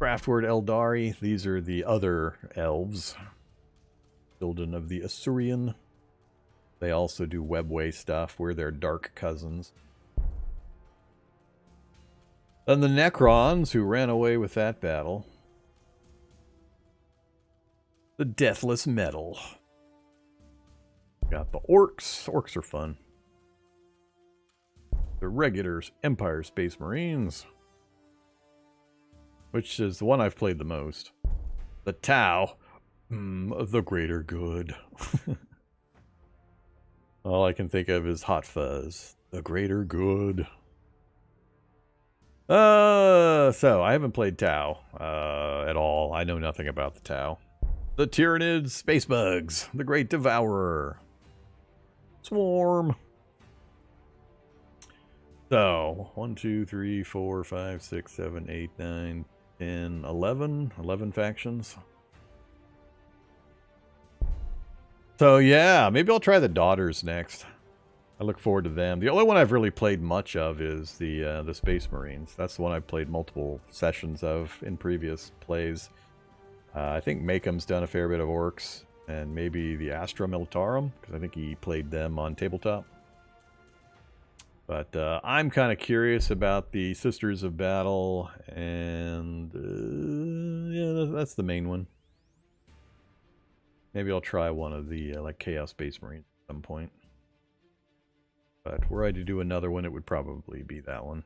Craftword Eldari. These are the other elves. Children of the Assyrian. They also do webway stuff. We're their dark cousins. Then the Necrons, who ran away with that battle. The Deathless Metal. Got the Orcs. Orcs are fun. The regular Empire Space Marines, which is the one I've played the most. The Tau, the greater good. All I can think of is Hot Fuzz, the greater good. So I haven't played Tau at all. I know nothing about the Tau. The Tyranids, Space Bugs, the Great Devourer, Swarm. So, 1, 2, 3, 4, 5, 6, 7, 8, 9, 10, 11. 11 factions. So, yeah, maybe I'll try the Daughters next. I look forward to them. The only one I've really played much of is the Space Marines. That's the one I've played multiple sessions of in previous plays. I think Makem's done a fair bit of Orcs, and maybe the Astra Militarum, because I think he played them on tabletop. But I'm kind of curious about the Sisters of Battle, and yeah, that's the main one. Maybe I'll try one of the like Chaos Space Marines at some point. But were I to do another one, it would probably be that one.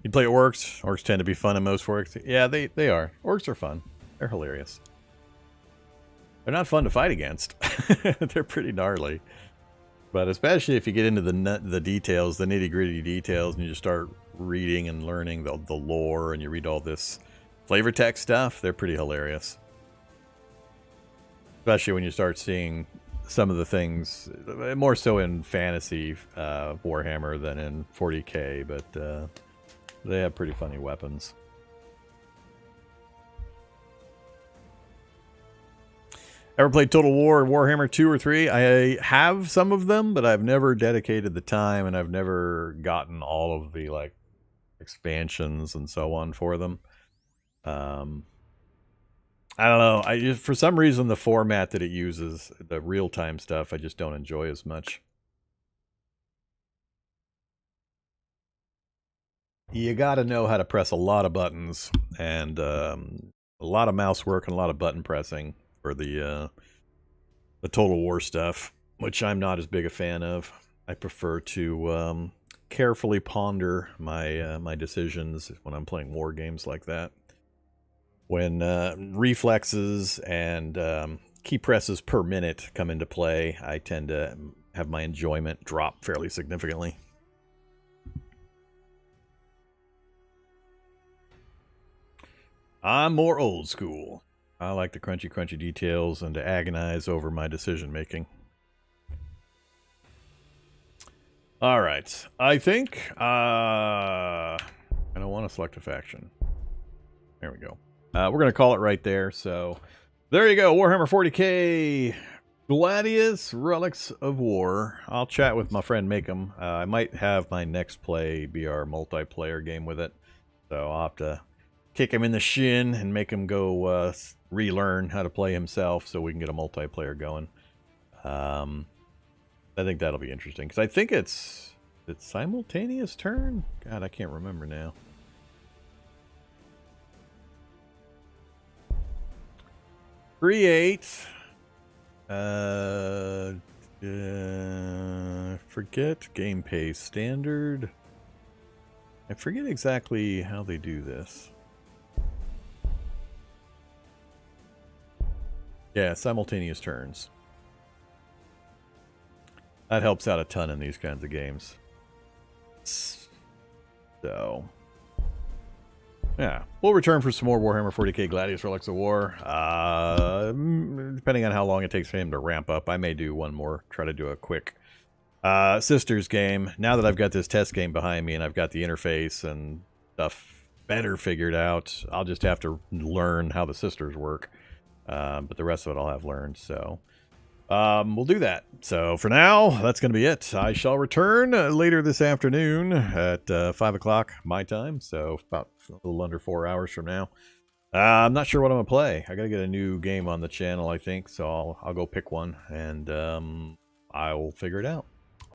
You play Orcs. Orcs tend to be fun in most Orcs. Yeah, they are. Orcs are fun. They're hilarious. They're not fun to fight against. They're pretty gnarly. But especially if you get into the details, the nitty-gritty details, and you just start reading and learning the lore, and you read all this flavor text stuff, they're pretty hilarious. Especially when you start seeing some of the things, more so in fantasy Warhammer than in 40k, but they have pretty funny weapons. Ever played Total War, Warhammer 2 or 3? I have some of them, but I've never dedicated the time, and I've never gotten all of the like expansions and so on for them. I don't know. For some reason, the format that it uses, the real-time stuff, I just don't enjoy as much. You got to know how to press a lot of buttons, and a lot of mouse work and a lot of button pressing for the Total War stuff, which I'm not as big a fan of. I prefer to carefully ponder my my decisions when I'm playing war games like that. When reflexes and key presses per minute come into play, I tend to have my enjoyment drop fairly significantly. I'm more old school. I like the crunchy details and to agonize over my decision making. All right, I think I don't want to select a faction. There we go. We're going to call it right there. So there you go. Warhammer 40K Gladius Relics of War. I'll chat with my friend Makem. I might have my next play be our multiplayer game with it. So I'll have to kick him in the shin and make him go relearn how to play himself so we can get a multiplayer going. I think that'll be interesting because I think it's simultaneous turn. God, I can't remember now. Create. Forget game pace standard. I forget exactly how they do this. Yeah, simultaneous turns. That helps out a ton in these kinds of games. So, yeah, we'll return for some more Warhammer 40K Gladius Relics of War. Depending on how long it takes for him to ramp up, I may do one more, try to do a quick Sisters game. Now that I've got this test game behind me and I've got the interface and stuff better figured out, I'll just have to learn how the Sisters work. But the rest of it I'll have learned, so we'll do that. So for now, that's going to be it. I shall return later this afternoon at 5 o'clock my time, so about a little under 4 hours from now. I'm not sure what I'm going to play. I got to get a new game on the channel, I think, so I'll go pick one, and I'll figure it out.